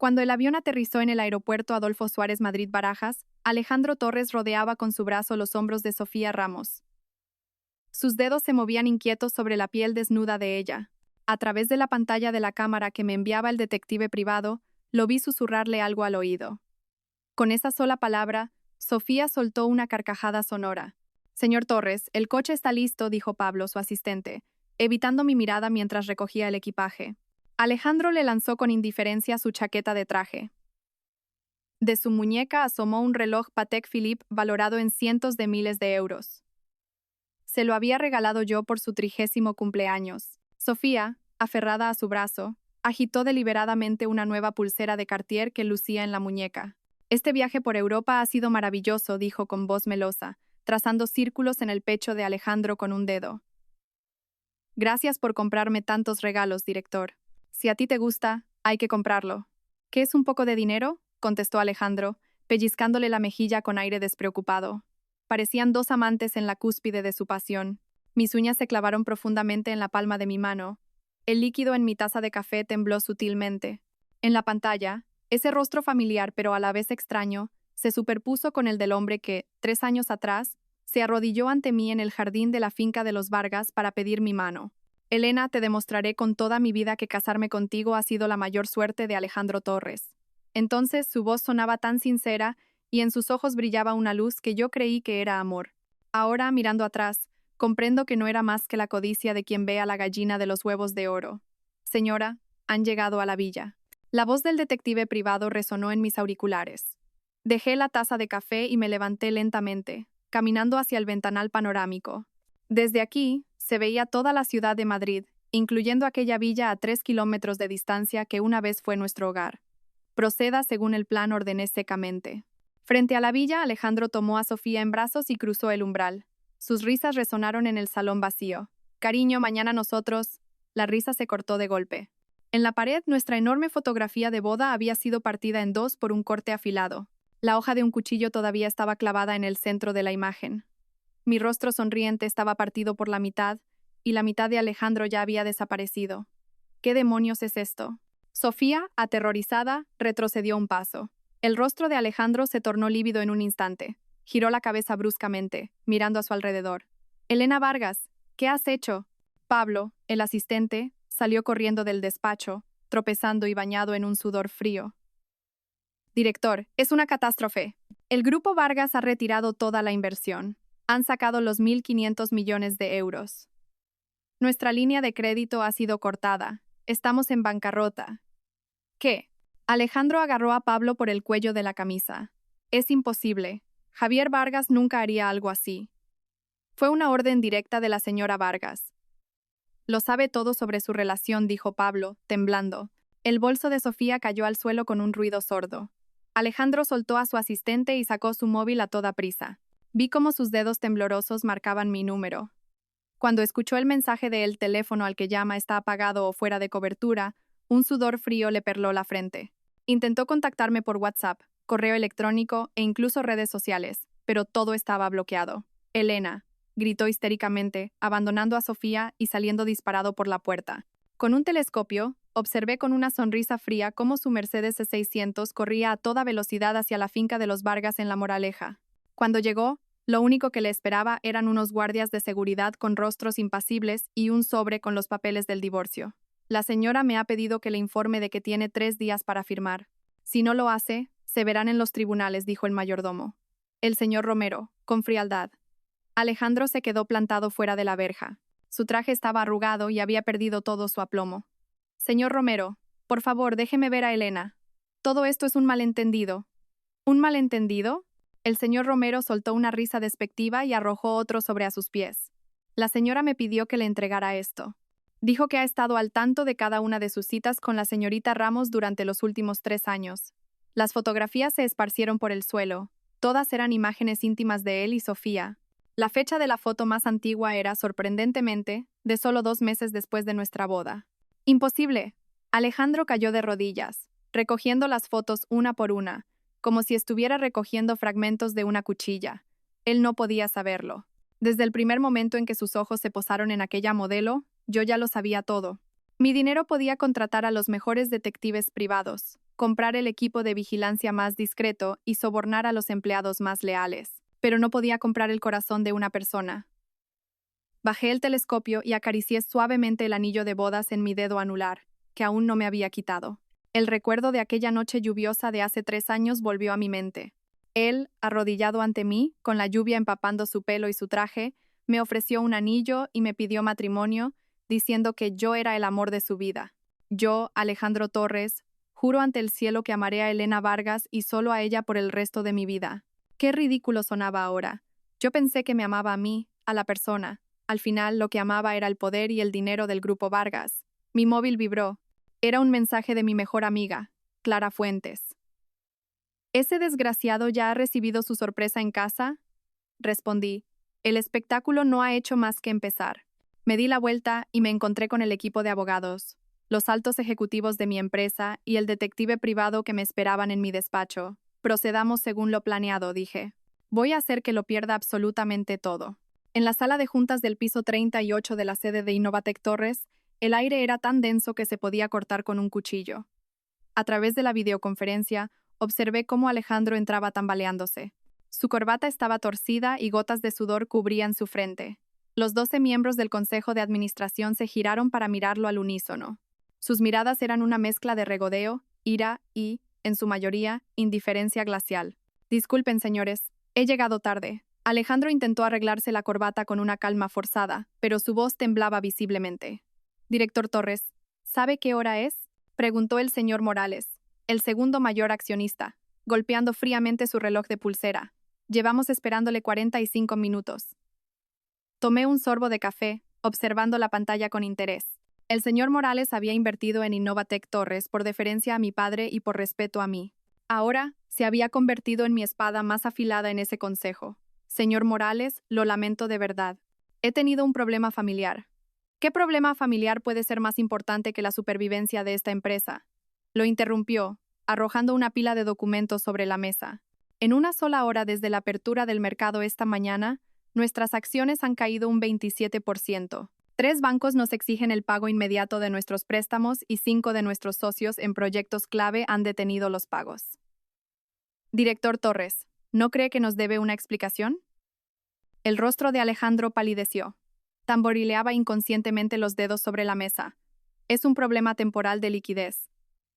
Cuando el avión aterrizó en el aeropuerto Adolfo Suárez Madrid-Barajas, Alejandro Torres rodeaba con su brazo los hombros de Sofía Ramos. Sus dedos se movían inquietos sobre la piel desnuda de ella. A través de la pantalla de la cámara que me enviaba el detective privado, lo vi susurrarle algo al oído. Con esa sola palabra, Sofía soltó una carcajada sonora. «Señor Torres, el coche está listo», dijo Pablo, su asistente, evitando mi mirada mientras recogía el equipaje. Alejandro le lanzó con indiferencia su chaqueta de traje. De su muñeca asomó un reloj Patek Philippe valorado en cientos de miles de euros. Se lo había regalado yo por su 30º cumpleaños. Sofía, aferrada a su brazo, agitó deliberadamente una nueva pulsera de Cartier que lucía en la muñeca. «Este viaje por Europa ha sido maravilloso», dijo con voz melosa, trazando círculos en el pecho de Alejandro con un dedo. «Gracias por comprarme tantos regalos, director. Si a ti te gusta, hay que comprarlo». «¿Qué es un poco de dinero?», contestó Alejandro, pellizcándole la mejilla con aire despreocupado. Parecían dos amantes en la cúspide de su pasión. Mis uñas se clavaron profundamente en la palma de mi mano. El líquido en mi taza de café tembló sutilmente. En la pantalla, ese rostro familiar pero a la vez extraño, se superpuso con el del hombre que, 3 años atrás, se arrodilló ante mí en el jardín de la finca de los Vargas para pedir mi mano. «Elena, te demostraré con toda mi vida que casarme contigo ha sido la mayor suerte de Alejandro Torres». Entonces su voz sonaba tan sincera y en sus ojos brillaba una luz que yo creí que era amor. Ahora, mirando atrás, comprendo que no era más que la codicia de quien ve a la gallina de los huevos de oro. «Señora, han llegado a la villa». La voz del detective privado resonó en mis auriculares. Dejé la taza de café y me levanté lentamente, caminando hacia el ventanal panorámico. Desde aquí, se veía toda la ciudad de Madrid, incluyendo aquella villa a 3 kilómetros de distancia que una vez fue nuestro hogar. «Proceda según el plan», ordené secamente. Frente a la villa, Alejandro tomó a Sofía en brazos y cruzó el umbral. Sus risas resonaron en el salón vacío. «Cariño, mañana nosotros». La risa se cortó de golpe. En la pared, nuestra enorme fotografía de boda había sido partida en dos por un corte afilado. La hoja de un cuchillo todavía estaba clavada en el centro de la imagen. Mi rostro sonriente estaba partido por la mitad, y la mitad de Alejandro ya había desaparecido. ¿Qué demonios es esto? Sofía, aterrorizada, retrocedió un paso. El rostro de Alejandro se tornó lívido en un instante. Giró la cabeza bruscamente, mirando a su alrededor. «Elena Vargas, ¿qué has hecho?» Pablo, el asistente, salió corriendo del despacho, tropezando y bañado en un sudor frío. «Director, es una catástrofe. El grupo Vargas ha retirado toda la inversión. Han sacado los 1.500 millones de euros. Nuestra línea de crédito ha sido cortada. Estamos en bancarrota». «¿Qué?». Alejandro agarró a Pablo por el cuello de la camisa. «Es imposible. Javier Vargas nunca haría algo así. Fue una orden directa de la señora Vargas». «Lo sabe todo sobre su relación», dijo Pablo, temblando. El bolso de Sofía cayó al suelo con un ruido sordo. Alejandro soltó a su asistente y sacó su móvil a toda prisa. Vi cómo sus dedos temblorosos marcaban mi número. Cuando escuchó el mensaje de «el teléfono al que llama está apagado o fuera de cobertura», un sudor frío le perló la frente. Intentó contactarme por WhatsApp, correo electrónico e incluso redes sociales, pero todo estaba bloqueado. «Elena», gritó histéricamente, abandonando a Sofía y saliendo disparado por la puerta. Con un telescopio, observé con una sonrisa fría cómo su Mercedes C600 corría a toda velocidad hacia la finca de los Vargas en La Moraleja. Cuando llegó, lo único que le esperaba eran unos guardias de seguridad con rostros impasibles y un sobre con los papeles del divorcio. «La señora me ha pedido que le informe de que tiene 3 días para firmar. Si no lo hace, se verán en los tribunales», dijo el mayordomo. El señor Romero, con frialdad. Alejandro se quedó plantado fuera de la verja. Su traje estaba arrugado y había perdido todo su aplomo. «Señor Romero, por favor, déjeme ver a Elena. Todo esto es un malentendido». «¿Un malentendido?». El señor Romero soltó una risa despectiva y arrojó otro sobre a sus pies. «La señora me pidió que le entregara esto. Dijo que ha estado al tanto de cada una de sus citas con la señorita Ramos durante los últimos 3 años. Las fotografías se esparcieron por el suelo. Todas eran imágenes íntimas de él y Sofía. La fecha de la foto más antigua era, sorprendentemente, de solo 2 meses después de nuestra boda». «Imposible». Alejandro cayó de rodillas, recogiendo las fotos una por una, como si estuviera recogiendo fragmentos de una cuchilla. Él no podía saberlo. Desde el primer momento en que sus ojos se posaron en aquella modelo, yo ya lo sabía todo. Mi dinero podía contratar a los mejores detectives privados, comprar el equipo de vigilancia más discreto y sobornar a los empleados más leales, pero no podía comprar el corazón de una persona. Bajé el telescopio y acaricié suavemente el anillo de bodas en mi dedo anular, que aún no me había quitado. El recuerdo de aquella noche lluviosa de hace 3 años volvió a mi mente. Él, arrodillado ante mí, con la lluvia empapando su pelo y su traje, me ofreció un anillo y me pidió matrimonio, diciendo que yo era el amor de su vida. Yo, Alejandro Torres, juro ante el cielo que amaré a Elena Vargas y solo a ella por el resto de mi vida. Qué ridículo sonaba ahora. Yo pensé que me amaba a mí, a la persona. Al final, lo que amaba era el poder y el dinero del grupo Vargas. Mi móvil vibró. Era un mensaje de mi mejor amiga, Clara Fuentes. ¿Ese desgraciado ya ha recibido su sorpresa en casa? Respondí. El espectáculo no ha hecho más que empezar. Me di la vuelta y me encontré con el equipo de abogados, los altos ejecutivos de mi empresa y el detective privado que me esperaban en mi despacho. Procedamos según lo planeado, dije. Voy a hacer que lo pierda absolutamente todo. En la sala de juntas del piso 38 de la sede de Innovatec Torres, el aire era tan denso que se podía cortar con un cuchillo. A través de la videoconferencia, observé cómo Alejandro entraba tambaleándose. Su corbata estaba torcida y gotas de sudor cubrían su frente. Los 12 miembros del Consejo de Administración se giraron para mirarlo al unísono. Sus miradas eran una mezcla de regodeo, ira y, en su mayoría, indiferencia glacial. Disculpen, señores, he llegado tarde. Alejandro intentó arreglarse la corbata con una calma forzada, pero su voz temblaba visiblemente. Director Torres, ¿sabe qué hora es? Preguntó el señor Morales, el segundo mayor accionista, golpeando fríamente su reloj de pulsera. Llevamos esperándole 45 minutos. Tomé un sorbo de café, observando la pantalla con interés. El señor Morales había invertido en Innovatec Torres por deferencia a mi padre y por respeto a mí. Ahora, se había convertido en mi espada más afilada en ese consejo. Señor Morales, lo lamento de verdad. He tenido un problema familiar. ¿Qué problema familiar puede ser más importante que la supervivencia de esta empresa? Lo interrumpió, arrojando una pila de documentos sobre la mesa. En una sola hora desde la apertura del mercado esta mañana, nuestras acciones han caído un 27%. 3 bancos nos exigen el pago inmediato de nuestros préstamos y 5 de nuestros socios en proyectos clave han detenido los pagos. Director Torres, ¿no cree que nos debe una explicación? El rostro de Alejandro palideció. Tamborileaba inconscientemente los dedos sobre la mesa. Es un problema temporal de liquidez.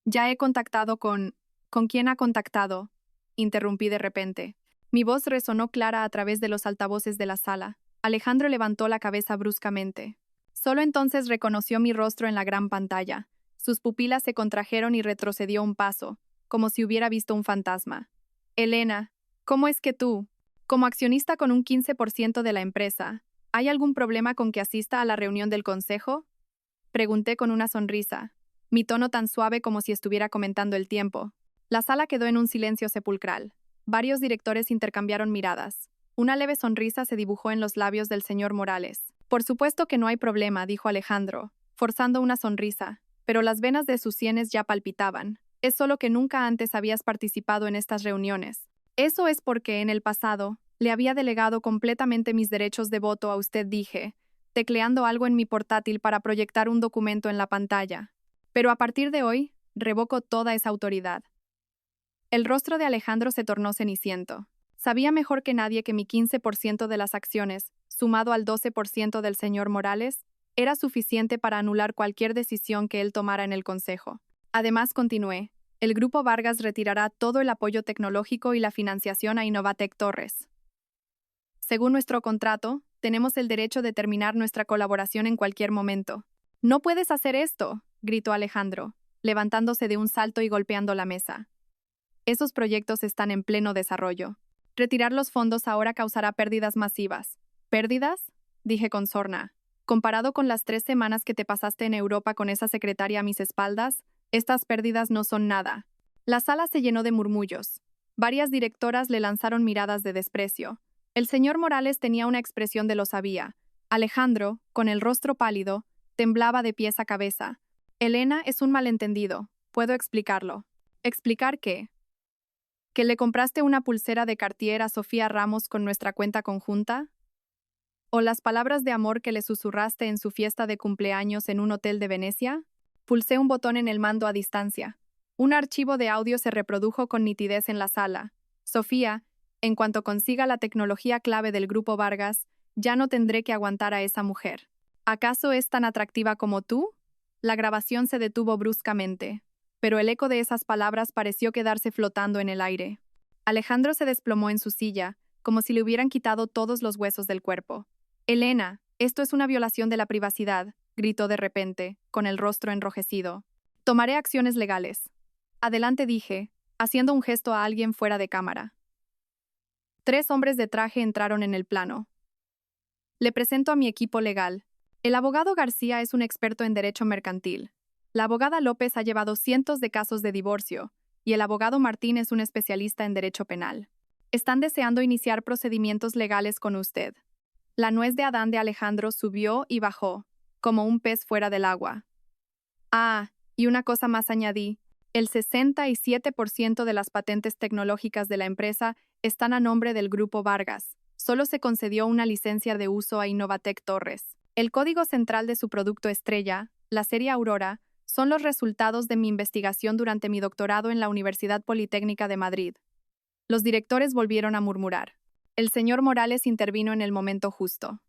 Ya he contactado con... ¿Con quién ha contactado? Interrumpí de repente. Mi voz resonó clara a través de los altavoces de la sala. Alejandro levantó la cabeza bruscamente. Solo entonces reconoció mi rostro en la gran pantalla. Sus pupilas se contrajeron y retrocedió un paso, como si hubiera visto un fantasma. Elena, ¿cómo es que tú, como accionista con un 15% de la empresa, ¿hay algún problema con que asista a la reunión del consejo? Pregunté con una sonrisa, mi tono tan suave como si estuviera comentando el tiempo. La sala quedó en un silencio sepulcral. Varios directores intercambiaron miradas. Una leve sonrisa se dibujó en los labios del señor Morales. Por supuesto que no hay problema, dijo Alejandro, forzando una sonrisa, pero las venas de sus sienes ya palpitaban. Es solo que nunca antes habías participado en estas reuniones. Eso es porque, en el pasado, le había delegado completamente mis derechos de voto a usted, dije, tecleando algo en mi portátil para proyectar un documento en la pantalla. Pero a partir de hoy, revoco toda esa autoridad. El rostro de Alejandro se tornó ceniciento. Sabía mejor que nadie que mi 15% de las acciones, sumado al 12% del señor Morales, era suficiente para anular cualquier decisión que él tomara en el Consejo. Además, continué, el Grupo Vargas retirará todo el apoyo tecnológico y la financiación a Innovatec Torres. Según nuestro contrato, tenemos el derecho de terminar nuestra colaboración en cualquier momento. «No puedes hacer esto», gritó Alejandro, levantándose de un salto y golpeando la mesa. Esos proyectos están en pleno desarrollo. Retirar los fondos ahora causará pérdidas masivas. ¿Pérdidas?, dije con sorna. Comparado con las 3 semanas que te pasaste en Europa con esa secretaria a mis espaldas, estas pérdidas no son nada. La sala se llenó de murmullos. Varias directoras le lanzaron miradas de desprecio. El señor Morales tenía una expresión de lo sabía. Alejandro, con el rostro pálido, temblaba de pies a cabeza. Elena es un malentendido. Puedo explicarlo. ¿Explicar qué? ¿Que le compraste una pulsera de Cartier a Sofía Ramos con nuestra cuenta conjunta? ¿O las palabras de amor que le susurraste en su fiesta de cumpleaños en un hotel de Venecia? Pulsé un botón en el mando a distancia. Un archivo de audio se reprodujo con nitidez en la sala. Sofía, en cuanto consiga la tecnología clave del Grupo Vargas, ya no tendré que aguantar a esa mujer. ¿Acaso es tan atractiva como tú? La grabación se detuvo bruscamente, pero el eco de esas palabras pareció quedarse flotando en el aire. Alejandro se desplomó en su silla, como si le hubieran quitado todos los huesos del cuerpo. Elena, esto es una violación de la privacidad, gritó de repente, con el rostro enrojecido. Tomaré acciones legales. Adelante, dije, haciendo un gesto a alguien fuera de cámara. 3 hombres de traje entraron en el plano. Le presento a mi equipo legal. El abogado García es un experto en derecho mercantil. La abogada López ha llevado cientos de casos de divorcio, y el abogado Martín es un especialista en derecho penal. Están deseando iniciar procedimientos legales con usted. La nuez de Adán de Alejandro subió y bajó, como un pez fuera del agua. Ah, y una cosa más añadí. El 67% de las patentes tecnológicas de la empresa están a nombre del Grupo Vargas. Solo se concedió una licencia de uso a Innovatec Torres. El código central de su producto estrella, la serie Aurora, son los resultados de mi investigación durante mi doctorado en la Universidad Politécnica de Madrid. Los directores volvieron a murmurar. El señor Morales intervino en el momento justo.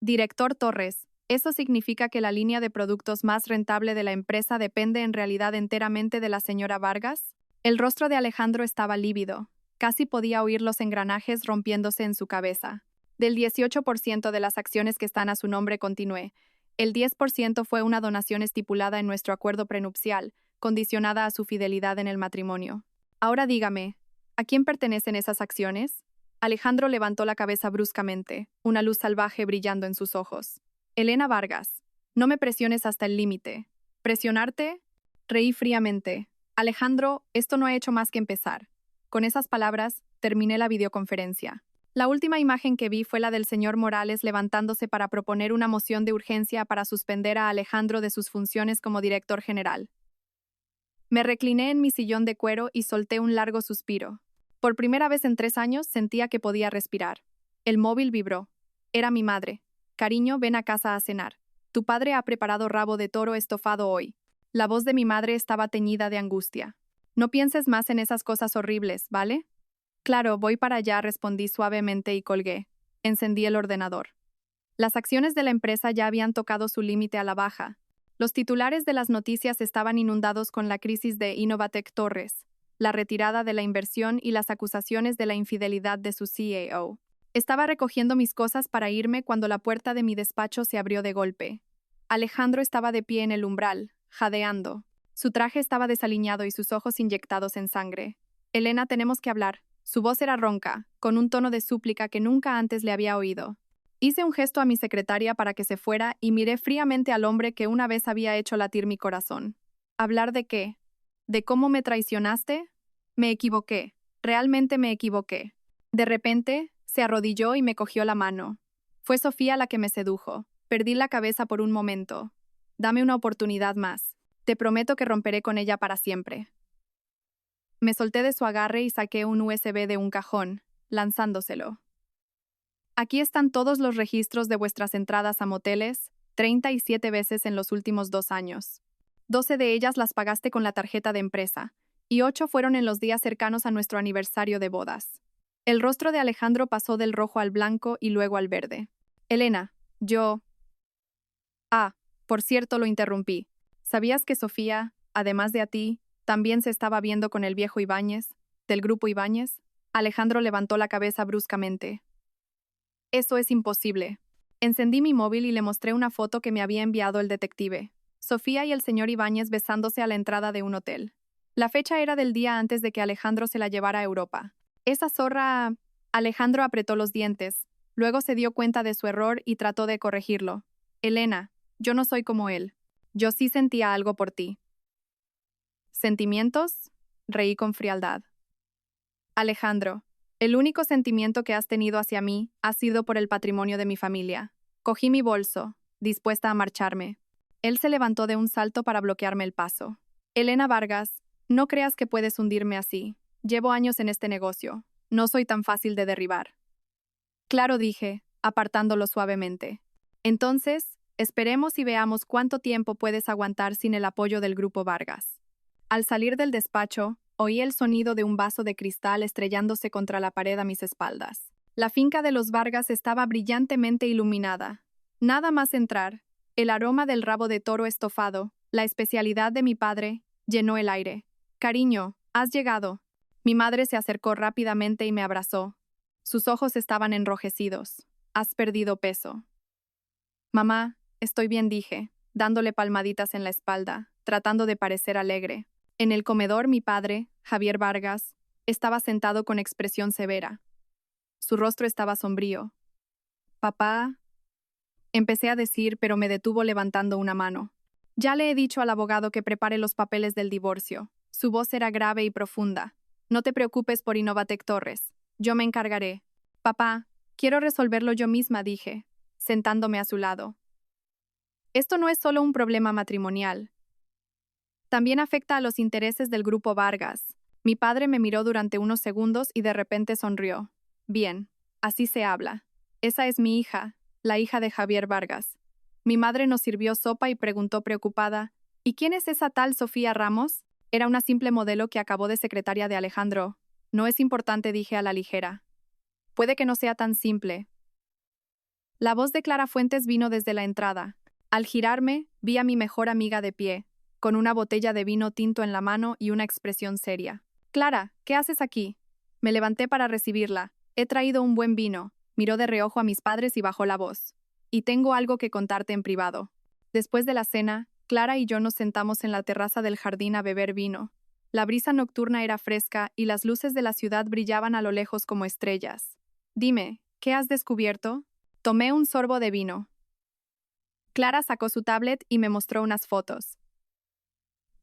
Director Torres, ¿eso significa que la línea de productos más rentable de la empresa depende en realidad enteramente de la señora Vargas? El rostro de Alejandro estaba lívido. Casi podía oír los engranajes rompiéndose en su cabeza. Del 18% de las acciones que están a su nombre, continué. El 10% fue una donación estipulada en nuestro acuerdo prenupcial, condicionada a su fidelidad en el matrimonio. Ahora dígame, ¿a quién pertenecen esas acciones? Alejandro levantó la cabeza bruscamente, una luz salvaje brillando en sus ojos. Elena Vargas, no me presiones hasta el límite. ¿Presionarte? Reí fríamente. Alejandro, esto no ha hecho más que empezar. Con esas palabras, terminé la videoconferencia. La última imagen que vi fue la del señor Morales levantándose para proponer una moción de urgencia para suspender a Alejandro de sus funciones como director general. Me recliné en mi sillón de cuero y solté un largo suspiro. Por primera vez en 3 años sentía que podía respirar. El móvil vibró. Era mi madre. Cariño, ven a casa a cenar. Tu padre ha preparado rabo de toro estofado hoy. La voz de mi madre estaba teñida de angustia. No pienses más en esas cosas horribles, ¿vale? Claro, voy para allá, respondí suavemente y colgué. Encendí el ordenador. Las acciones de la empresa ya habían tocado su límite a la baja. Los titulares de las noticias estaban inundados con la crisis de Innovatec Torres, la retirada de la inversión y las acusaciones de la infidelidad de su CEO. Estaba recogiendo mis cosas para irme cuando la puerta de mi despacho se abrió de golpe. Alejandro estaba de pie en el umbral, jadeando. Su traje estaba desaliñado y sus ojos inyectados en sangre. Elena, tenemos que hablar. Su voz era ronca, con un tono de súplica que nunca antes le había oído. Hice un gesto a mi secretaria para que se fuera y miré fríamente al hombre que una vez había hecho latir mi corazón. ¿Hablar de qué? ¿De cómo me traicionaste? Me equivoqué. Realmente me equivoqué. De repente, se arrodilló y me cogió la mano. Fue Sofía la que me sedujo. Perdí la cabeza por un momento. Dame una oportunidad más. Te prometo que romperé con ella para siempre. Me solté de su agarre y saqué un USB de un cajón, lanzándoselo. Aquí están todos los registros de vuestras entradas a moteles, 37 veces en los últimos 2 años. 12 de ellas las pagaste con la tarjeta de empresa, y 8 fueron en los días cercanos a nuestro aniversario de bodas. El rostro de Alejandro pasó del rojo al blanco y luego al verde. Elena, yo... Ah, por cierto, lo interrumpí. ¿Sabías que Sofía, además de a ti, también se estaba viendo con el viejo Ibáñez, del grupo Ibáñez? Alejandro levantó la cabeza bruscamente. Eso es imposible. Encendí mi móvil y le mostré una foto que me había enviado el detective. Sofía y el señor Ibáñez besándose a la entrada de un hotel. La fecha era del día antes de que Alejandro se la llevara a Europa. Esa zorra... Alejandro apretó los dientes. Luego se dio cuenta de su error y trató de corregirlo. Elena, yo no soy como él. Yo sí sentía algo por ti. ¿Sentimientos? Reí con frialdad. Alejandro, el único sentimiento que has tenido hacia mí ha sido por el patrimonio de mi familia. Cogí mi bolso, dispuesta a marcharme. Él se levantó de un salto para bloquearme el paso. Elena Vargas, no creas que puedes hundirme así. Llevo años en este negocio. No soy tan fácil de derribar. Claro, dije, apartándolo suavemente. Entonces, Esperemos y veamos cuánto tiempo puedes aguantar sin el apoyo del Grupo Vargas. Al salir del despacho, oí el sonido de un vaso de cristal estrellándose contra la pared a mis espaldas. La finca de los Vargas estaba brillantemente iluminada. Nada más entrar, el aroma del rabo de toro estofado, la especialidad de mi padre, llenó el aire. «Cariño, has llegado». Mi madre se acercó rápidamente y me abrazó. Sus ojos estaban enrojecidos. «Has perdido peso». «Mamá, estoy bien», dije, dándole palmaditas en la espalda, tratando de parecer alegre. En el comedor, mi padre, Javier Vargas, estaba sentado con expresión severa. Su rostro estaba sombrío. «Papá», empecé a decir, pero me detuvo levantando una mano. «Ya le he dicho al abogado que prepare los papeles del divorcio». Su voz era grave y profunda. «No te preocupes por Innovatec Torres. Yo me encargaré». «Papá, quiero resolverlo yo misma», dije, sentándome a su lado. «Esto no es solo un problema matrimonial. También afecta a los intereses del Grupo Vargas». Mi padre me miró durante unos segundos y de repente sonrió. «Bien, así se habla. Esa es mi hija, la hija de Javier Vargas». Mi madre nos sirvió sopa y preguntó preocupada, «¿Y quién es esa tal Sofía Ramos?» Era una simple modelo que acabó de secretaria de Alejandro. «No es importante», dije a la ligera. «Puede que no sea tan simple». La voz de Clara Fuentes vino desde la entrada. Al girarme, vi a mi mejor amiga de pie, con una botella de vino tinto en la mano y una expresión seria. «Clara, ¿qué haces aquí?» Me levanté para recibirla. «He traído un buen vino». Miró de reojo a mis padres y bajó la voz. «Y tengo algo que contarte en privado». Después de la cena, Clara y yo nos sentamos en la terraza del jardín a beber vino. La brisa nocturna era fresca y las luces de la ciudad brillaban a lo lejos como estrellas. «Dime, ¿qué has descubierto?» Tomé un sorbo de vino. Clara sacó su tablet y me mostró unas fotos.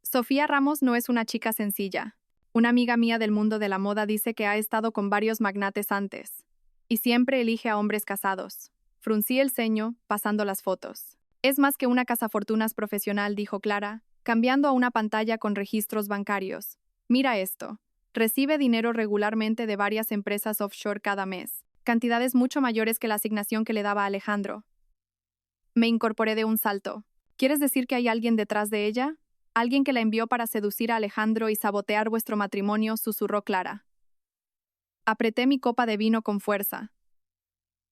Sofía Ramos no es una chica sencilla. Una amiga mía del mundo de la moda dice que ha estado con varios magnates antes. Y siempre elige a hombres casados. Fruncí el ceño, pasando las fotos. «Es más que una cazafortunas profesional», dijo Clara, cambiando a una pantalla con registros bancarios. «Mira esto. Recibe dinero regularmente de varias empresas offshore cada mes. Cantidades mucho mayores que la asignación que le daba Alejandro». Me incorporé de un salto. «¿Quieres decir que hay alguien detrás de ella? ¿Alguien que la envió para seducir a Alejandro y sabotear vuestro matrimonio?», susurró Clara. Apreté mi copa de vino con fuerza.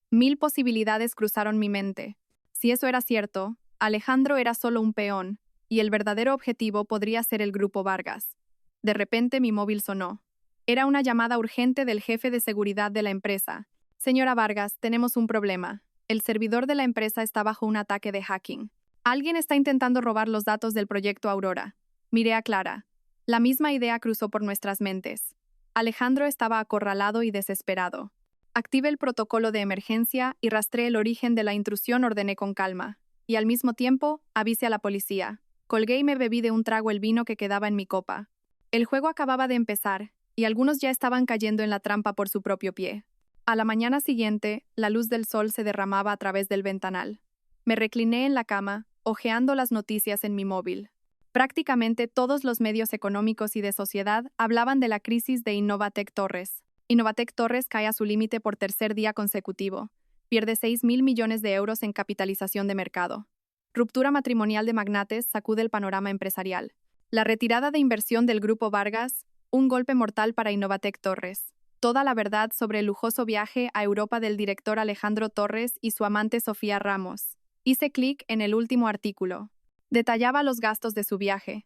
1000 posibilidades cruzaron mi mente. Si eso era cierto, Alejandro era solo un peón, y el verdadero objetivo podría ser el Grupo Vargas. De repente mi móvil sonó. Era una llamada urgente del jefe de seguridad de la empresa. «Señora Vargas, tenemos un problema. El servidor de la empresa está bajo un ataque de hacking. Alguien está intentando robar los datos del proyecto Aurora». Miré a Clara. La misma idea cruzó por nuestras mentes. Alejandro estaba acorralado y desesperado. «Active el protocolo de emergencia y rastreé el origen de la intrusión», ordené con calma. «Y al mismo tiempo, avise a la policía». Colgué y me bebí de un trago el vino que quedaba en mi copa. El juego acababa de empezar, y algunos ya estaban cayendo en la trampa por su propio pie. A la mañana siguiente, la luz del sol se derramaba a través del ventanal. Me recliné en la cama, hojeando las noticias en mi móvil. Prácticamente todos los medios económicos y de sociedad hablaban de la crisis de Innovatec Torres. Innovatec Torres cae a su límite por tercer día consecutivo. Pierde 6.000 millones de euros en capitalización de mercado. Ruptura matrimonial de magnates sacude el panorama empresarial. La retirada de inversión del Grupo Vargas, un golpe mortal para Innovatec Torres. Toda la verdad sobre el lujoso viaje a Europa del director Alejandro Torres y su amante Sofía Ramos. Hice clic en el último artículo. Detallaba los gastos de su viaje.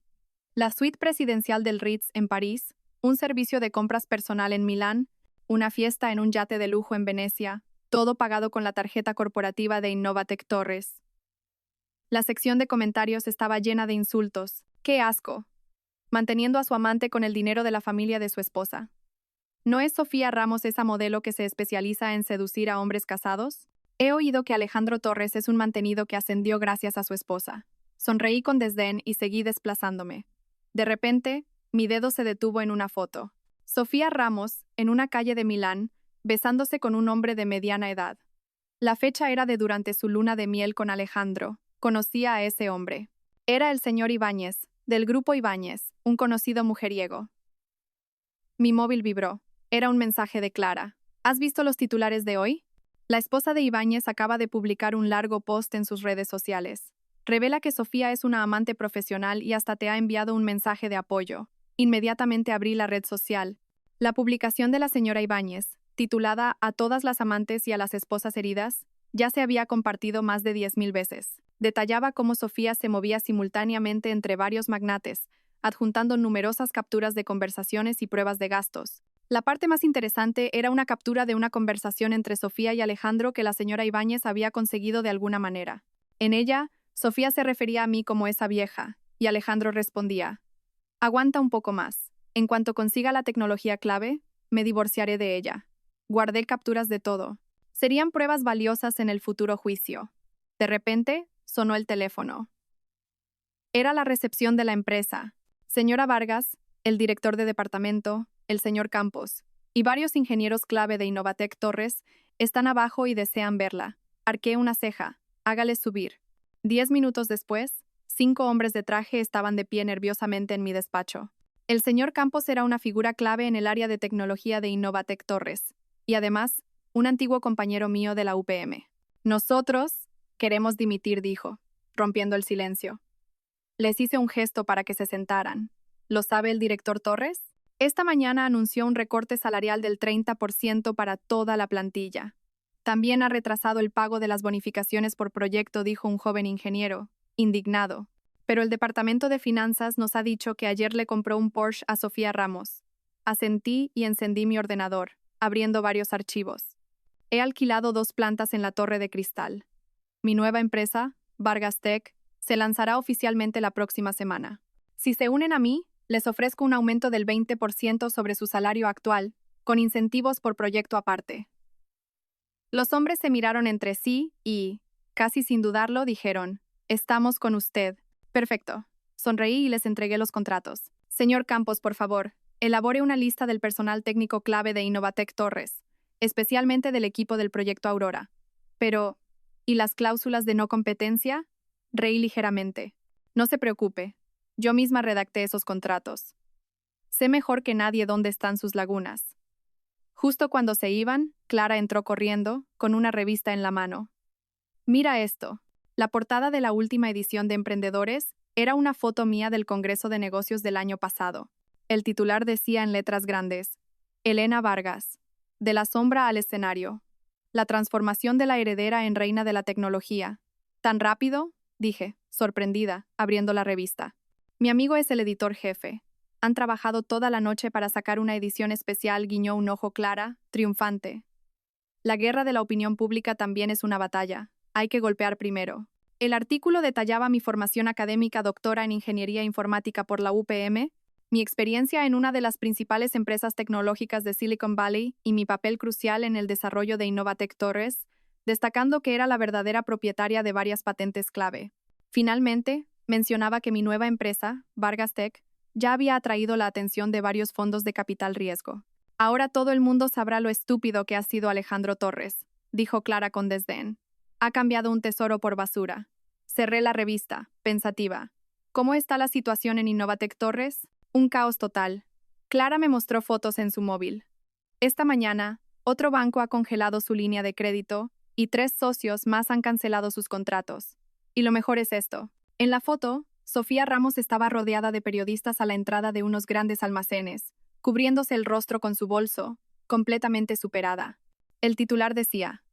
La suite presidencial del Ritz en París, un servicio de compras personal en Milán, una fiesta en un yate de lujo en Venecia, todo pagado con la tarjeta corporativa de Innovatec Torres. La sección de comentarios estaba llena de insultos. ¡Qué asco! Manteniendo a su amante con el dinero de la familia de su esposa. ¿No es Sofía Ramos esa modelo que se especializa en seducir a hombres casados? He oído que Alejandro Torres es un mantenido que ascendió gracias a su esposa. Sonreí con desdén y seguí desplazándome. De repente, mi dedo se detuvo en una foto. Sofía Ramos, en una calle de Milán, besándose con un hombre de mediana edad. La fecha era de durante su luna de miel con Alejandro. Conocía a ese hombre. Era el señor Ibáñez, del Grupo Ibáñez, un conocido mujeriego. Mi móvil vibró. Era un mensaje de Clara. ¿Has visto los titulares de hoy? La esposa de Ibáñez acaba de publicar un largo post en sus redes sociales. Revela que Sofía es una amante profesional y hasta te ha enviado un mensaje de apoyo. Inmediatamente abrí la red social. La publicación de la señora Ibáñez, titulada A todas las amantes y a las esposas heridas, ya se había compartido más de 10.000 veces. Detallaba cómo Sofía se movía simultáneamente entre varios magnates, adjuntando numerosas capturas de conversaciones y pruebas de gastos. La parte más interesante era una captura de una conversación entre Sofía y Alejandro que la señora Ibáñez había conseguido de alguna manera. En ella, Sofía se refería a mí como esa vieja, y Alejandro respondía: aguanta un poco más. En cuanto consiga la tecnología clave, me divorciaré de ella. Guardé capturas de todo. Serían pruebas valiosas en el futuro juicio. De repente, sonó el teléfono. Era la recepción de la empresa. Señora Vargas, el director de departamento, el señor Campos, y varios ingenieros clave de Innovatec Torres están abajo y desean verla. Arqué una ceja. Hágale subir. 10 minutos después, 5 hombres de traje estaban de pie nerviosamente en mi despacho. El señor Campos era una figura clave en el área de tecnología de Innovatec Torres, y además, un antiguo compañero mío de la UPM. Nosotros queremos dimitir, dijo, rompiendo el silencio. Les hice un gesto para que se sentaran. ¿Lo sabe el director Torres? Esta mañana anunció un recorte salarial del 30% para toda la plantilla. También ha retrasado el pago de las bonificaciones por proyecto, dijo un joven ingeniero, indignado. Pero el Departamento de Finanzas nos ha dicho que ayer le compró un Porsche a Sofía Ramos. Asentí y encendí mi ordenador, abriendo varios archivos. He alquilado 2 plantas en la Torre de Cristal. Mi nueva empresa, Vargas Tech, se lanzará oficialmente la próxima semana. Si se unen a mí, les ofrezco un aumento del 20% sobre su salario actual, con incentivos por proyecto aparte. Los hombres se miraron entre sí y, casi sin dudarlo, dijeron: estamos con usted. Perfecto. Sonreí y les entregué los contratos. Señor Campos, por favor, elabore una lista del personal técnico clave de Innovatec Torres, especialmente del equipo del proyecto Aurora. Pero, ¿y las cláusulas de no competencia? Reí ligeramente. No se preocupe. Yo misma redacté esos contratos. Sé mejor que nadie dónde están sus lagunas. Justo cuando se iban, Clara entró corriendo, con una revista en la mano. Mira esto. La portada de la última edición de Emprendedores era una foto mía del Congreso de Negocios del año pasado. El titular decía en letras grandes: Elena Vargas. De la sombra al escenario. La transformación de la heredera en reina de la tecnología. ¿Tan rápido?, dije, sorprendida, abriendo la revista. Mi amigo es el editor jefe. Han trabajado toda la noche para sacar una edición especial, guiñó un ojo Clara, triunfante. La guerra de la opinión pública también es una batalla. Hay que golpear primero. El artículo detallaba mi formación académica, doctora en Ingeniería Informática por la UPM, mi experiencia en una de las principales empresas tecnológicas de Silicon Valley y mi papel crucial en el desarrollo de Innovatec Torres, destacando que era la verdadera propietaria de varias patentes clave. Finalmente, mencionaba que mi nueva empresa, Vargas Tech, ya había atraído la atención de varios fondos de capital riesgo. Ahora todo el mundo sabrá lo estúpido que ha sido Alejandro Torres, dijo Clara con desdén. Ha cambiado un tesoro por basura. Cerré la revista, pensativa. ¿Cómo está la situación en Innovatec Torres? Un caos total. Clara me mostró fotos en su móvil. Esta mañana, otro banco ha congelado su línea de crédito y 3 socios más han cancelado sus contratos. Y lo mejor es esto. En la foto, Sofía Ramos estaba rodeada de periodistas a la entrada de unos grandes almacenes, cubriéndose el rostro con su bolso, completamente superada. El titular decía: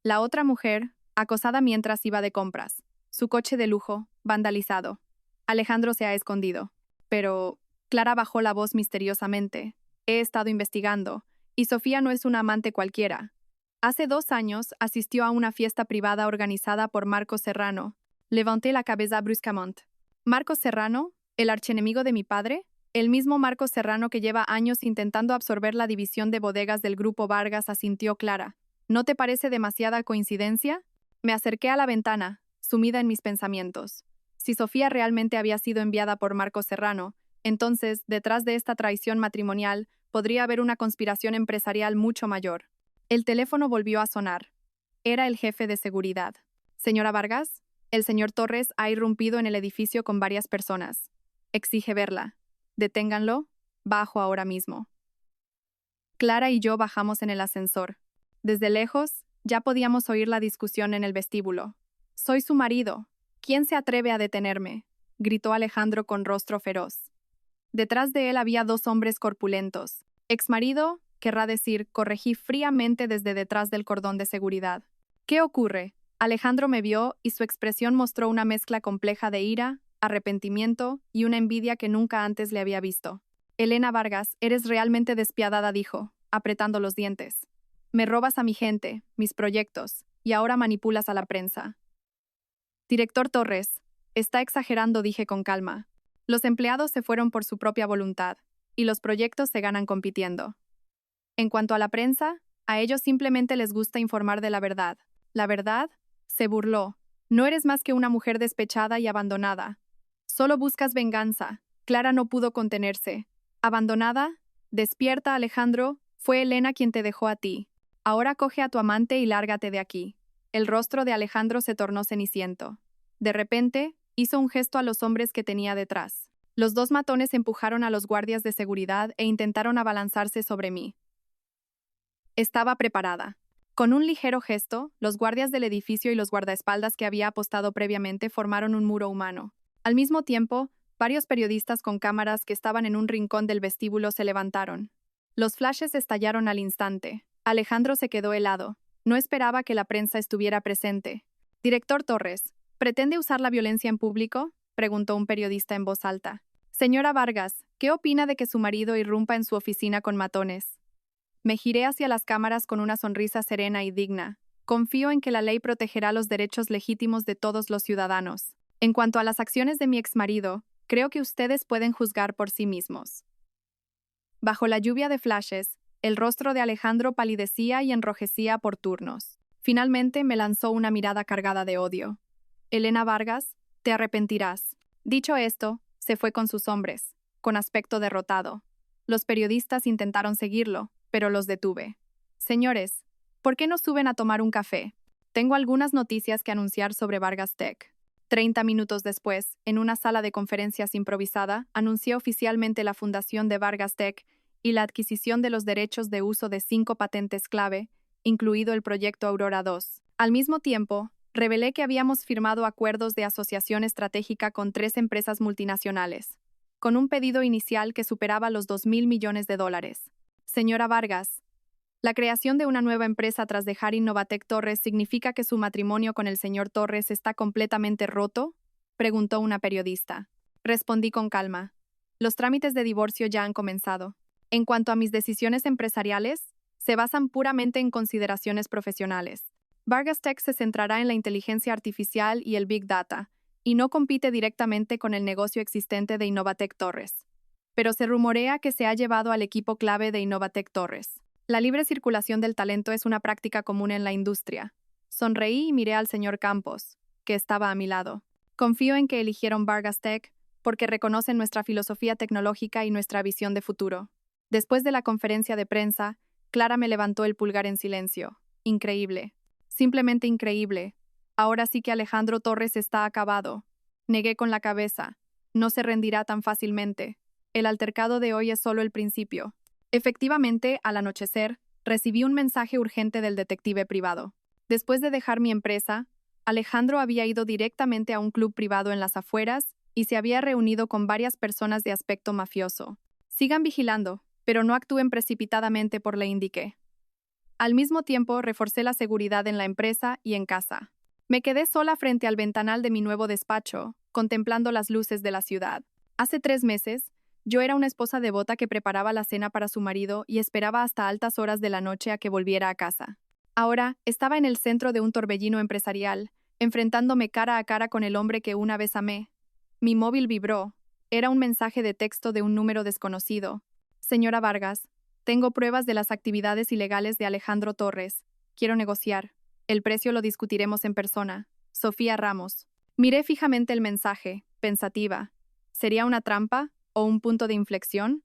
la otra mujer, acosada mientras iba de compras. Su coche de lujo, vandalizado. Alejandro se ha escondido. Pero Clara bajó la voz misteriosamente. He estado investigando, y Sofía no es una amante cualquiera. Hace 2 años asistió a una fiesta privada organizada por Marcos Serrano. Levanté la cabeza bruscamente. ¿Marcos Serrano, el archienemigo de mi padre? El mismo Marcos Serrano que lleva años intentando absorber la división de bodegas del grupo Vargas, asintió Clara. ¿No te parece demasiada coincidencia? Me acerqué a la ventana, sumida en mis pensamientos. Si Sofía realmente había sido enviada por Marcos Serrano, entonces, detrás de esta traición matrimonial, podría haber una conspiración empresarial mucho mayor. El teléfono volvió a sonar. Era el jefe de seguridad. Señora Vargas, el señor Torres ha irrumpido en el edificio con varias personas. Exige verla. Deténganlo. Bajo ahora mismo. Clara y yo bajamos en el ascensor. Desde lejos, Ya podíamos oír la discusión en el vestíbulo. Soy su marido. ¿Quién se atreve a detenerme?, gritó Alejandro con rostro feroz. Detrás de él había dos hombres corpulentos. Exmarido, querrá decir, corregí fríamente desde detrás del cordón de seguridad. ¿Qué ocurre? Alejandro me vio y su expresión mostró una mezcla compleja de ira, arrepentimiento y una envidia que nunca antes le había visto. Elena Vargas, eres realmente despiadada, dijo, apretando los dientes. Me robas a mi gente, mis proyectos, y ahora manipulas a la prensa. Director Torres, está exagerando, dije con calma. Los empleados se fueron por su propia voluntad, y los proyectos se ganan compitiendo. En cuanto a la prensa, a ellos simplemente les gusta informar de la verdad. ¿La verdad? Se burló. No eres más que una mujer despechada y abandonada. Solo buscas venganza. Clara no pudo contenerse. ¿Abandonada? Despierta, Alejandro. Fue Elena quien te dejó a ti. Ahora coge a tu amante y lárgate de aquí. El rostro de Alejandro se tornó ceniciento. De repente, hizo un gesto a los hombres que tenía detrás. Los dos matones empujaron a los guardias de seguridad e intentaron abalanzarse sobre mí. Estaba preparada. Con un ligero gesto, los guardias del edificio y los guardaespaldas que había apostado previamente formaron un muro humano. Al mismo tiempo, varios periodistas con cámaras que estaban en un rincón del vestíbulo se levantaron. Los flashes estallaron al instante. Alejandro se quedó helado. No esperaba que la prensa estuviera presente. Director Torres, ¿pretende usar la violencia en público?, preguntó un periodista en voz alta. Señora Vargas, ¿qué opina de que su marido irrumpa en su oficina con matones? Me giré hacia las cámaras con una sonrisa serena y digna. Confío en que la ley protegerá los derechos legítimos de todos los ciudadanos. En cuanto a las acciones de mi exmarido, creo que ustedes pueden juzgar por sí mismos. Bajo la lluvia de flashes, el rostro de Alejandro palidecía y enrojecía por turnos. Finalmente me lanzó una mirada cargada de odio. Elena Vargas, te arrepentirás. Dicho esto, se fue con sus hombres, con aspecto derrotado. Los periodistas intentaron seguirlo, pero los detuve. Señores, ¿por qué no suben a tomar un café? Tengo algunas noticias que anunciar sobre Vargas Tech. 30 minutos después, en una sala de conferencias improvisada, anuncié oficialmente la fundación de Vargas Tech y la adquisición de los derechos de uso de 5 patentes clave, incluido el proyecto Aurora 2. Al mismo tiempo, revelé que habíamos firmado acuerdos de asociación estratégica con 3 empresas multinacionales, con un pedido inicial que superaba los $2.000 millones. Señora Vargas, la creación de una nueva empresa tras dejar Innovatec Torres significa que su matrimonio con el señor Torres está completamente roto, preguntó una periodista. Respondí con calma. Los trámites de divorcio ya han comenzado. En cuanto a mis decisiones empresariales, se basan puramente en consideraciones profesionales. Vargas Tech se centrará en la inteligencia artificial y el Big Data, y no compite directamente con el negocio existente de Innovatec Torres. Pero se rumorea que se ha llevado al equipo clave de Innovatec Torres. La libre circulación del talento es una práctica común en la industria. Sonreí y miré al señor Campos, que estaba a mi lado. Confío en que eligieron Vargas Tech porque reconocen nuestra filosofía tecnológica y nuestra visión de futuro. Después de la conferencia de prensa, Clara me levantó el pulgar en silencio. Increíble. Simplemente increíble. Ahora sí que Alejandro Torres está acabado. Negué con la cabeza. No se rendirá tan fácilmente. El altercado de hoy es solo el principio. Efectivamente, al anochecer, recibí un mensaje urgente del detective privado. Después de dejar mi empresa, Alejandro había ido directamente a un club privado en las afueras y se había reunido con varias personas de aspecto mafioso. Sigan vigilando, pero no actúen precipitadamente, le indiqué. Al mismo tiempo, reforcé la seguridad en la empresa y en casa. Me quedé sola frente al ventanal de mi nuevo despacho, contemplando las luces de la ciudad. Hace 3 meses, yo era una esposa devota que preparaba la cena para su marido y esperaba hasta altas horas de la noche a que volviera a casa. Ahora, estaba en el centro de un torbellino empresarial, enfrentándome cara a cara con el hombre que una vez amé. Mi móvil vibró. Era un mensaje de texto de un número desconocido. Señora Vargas, tengo pruebas de las actividades ilegales de Alejandro Torres. Quiero negociar. El precio lo discutiremos en persona. Sofía Ramos. Miré fijamente el mensaje, pensativa. ¿Sería una trampa o un punto de inflexión?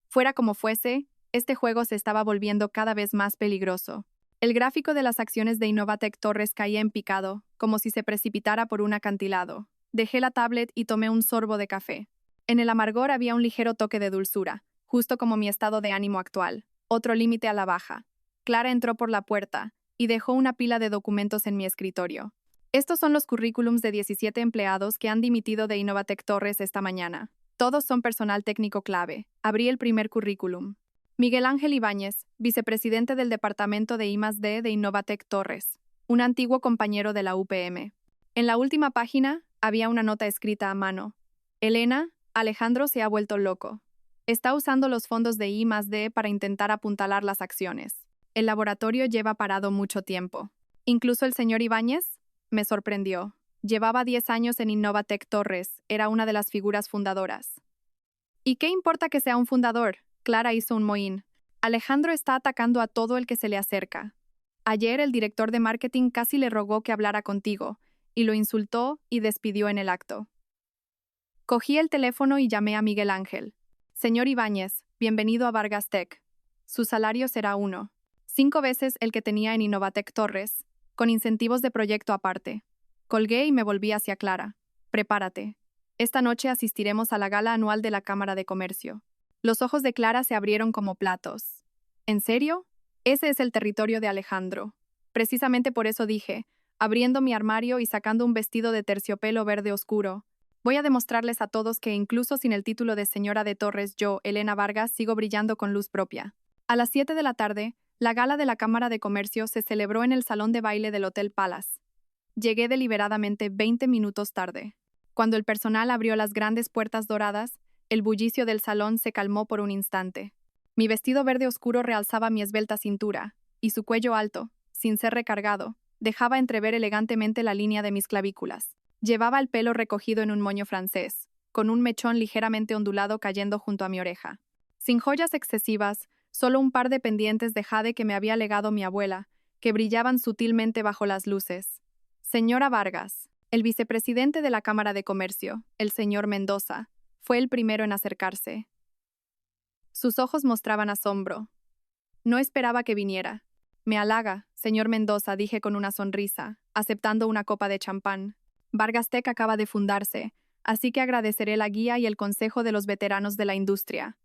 Fuera como fuese, este juego se estaba volviendo cada vez más peligroso. El gráfico de las acciones de Innovatec Torres caía en picado, como si se precipitara por un acantilado. Dejé la tablet y tomé un sorbo de café. En el amargor había un ligero toque de dulzura, justo como mi estado de ánimo actual. Otro límite a la baja. Clara entró por la puerta, y dejó una pila de documentos en mi escritorio. Estos son los currículums de 17 empleados que han dimitido de Innovatec Torres esta mañana. Todos son personal técnico clave. Abrí el primer currículum. Miguel Ángel Ibáñez, vicepresidente del departamento de I+D de Innovatec Torres, un antiguo compañero de la UPM. En la última página había una nota escrita a mano. Elena, Alejandro se ha vuelto loco. Está usando los fondos de I+D para intentar apuntalar las acciones. El laboratorio lleva parado mucho tiempo. Incluso el señor Ibáñez me sorprendió. Llevaba 10 años en Innovatec Torres, era una de las figuras fundadoras. ¿Y qué importa que sea un fundador? Clara hizo un mohín. Alejandro está atacando a todo el que se le acerca. Ayer el director de marketing casi le rogó que hablara contigo, y lo insultó y despidió en el acto. Cogí el teléfono y llamé a Miguel Ángel. Señor Ibáñez, bienvenido a Vargas Tech. Su salario será 5 veces el que tenía en Innovatec Torres, con incentivos de proyecto aparte. Colgué y me volví hacia Clara. Prepárate. Esta noche asistiremos a la gala anual de la Cámara de Comercio. Los ojos de Clara se abrieron como platos. ¿En serio? Ese es el territorio de Alejandro. Precisamente por eso dije, abriendo mi armario y sacando un vestido de terciopelo verde oscuro, voy a demostrarles a todos que incluso sin el título de señora de Torres yo, Elena Vargas, sigo brillando con luz propia. A las 7 de la tarde, la gala de la Cámara de Comercio se celebró en el salón de baile del Hotel Palace. Llegué deliberadamente 20 minutos tarde. Cuando el personal abrió las grandes puertas doradas, el bullicio del salón se calmó por un instante. Mi vestido verde oscuro realzaba mi esbelta cintura, y su cuello alto, sin ser recargado, dejaba entrever elegantemente la línea de mis clavículas. Llevaba el pelo recogido en un moño francés, con un mechón ligeramente ondulado cayendo junto a mi oreja. Sin joyas excesivas, solo un par de pendientes de jade que me había legado mi abuela, que brillaban sutilmente bajo las luces. Señora Vargas, el vicepresidente de la Cámara de Comercio, el señor Mendoza, fue el primero en acercarse. Sus ojos mostraban asombro. No esperaba que viniera. Me halaga, señor Mendoza, dije con una sonrisa, aceptando una copa de champán. Vargas Tech acaba de fundarse, así que agradeceré la guía y el consejo de los veteranos de la industria.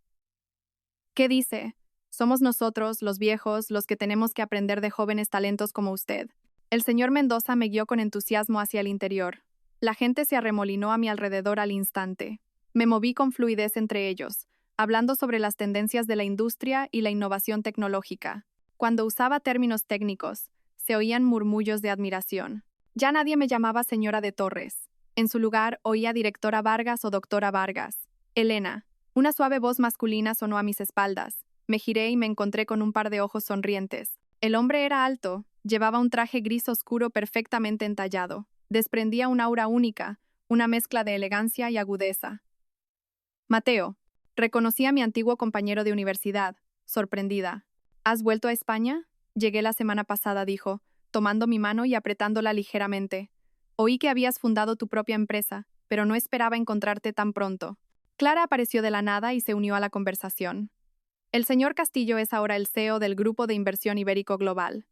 ¿Qué dice? Somos nosotros, los viejos, los que tenemos que aprender de jóvenes talentos como usted. El señor Mendoza me guió con entusiasmo hacia el interior. La gente se arremolinó a mi alrededor al instante. Me moví con fluidez entre ellos, hablando sobre las tendencias de la industria y la innovación tecnológica. Cuando usaba términos técnicos, se oían murmullos de admiración. Ya nadie me llamaba señora de Torres. En su lugar, oía directora Vargas o doctora Vargas. Elena. Una suave voz masculina sonó a mis espaldas. Me giré y me encontré con un par de ojos sonrientes. El hombre era alto, llevaba un traje gris oscuro perfectamente entallado. Desprendía un aura única, una mezcla de elegancia y agudeza. Mateo. Reconocí a mi antiguo compañero de universidad, sorprendida. ¿Has vuelto a España? Llegué la semana pasada, dijo, tomando mi mano y apretándola ligeramente. Oí que habías fundado tu propia empresa, pero no esperaba encontrarte tan pronto. Clara apareció de la nada y se unió a la conversación. El señor Castillo es ahora el CEO del Grupo de Inversión Ibérico Global.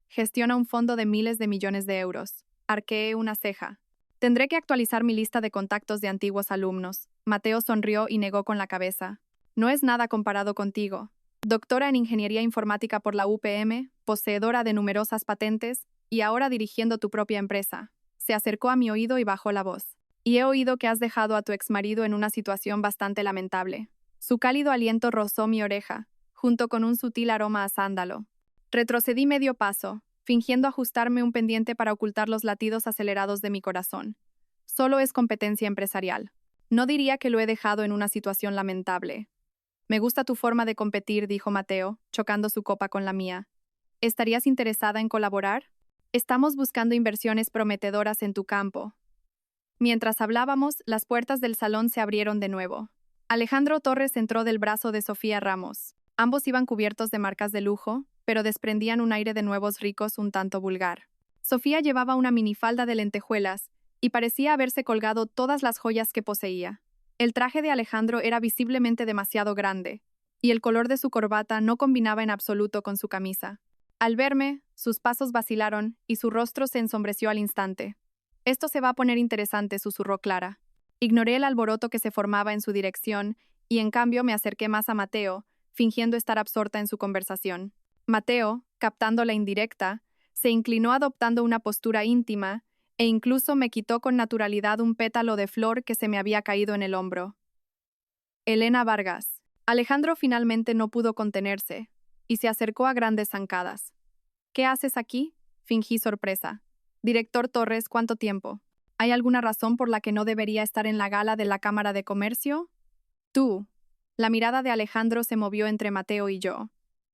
Gestiona un fondo de miles de millones de euros. Arqueé una ceja. Tendré que actualizar mi lista de contactos de antiguos alumnos. Mateo sonrió y negó con la cabeza. No es nada comparado contigo. Doctora en Ingeniería Informática por la UPM, poseedora de numerosas patentes, y ahora dirigiendo tu propia empresa. Se acercó a mi oído y bajó la voz. Y he oído que has dejado a tu exmarido en una situación bastante lamentable. Su cálido aliento rozó mi oreja, junto con un sutil aroma a sándalo. Retrocedí medio paso, fingiendo ajustarme un pendiente para ocultar los latidos acelerados de mi corazón. Solo es competencia empresarial. No diría que lo he dejado en una situación lamentable. Me gusta tu forma de competir, dijo Mateo, chocando su copa con la mía. ¿Estarías interesada en colaborar? Estamos buscando inversiones prometedoras en tu campo. Mientras hablábamos, las puertas del salón se abrieron de nuevo. Alejandro Torres entró del brazo de Sofía Ramos. Ambos iban cubiertos de marcas de lujo, pero desprendían un aire de nuevos ricos un tanto vulgar. Sofía llevaba una minifalda de lentejuelas y parecía haberse colgado todas las joyas que poseía. El traje de Alejandro era visiblemente demasiado grande, y el color de su corbata no combinaba en absoluto con su camisa. Al verme, sus pasos vacilaron y su rostro se ensombreció al instante. «Esto se va a poner interesante», susurró Clara. Ignoré el alboroto que se formaba en su dirección y en cambio me acerqué más a Mateo, fingiendo estar absorta en su conversación. Mateo, captando la indirecta, Se inclinó adoptando una postura íntima e incluso me quitó con naturalidad un pétalo de flor que se me había caído en el hombro. Elena Vargas. Alejandro finalmente no pudo contenerse y se acercó a grandes zancadas. ¿Qué haces aquí? Fingí sorpresa. Director Torres, ¿cuánto tiempo? ¿Hay alguna razón por la que no debería estar en la gala de la Cámara de Comercio? Tú. La mirada de Alejandro se movió entre Mateo y yo.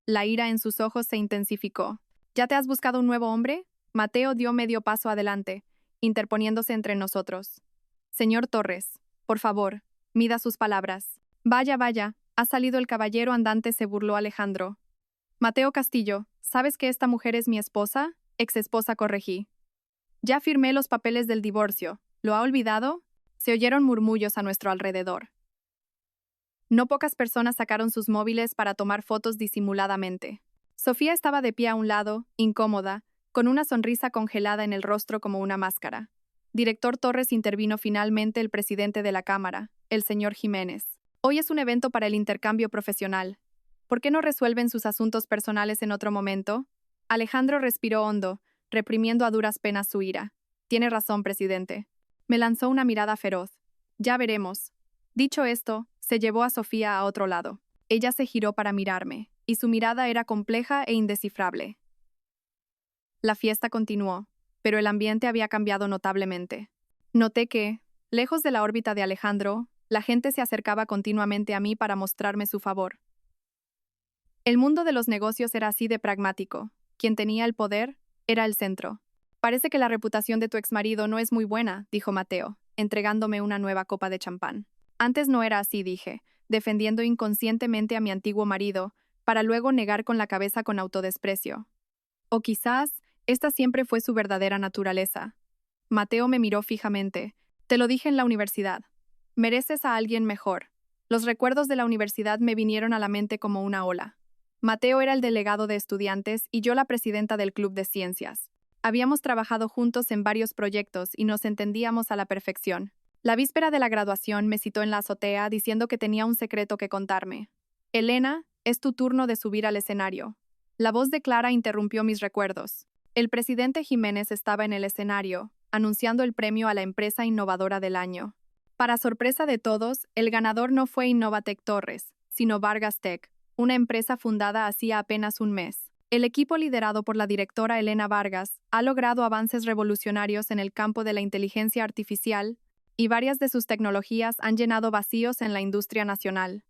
La ira en sus ojos se intensificó. ¿Ya te has buscado un nuevo hombre? Mateo dio medio paso adelante, interponiéndose entre nosotros. Señor Torres, por favor, mida sus palabras. Vaya, vaya, ha salido el caballero andante, se burló Alejandro. Mateo Castillo, ¿sabes que esta mujer es mi esposa? Ex-esposa, corregí. Ya firmé los papeles del divorcio. ¿Lo ha olvidado? Se oyeron murmullos a nuestro alrededor. No pocas personas sacaron sus móviles para tomar fotos disimuladamente. Sofía estaba de pie a un lado, incómoda, con una sonrisa congelada en el rostro como una máscara. Director Torres, intervino finalmente el presidente de la Cámara, el señor Jiménez. Hoy es un evento para el intercambio profesional. ¿Por qué no resuelven sus asuntos personales en otro momento? Alejandro respiró hondo, reprimiendo a duras penas su ira. Tiene razón, presidente. Me lanzó una mirada feroz. Ya veremos. Dicho esto, se llevó a Sofía a otro lado. Ella se giró para mirarme, y su mirada era compleja e indescifrable. La fiesta continuó, pero el ambiente había cambiado notablemente. Noté que, lejos de la órbita de Alejandro, la gente se acercaba continuamente a mí para mostrarme su favor. El mundo de los negocios era así de pragmático. Quien tenía el poder era el centro. Parece que la reputación de tu exmarido no es muy buena, dijo Mateo, entregándome una nueva copa de champán. Antes no era así, dije, defendiendo inconscientemente a mi antiguo marido, para luego negar con la cabeza con autodesprecio. O quizás, esta siempre fue su verdadera naturaleza. Mateo me miró fijamente. Te lo dije en la universidad. Mereces a alguien mejor. Los recuerdos de la universidad me vinieron a la mente como una ola. Mateo era el delegado de estudiantes y yo la presidenta del club de ciencias. Habíamos trabajado juntos en varios proyectos y nos entendíamos a la perfección. La víspera de la graduación me citó en la azotea diciendo que tenía un secreto que contarme. Elena, es tu turno de subir al escenario. La voz de Clara interrumpió mis recuerdos. El presidente Jiménez estaba en el escenario, anunciando el premio a la empresa innovadora del año. Para sorpresa de todos, el ganador no fue Innovatec Torres, sino Vargas Tech, una empresa fundada hacía apenas un mes. El equipo liderado por la directora Elena Vargas ha logrado avances revolucionarios en el campo de la inteligencia artificial, y varias de sus tecnologías han llenado vacíos en la industria nacional.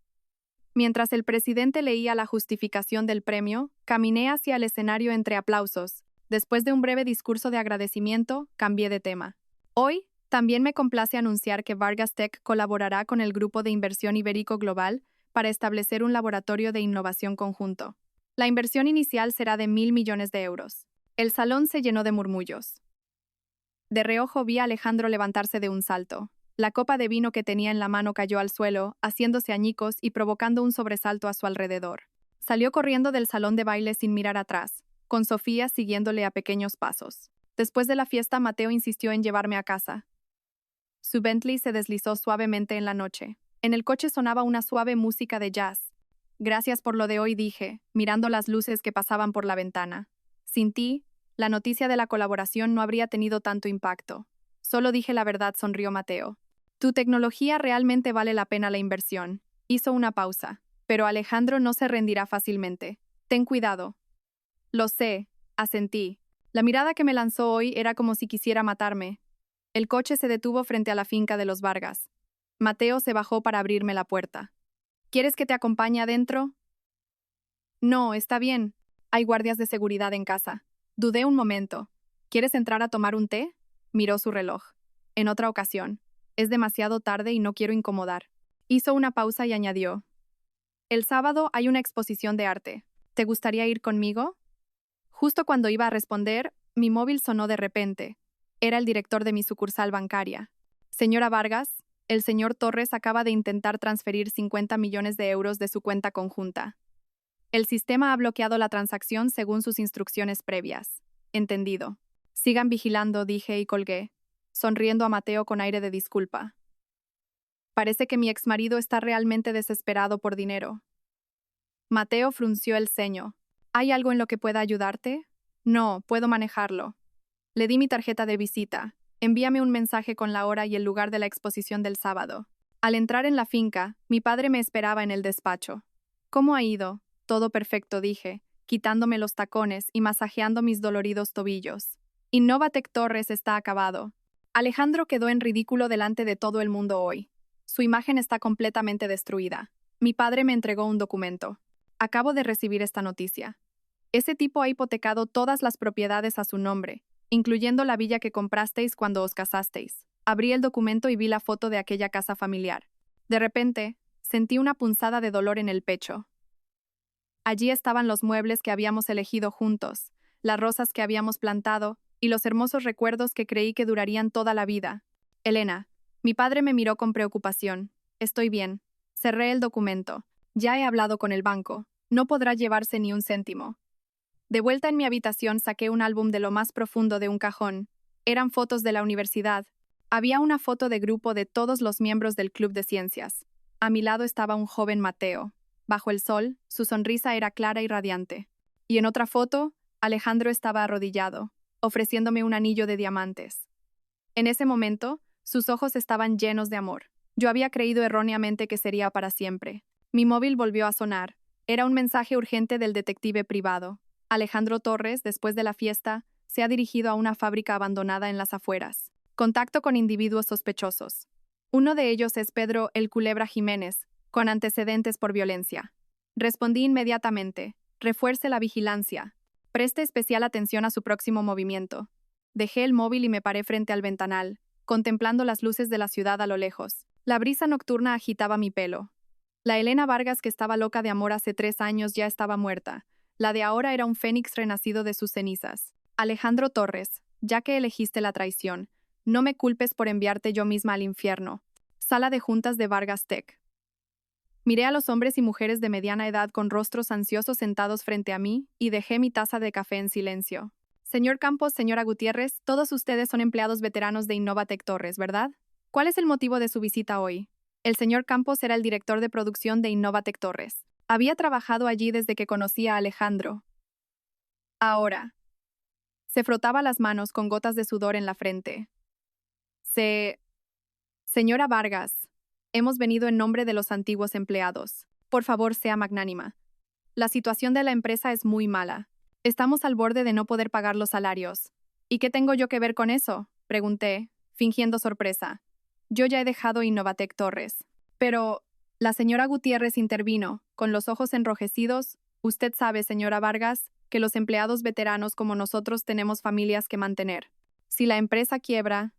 Mientras el presidente leía la justificación del premio, caminé hacia el escenario entre aplausos. Después de un breve discurso de agradecimiento, cambié de tema. Hoy, también me complace anunciar que Vargas Tech colaborará con el Grupo de Inversión Ibérico Global para establecer un laboratorio de innovación conjunto. La inversión inicial será de 1.000 millones de euros. El salón se llenó de murmullos. De reojo vi a Alejandro levantarse de un salto. La copa de vino que tenía en la mano cayó al suelo, haciéndose añicos y provocando un sobresalto a su alrededor. Salió corriendo del salón de baile sin mirar atrás, con Sofía siguiéndole a pequeños pasos. Después de la fiesta, Mateo insistió en llevarme a casa. Su Bentley se deslizó suavemente en la noche. En el coche sonaba una suave música de jazz. Gracias por lo de hoy, dije, mirando las luces que pasaban por la ventana. Sin ti, la noticia de la colaboración no habría tenido tanto impacto. Solo dije la verdad, sonrió Mateo. Tu tecnología realmente vale la pena la inversión. Hizo una pausa, pero Alejandro no se rendirá fácilmente. Ten cuidado. Lo sé, asentí. La mirada que me lanzó hoy era como si quisiera matarme. El coche se detuvo frente a la finca de los Vargas. Mateo se bajó para abrirme la puerta. ¿Quieres que te acompañe adentro? No, está bien. Hay guardias de seguridad en casa. Dudé un momento. ¿Quieres entrar a tomar un té? Miró su reloj. En otra ocasión. Es demasiado tarde y no quiero incomodar. Hizo una pausa y añadió. El sábado hay una exposición de arte. ¿Te gustaría ir conmigo? Justo cuando iba a responder, mi móvil sonó de repente. Era el director de mi sucursal bancaria. Señora Vargas, el señor Torres acaba de intentar transferir 50 millones de euros de su cuenta conjunta. El sistema ha bloqueado la transacción según sus instrucciones previas. Entendido. Sigan vigilando, dije y colgué, sonriendo a Mateo con aire de disculpa. Parece que mi exmarido está realmente desesperado por dinero. Mateo frunció el ceño. ¿Hay algo en lo que pueda ayudarte? No, puedo manejarlo. Le di mi tarjeta de visita. Envíame un mensaje con la hora y el lugar de la exposición del sábado. Al entrar en la finca, mi padre me esperaba en el despacho. ¿Cómo ha ido? Todo perfecto, dije, quitándome los tacones y masajeando mis doloridos tobillos. Innovatec Torres está acabado. Alejandro quedó en ridículo delante de todo el mundo hoy. Su imagen está completamente destruida. Mi padre me entregó un documento. Acabo de recibir esta noticia. Ese tipo ha hipotecado todas las propiedades a su nombre, incluyendo la villa que comprasteis cuando os casasteis. Abrí el documento y vi la foto de aquella casa familiar. De repente, sentí una punzada de dolor en el pecho. Allí estaban los muebles que habíamos elegido juntos, las rosas que habíamos plantado y los hermosos recuerdos que creí que durarían toda la vida. Elena, mi padre me miró con preocupación. Estoy bien. Cerré el documento. Ya he hablado con el banco. No podrá llevarse ni un céntimo. De vuelta en mi habitación saqué un álbum de lo más profundo de un cajón. Eran fotos de la universidad. Había una foto de grupo de todos los miembros del Club de Ciencias. A mi lado estaba un joven Mateo. Bajo el sol, su sonrisa era clara y radiante. Y en otra foto, Alejandro estaba arrodillado, ofreciéndome un anillo de diamantes. En ese momento, sus ojos estaban llenos de amor. Yo había creído erróneamente que sería para siempre. Mi móvil volvió a sonar. Era un mensaje urgente del detective privado. Alejandro Torres, después de la fiesta, se ha dirigido a una fábrica abandonada en las afueras. Contacto con individuos sospechosos. Uno de ellos es Pedro El Culebra Jiménez, con antecedentes por violencia. Respondí inmediatamente. Refuerce la vigilancia. Preste especial atención a su próximo movimiento. Dejé el móvil y me paré frente al ventanal, contemplando las luces de la ciudad a lo lejos. La brisa nocturna agitaba mi pelo. La Elena Vargas que estaba loca de amor hace 3 años ya estaba muerta. La de ahora era un fénix renacido de sus cenizas. Alejandro Torres, ya que elegiste la traición, no me culpes por enviarte yo misma al infierno. Sala de juntas de Vargas Tech. Miré a los hombres y mujeres de mediana edad con rostros ansiosos sentados frente a mí y dejé mi taza de café en silencio. Señor Campos, señora Gutiérrez, todos ustedes son empleados veteranos de Innovatec Torres, ¿verdad? ¿Cuál es el motivo de su visita hoy? El señor Campos era el director de producción de Innovatec Torres. Había trabajado allí desde que conocí a Alejandro. Ahora. Se frotaba las manos con gotas de sudor en la frente. Señora Vargas, hemos venido en nombre de los antiguos empleados. Por favor, sea magnánima. La situación de la empresa es muy mala. Estamos al borde de no poder pagar los salarios. ¿Y qué tengo yo que ver con eso? Pregunté, fingiendo sorpresa. Yo ya he dejado Innovatec Torres. Pero, la señora Gutiérrez intervino, con los ojos enrojecidos. Usted sabe, señora Vargas, que los empleados veteranos como nosotros tenemos familias que mantener. Si la empresa quiebra...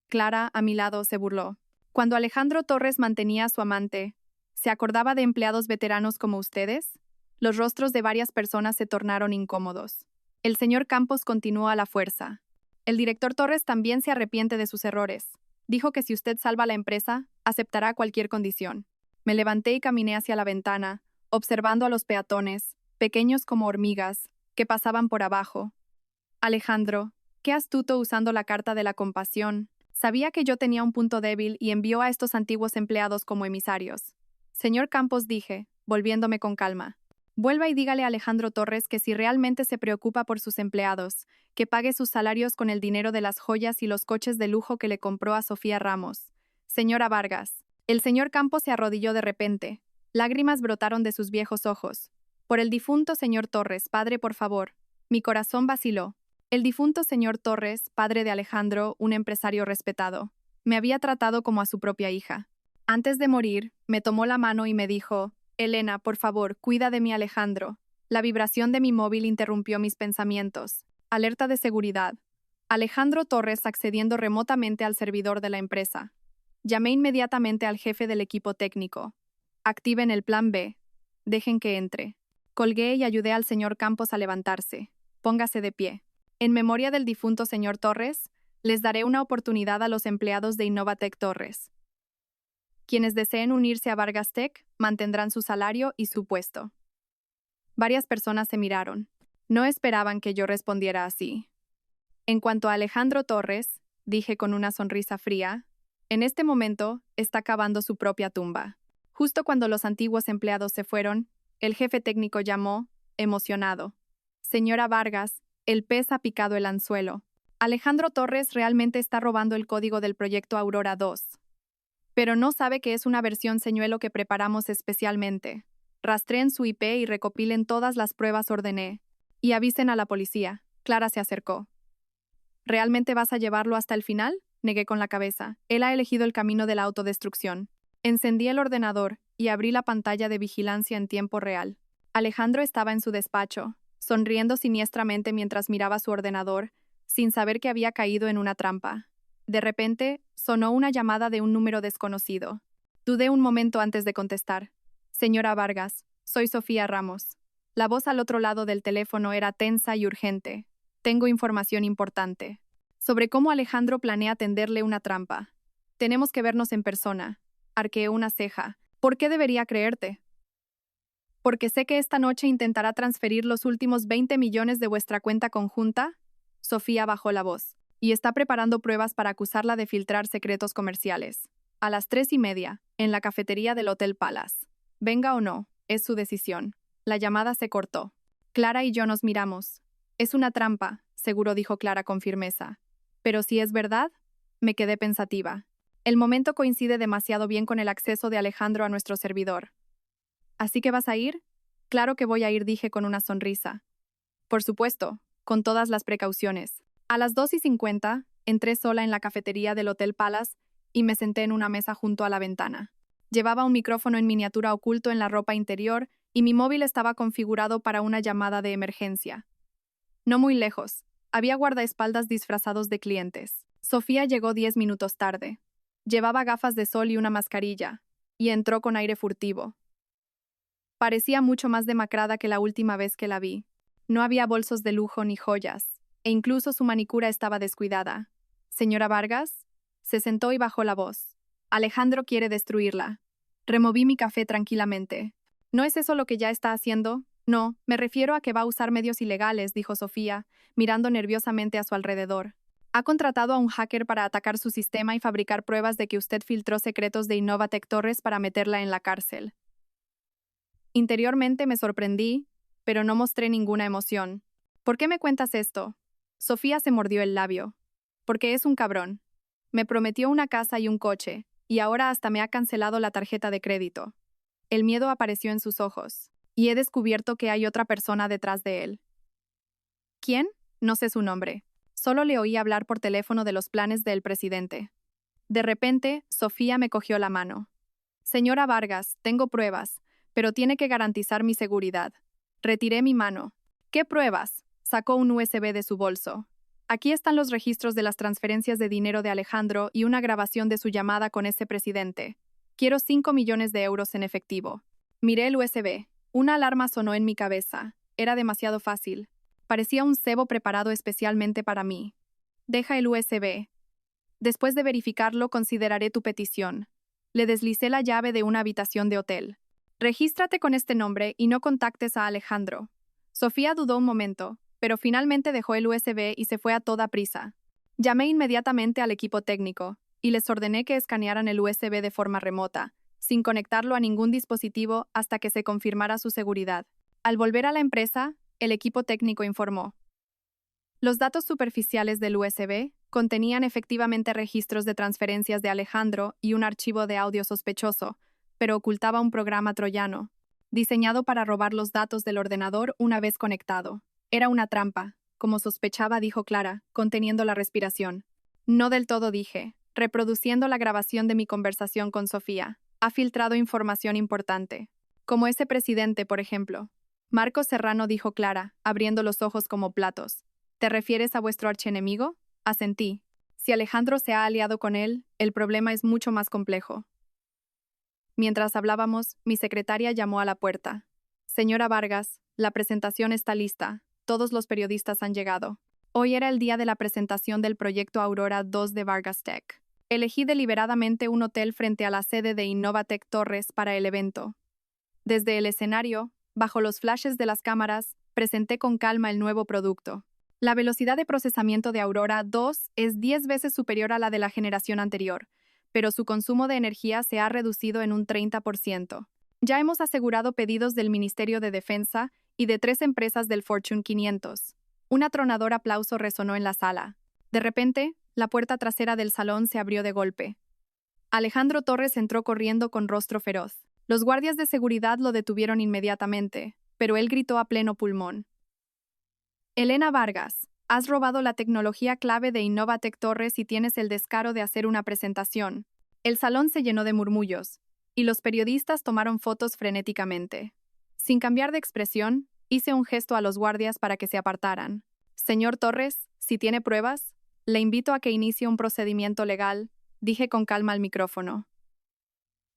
Clara, a mi lado, se burló. Cuando Alejandro Torres mantenía a su amante, ¿se acordaba de empleados veteranos como ustedes? Los rostros de varias personas se tornaron incómodos. El señor Campos continuó a la fuerza. El director Torres también se arrepiente de sus errores. Dijo que si usted salva la empresa, aceptará cualquier condición. Me levanté y caminé hacia la ventana, observando a los peatones, pequeños como hormigas, que pasaban por abajo. Alejandro, qué astuto usando la carta de la compasión. Sabía que yo tenía un punto débil y envió a estos antiguos empleados como emisarios. Señor Campos, dije, volviéndome con calma. Vuelva y dígale a Alejandro Torres que si realmente se preocupa por sus empleados, que pague sus salarios con el dinero de las joyas y los coches de lujo que le compró a Sofía Ramos. Señora Vargas. El señor Campos se arrodilló de repente. Lágrimas brotaron de sus viejos ojos. Por el difunto señor Torres, padre, por favor. Mi corazón vaciló. El difunto señor Torres, padre de Alejandro, un empresario respetado, me había tratado como a su propia hija. Antes de morir, me tomó la mano y me dijo, Elena, por favor, cuida de mi Alejandro. La vibración de mi móvil interrumpió mis pensamientos. Alerta de seguridad. Alejandro Torres accediendo remotamente al servidor de la empresa. Llamé inmediatamente al jefe del equipo técnico. Activen el plan B. Dejen que entre. Colgué y ayudé al señor Campos a levantarse. Póngase de pie. En memoria del difunto señor Torres, les daré una oportunidad a los empleados de Innovatec Torres. Quienes deseen unirse a Vargas Tech mantendrán su salario y su puesto. Varias personas se miraron. No esperaban que yo respondiera así. En cuanto a Alejandro Torres, dije con una sonrisa fría, en este momento está cavando su propia tumba. Justo cuando los antiguos empleados se fueron, el jefe técnico llamó, emocionado. Señora Vargas, el pez ha picado el anzuelo. Alejandro Torres realmente está robando el código del proyecto Aurora 2. Pero no sabe que es una versión señuelo que preparamos especialmente. Rastreen su IP y recopilen todas las pruebas, ordené. Y avisen a la policía. Clara se acercó. ¿Realmente vas a llevarlo hasta el final? Negué con la cabeza. Él ha elegido el camino de la autodestrucción. Encendí el ordenador y abrí la pantalla de vigilancia en tiempo real. Alejandro estaba en su despacho, sonriendo siniestramente mientras miraba su ordenador, sin saber que había caído en una trampa. De repente, sonó una llamada de un número desconocido. Dudé un momento antes de contestar. Señora Vargas, soy Sofía Ramos. La voz al otro lado del teléfono era tensa y urgente. Tengo información importante. Sobre cómo Alejandro planea tenderle una trampa. Tenemos que vernos en persona. Arqueé una ceja. ¿Por qué debería creerte? Porque sé que esta noche intentará transferir los últimos 20 millones de vuestra cuenta conjunta. Sofía bajó la voz. Y está preparando pruebas para acusarla de filtrar secretos comerciales. A las 3:30, en la cafetería del Hotel Palace. Venga o no, es su decisión. La llamada se cortó. Clara y yo nos miramos. Es una trampa, seguro dijo Clara con firmeza. Pero si es verdad, me quedé pensativa. El momento coincide demasiado bien con el acceso de Alejandro a nuestro servidor. ¿Así que vas a ir? Claro que voy a ir, dije con una sonrisa. Por supuesto, con todas las precauciones. A las 2:50, entré sola en la cafetería del Hotel Palace y me senté en una mesa junto a la ventana. Llevaba un micrófono en miniatura oculto en la ropa interior y mi móvil estaba configurado para una llamada de emergencia. No muy lejos, había guardaespaldas disfrazados de clientes. Sofía llegó 10 minutos tarde. Llevaba gafas de sol y una mascarilla, y entró con aire furtivo. Parecía mucho más demacrada que la última vez que la vi. No había bolsos de lujo ni joyas, e incluso su manicura estaba descuidada. ¿Señora Vargas? Se sentó y bajó la voz. Alejandro quiere destruirla. Removí mi café tranquilamente. ¿No es eso lo que ya está haciendo? No, me refiero a que va a usar medios ilegales, dijo Sofía, mirando nerviosamente a su alrededor. Ha contratado a un hacker para atacar su sistema y fabricar pruebas de que usted filtró secretos de Innovatec Torres para meterla en la cárcel. Interiormente me sorprendí, pero no mostré ninguna emoción. ¿Por qué me cuentas esto? Sofía se mordió el labio. Porque es un cabrón. Me prometió una casa y un coche, y ahora hasta me ha cancelado la tarjeta de crédito. El miedo apareció en sus ojos, y he descubierto que hay otra persona detrás de él. ¿Quién? No sé su nombre. Solo le oí hablar por teléfono de los planes del presidente. De repente, Sofía me cogió la mano. Señora Vargas, tengo pruebas, pero tiene que garantizar mi seguridad. Retiré mi mano. ¿Qué pruebas? Sacó un USB de su bolso. Aquí están los registros de las transferencias de dinero de Alejandro y una grabación de su llamada con ese presidente. Quiero 5 millones de euros en efectivo. Miré el USB. Una alarma sonó en mi cabeza. Era demasiado fácil. Parecía un cebo preparado especialmente para mí. Deja el USB. Después de verificarlo, consideraré tu petición. Le deslicé la llave de una habitación de hotel. Regístrate con este nombre y no contactes a Alejandro. Sofía dudó un momento, pero finalmente dejó el USB y se fue a toda prisa. Llamé inmediatamente al equipo técnico y les ordené que escanearan el USB de forma remota, sin conectarlo a ningún dispositivo hasta que se confirmara su seguridad. Al volver a la empresa, el equipo técnico informó. Los datos superficiales del USB contenían efectivamente registros de transferencias de Alejandro y un archivo de audio sospechoso, pero ocultaba un programa troyano, diseñado para robar los datos del ordenador una vez conectado. Era una trampa, como sospechaba, dijo Clara, conteniendo la respiración. No del todo, dije, reproduciendo la grabación de mi conversación con Sofía. Ha filtrado información importante, como ese presidente, por ejemplo. Marcos Serrano, dijo Clara, abriendo los ojos como platos. ¿Te refieres a vuestro archienemigo? Asentí. Si Alejandro se ha aliado con él, el problema es mucho más complejo. Mientras hablábamos, mi secretaria llamó a la puerta. Señora Vargas, la presentación está lista. Todos los periodistas han llegado. Hoy era el día de la presentación del proyecto Aurora 2 de Vargas Tech. Elegí deliberadamente un hotel frente a la sede de Innovatec Torres para el evento. Desde el escenario, bajo los flashes de las cámaras, presenté con calma el nuevo producto. La velocidad de procesamiento de Aurora 2 es 10 veces superior a la de la generación anterior, pero su consumo de energía se ha reducido en un 30%. Ya hemos asegurado pedidos del Ministerio de Defensa y de 3 empresas del Fortune 500. Un atronador aplauso resonó en la sala. De repente, la puerta trasera del salón se abrió de golpe. Alejandro Torres entró corriendo con rostro feroz. Los guardias de seguridad lo detuvieron inmediatamente, pero él gritó a pleno pulmón: «Elena Vargas, has robado la tecnología clave de Innovatec Torres y tienes el descaro de hacer una presentación». El salón se llenó de murmullos, y los periodistas tomaron fotos frenéticamente. Sin cambiar de expresión, hice un gesto a los guardias para que se apartaran. «Señor Torres, si tiene pruebas, le invito a que inicie un procedimiento legal», dije con calma al micrófono.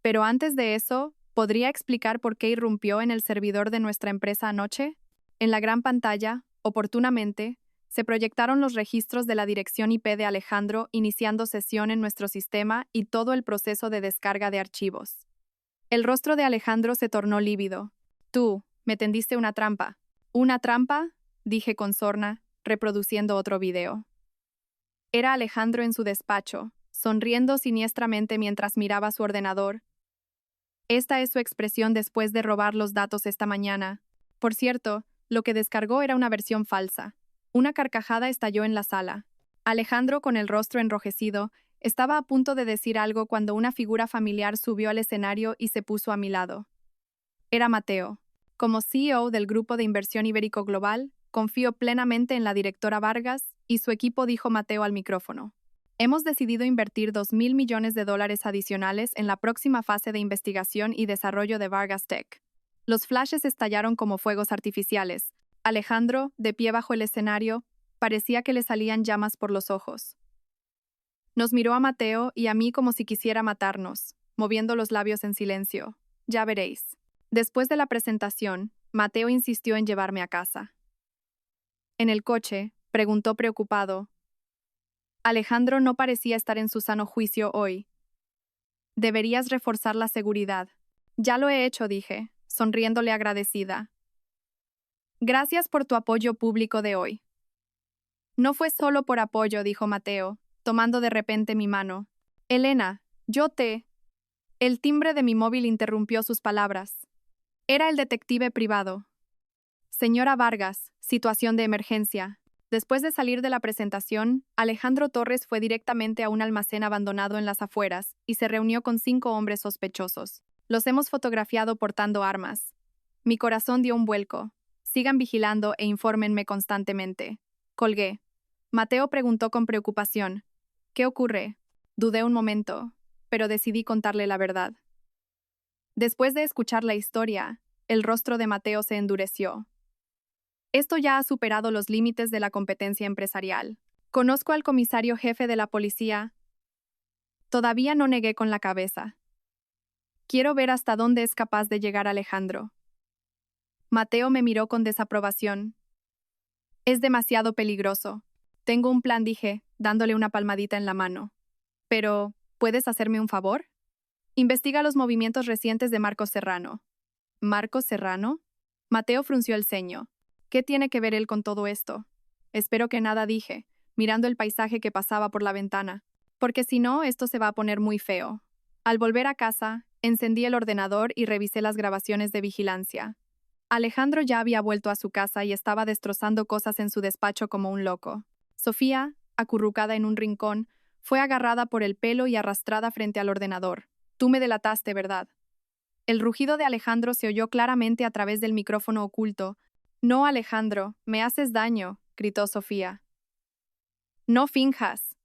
«Pero antes de eso, ¿podría explicar por qué irrumpió en el servidor de nuestra empresa anoche?» En la gran pantalla, oportunamente, se proyectaron los registros de la dirección IP de Alejandro iniciando sesión en nuestro sistema y todo el proceso de descarga de archivos. El rostro de Alejandro se tornó lívido. «Tú, me tendiste una trampa». «¿Una trampa?», dije con sorna, reproduciendo otro video. Era Alejandro en su despacho, sonriendo siniestramente mientras miraba su ordenador. Esta es su expresión después de robar los datos esta mañana. Por cierto, lo que descargó era una versión falsa. Una carcajada estalló en la sala. Alejandro, con el rostro enrojecido, estaba a punto de decir algo cuando una figura familiar subió al escenario y se puso a mi lado. Era Mateo. Como CEO del Grupo de Inversión Ibérico Global, confío plenamente en la directora Vargas y su equipo, dijo Mateo al micrófono. Hemos decidido invertir $2.000 millones adicionales en la próxima fase de investigación y desarrollo de Vargas Tech. Los flashes estallaron como fuegos artificiales. Alejandro, de pie bajo el escenario, parecía que le salían llamas por los ojos. Nos miró a Mateo y a mí como si quisiera matarnos, moviendo los labios en silencio. «Ya veréis». Después de la presentación, Mateo insistió en llevarme a casa. En el coche, preguntó preocupado. Alejandro no parecía estar en su sano juicio hoy. «Deberías reforzar la seguridad». «Ya lo he hecho», dije, sonriéndole agradecida. «Gracias por tu apoyo público de hoy». «No fue solo por apoyo», dijo Mateo, tomando de repente mi mano. «Elena, yo te...». El timbre de mi móvil interrumpió sus palabras. Era el detective privado. «Señora Vargas, situación de emergencia». Después de salir de la presentación, Alejandro Torres fue directamente a un almacén abandonado en las afueras y se reunió con 5 hombres sospechosos. Los hemos fotografiado portando armas. Mi corazón dio un vuelco. Sigan vigilando e infórmenme constantemente. Colgué. Mateo preguntó con preocupación. «¿Qué ocurre?» Dudé un momento, pero decidí contarle la verdad. Después de escuchar la historia, el rostro de Mateo se endureció. «Esto ya ha superado los límites de la competencia empresarial. Conozco al comisario jefe de la policía». Todavía no negué con la cabeza. «Quiero ver hasta dónde es capaz de llegar Alejandro». Mateo me miró con desaprobación. «Es demasiado peligroso. Tengo un plan», dije, dándole una palmadita en la mano. «Pero, ¿puedes hacerme un favor? Investiga los movimientos recientes de Marcos Serrano». «¿Marcos Serrano?». Mateo frunció el ceño. «¿Qué tiene que ver él con todo esto?». «Espero que nada», dije, mirando el paisaje que pasaba por la ventana. «Porque si no, esto se va a poner muy feo». Al volver a casa, encendí el ordenador y revisé las grabaciones de vigilancia. Alejandro ya había vuelto a su casa y estaba destrozando cosas en su despacho como un loco. Sofía, acurrucada en un rincón, fue agarrada por el pelo y arrastrada frente al ordenador. «Tú me delataste, ¿verdad?». El rugido de Alejandro se oyó claramente a través del micrófono oculto. «No, Alejandro, me haces daño», gritó Sofía. «No finjas».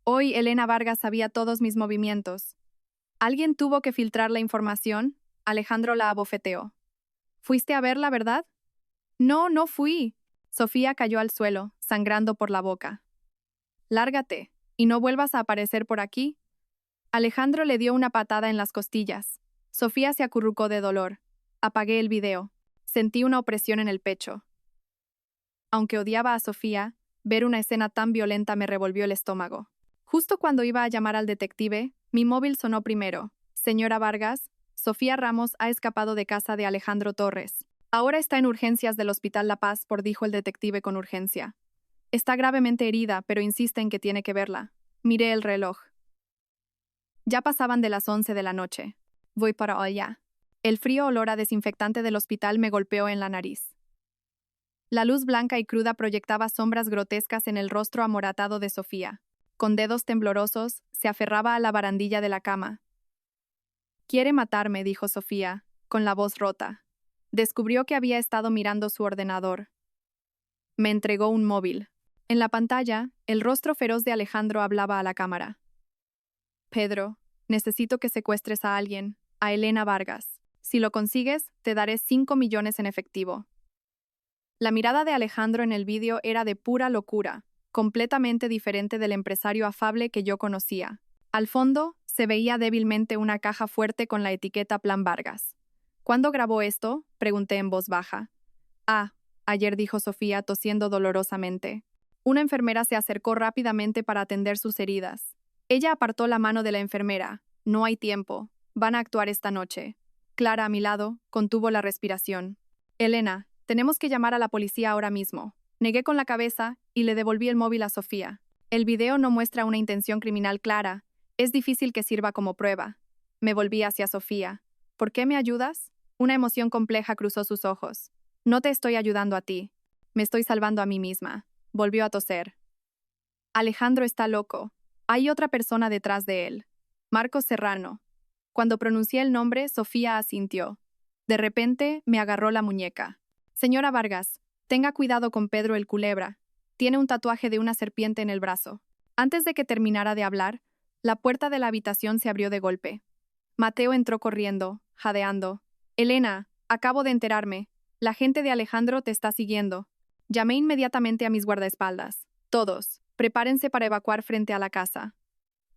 Hoy Elena Vargas sabía todos mis movimientos. «¿Alguien tuvo que filtrar la información?». Alejandro la abofeteó. «¿Fuiste a verla, verdad?». «No, no fui». Sofía cayó al suelo, sangrando por la boca. «Lárgate, y no vuelvas a aparecer por aquí». Alejandro le dio una patada en las costillas. Sofía se acurrucó de dolor. Apagué el video. Sentí una opresión en el pecho. Aunque odiaba a Sofía, ver una escena tan violenta me revolvió el estómago. Justo cuando iba a llamar al detective, mi móvil sonó primero. «Señora Vargas, Sofía Ramos ha escapado de casa de Alejandro Torres. Ahora está en urgencias del Hospital La Paz», dijo el detective con urgencia. «Está gravemente herida, pero insiste en que tiene que verla». Miré el reloj. Ya pasaban de las 11 de la noche. «Voy para allá». El frío olor a desinfectante del hospital me golpeó en la nariz. La luz blanca y cruda proyectaba sombras grotescas en el rostro amoratado de Sofía. Con dedos temblorosos, se aferraba a la barandilla de la cama. «Quiere matarme», dijo Sofía, con la voz rota. Descubrió que había estado mirando su ordenador. Me entregó un móvil. En la pantalla, el rostro feroz de Alejandro hablaba a la cámara. «Pedro, necesito que secuestres a alguien, a Elena Vargas. Si lo consigues, te daré 5 millones en efectivo». La mirada de Alejandro en el vídeo era de pura locura, completamente diferente del empresario afable que yo conocía. Al fondo, se veía débilmente una caja fuerte con la etiqueta Plan Vargas. «¿Cuándo grabó esto?», pregunté en voz baja. «Ah, ayer», dijo Sofía, tosiendo dolorosamente. Una enfermera se acercó rápidamente para atender sus heridas. Ella apartó la mano de la enfermera. «No hay tiempo. Van a actuar esta noche». Clara, a mi lado, contuvo la respiración. «Elena, tenemos que llamar a la policía ahora mismo». Negué con la cabeza y le devolví el móvil a Sofía. «El video no muestra una intención criminal clara. Es difícil que sirva como prueba». Me volví hacia Sofía. «¿Por qué me ayudas?». Una emoción compleja cruzó sus ojos. «No te estoy ayudando a ti. Me estoy salvando a mí misma». Volvió a toser. «Alejandro está loco. Hay otra persona detrás de él. Marcos Serrano». Cuando pronuncié el nombre, Sofía asintió. De repente, me agarró la muñeca. «Señora Vargas, tenga cuidado con Pedro el Culebra. Tiene un tatuaje de una serpiente en el brazo». Antes de que terminara de hablar, la puerta de la habitación se abrió de golpe. Mateo entró corriendo, jadeando. «Elena, acabo de enterarme. La gente de Alejandro te está siguiendo». Llamé inmediatamente a mis guardaespaldas. «Todos, prepárense para evacuar frente a la casa».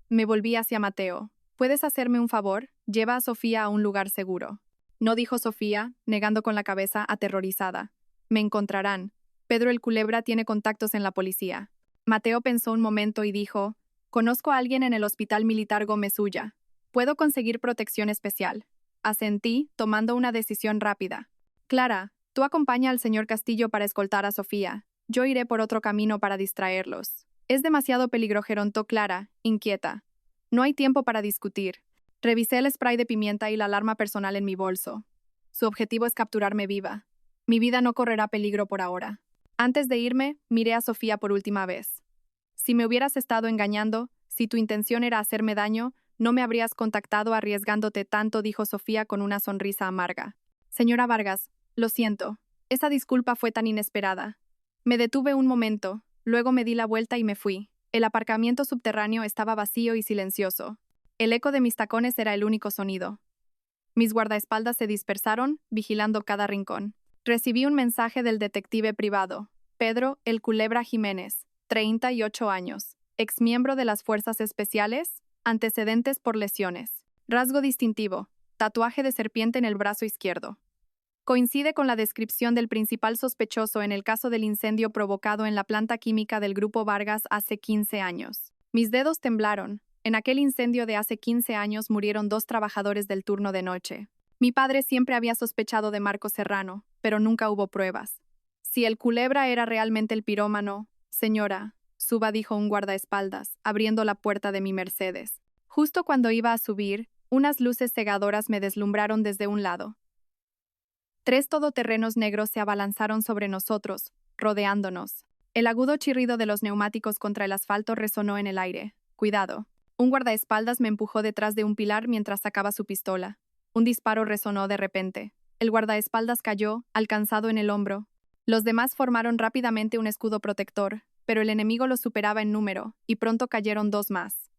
Me volví hacia Mateo. «¿Puedes hacerme un favor? Lleva a Sofía a un lugar seguro». «No», dijo Sofía, negando con la cabeza, aterrorizada. «Me encontrarán. Pedro el Culebra tiene contactos en la policía». Mateo pensó un momento y dijo: «Conozco a alguien en el Hospital Militar Gómez Ulla. Puedo conseguir protección especial». Asentí, tomando una decisión rápida. «Clara, tú acompaña al señor Castillo para escoltar a Sofía. Yo iré por otro camino para distraerlos». «Es demasiado peligro», gerontó Clara, inquieta. «No hay tiempo para discutir». Revisé el spray de pimienta y la alarma personal en mi bolso. Su objetivo es capturarme viva. Mi vida no correrá peligro por ahora. Antes de irme, miré a Sofía por última vez. «Si me hubieras estado engañando, si tu intención era hacerme daño, no me habrías contactado arriesgándote tanto», dijo Sofía con una sonrisa amarga. «Señora Vargas, lo siento. Esa disculpa fue tan inesperada». Me detuve un momento, luego me di la vuelta y me fui. El aparcamiento subterráneo estaba vacío y silencioso. El eco de mis tacones era el único sonido. Mis guardaespaldas se dispersaron, vigilando cada rincón. Recibí un mensaje del detective privado. Pedro el Culebra Jiménez, 38 años. Exmiembro de las Fuerzas Especiales, antecedentes por lesiones. Rasgo distintivo: tatuaje de serpiente en el brazo izquierdo. Coincide con la descripción del principal sospechoso en el caso del incendio provocado en la planta química del Grupo Vargas hace 15 años. Mis dedos temblaron. En aquel incendio de hace 15 años murieron 2 trabajadores del turno de noche. Mi padre siempre había sospechado de Marcos Serrano, pero nunca hubo pruebas. Si el Culebra era realmente el pirómano... «Señora», suba, dijo un guardaespaldas, abriendo la puerta de mi Mercedes. Justo cuando iba a subir, unas luces cegadoras me deslumbraron desde un lado. 3 todoterrenos negros se abalanzaron sobre nosotros, rodeándonos. El agudo chirrido de los neumáticos contra el asfalto resonó en el aire. «Cuidado». Un guardaespaldas me empujó detrás de un pilar mientras sacaba su pistola. Un disparo resonó de repente. El guardaespaldas cayó, alcanzado en el hombro. Los demás formaron rápidamente un escudo protector, pero el enemigo los superaba en número, y pronto cayeron 2 más.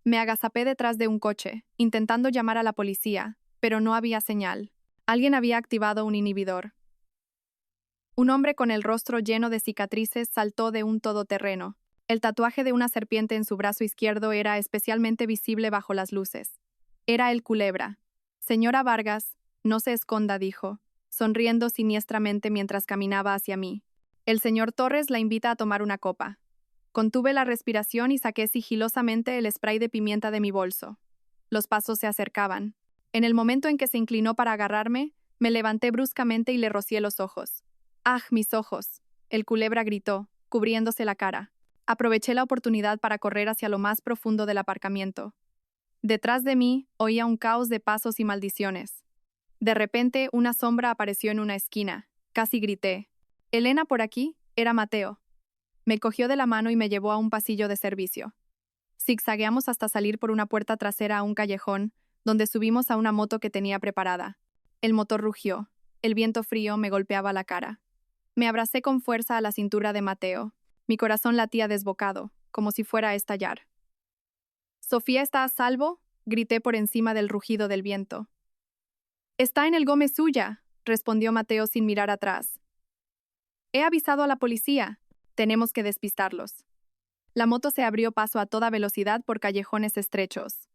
Me agazapé detrás de un coche, intentando llamar a la policía, pero no había señal. Alguien había activado un inhibidor. Un hombre con el rostro lleno de cicatrices saltó de un todoterreno. El tatuaje de una serpiente en su brazo izquierdo era especialmente visible bajo las luces. Era el Culebra. «Señora Vargas, no se esconda», dijo, sonriendo siniestramente mientras caminaba hacia mí. «El señor Torres la invita a tomar una copa». Contuve la respiración y saqué sigilosamente el spray de pimienta de mi bolso. Los pasos se acercaban. En el momento en que se inclinó para agarrarme, me levanté bruscamente y le rocié los ojos. «¡Ah, mis ojos!», el Culebra gritó, cubriéndose la cara. Aproveché la oportunidad para correr hacia lo más profundo del aparcamiento. Detrás de mí, oía un caos de pasos y maldiciones. De repente, una sombra apareció en una esquina. Casi grité. Elena por aquí, era Mateo. Me cogió de la mano y me llevó a un pasillo de servicio. Zigzagueamos hasta salir por una puerta trasera a un callejón, donde subimos a una moto que tenía preparada. El motor rugió. El viento frío me golpeaba la cara. Me abracé con fuerza a la cintura de Mateo. Mi corazón latía desbocado, como si fuera a estallar. «¿Sofía está a salvo?», grité por encima del rugido del viento. «Está en el Gómez suya», respondió Mateo sin mirar atrás. «He avisado a la policía. Tenemos que despistarlos». La moto se abrió paso a toda velocidad por callejones estrechos.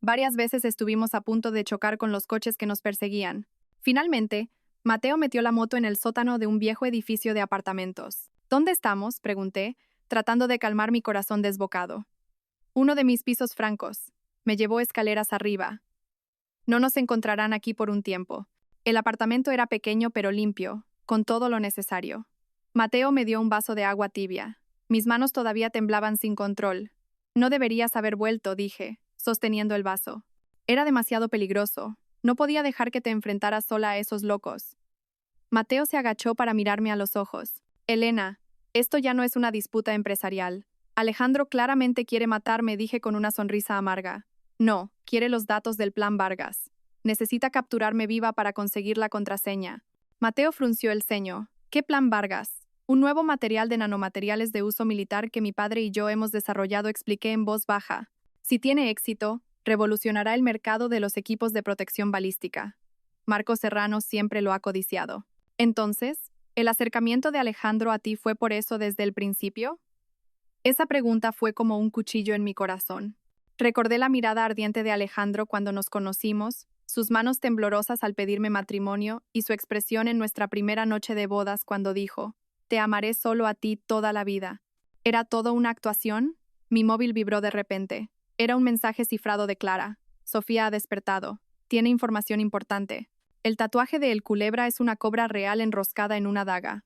Varias veces estuvimos a punto de chocar con los coches que nos perseguían. Finalmente, Mateo metió la moto en el sótano de un viejo edificio de apartamentos. «¿Dónde estamos?», pregunté, tratando de calmar mi corazón desbocado. «Uno de mis pisos francos». Me llevó escaleras arriba. «No nos encontrarán aquí por un tiempo». El apartamento era pequeño pero limpio, con todo lo necesario. Mateo me dio un vaso de agua tibia. Mis manos todavía temblaban sin control. «No deberías haber vuelto», dije, sosteniendo el vaso. «Era demasiado peligroso. No podía dejar que te enfrentaras sola a esos locos». Mateo se agachó para mirarme a los ojos. «Elena, esto ya no es una disputa empresarial. Alejandro claramente quiere matarme», dije con una sonrisa amarga. «No, quiere los datos del Plan Vargas. Necesita capturarme viva para conseguir la contraseña». Mateo frunció el ceño. «¿Qué Plan Vargas?» «Un nuevo material de nanomateriales de uso militar que mi padre y yo hemos desarrollado», expliqué en voz baja. «Si tiene éxito, revolucionará el mercado de los equipos de protección balística. Marco Serrano siempre lo ha codiciado». «Entonces, ¿el acercamiento de Alejandro a ti fue por eso desde el principio?». Esa pregunta fue como un cuchillo en mi corazón. Recordé la mirada ardiente de Alejandro cuando nos conocimos, sus manos temblorosas al pedirme matrimonio y su expresión en nuestra primera noche de bodas cuando dijo: «Te amaré solo a ti toda la vida». ¿Era todo una actuación? Mi móvil vibró de repente. Era un mensaje cifrado de Clara. «Sofía ha despertado. Tiene información importante. El tatuaje de El Culebra es una cobra real enroscada en una daga.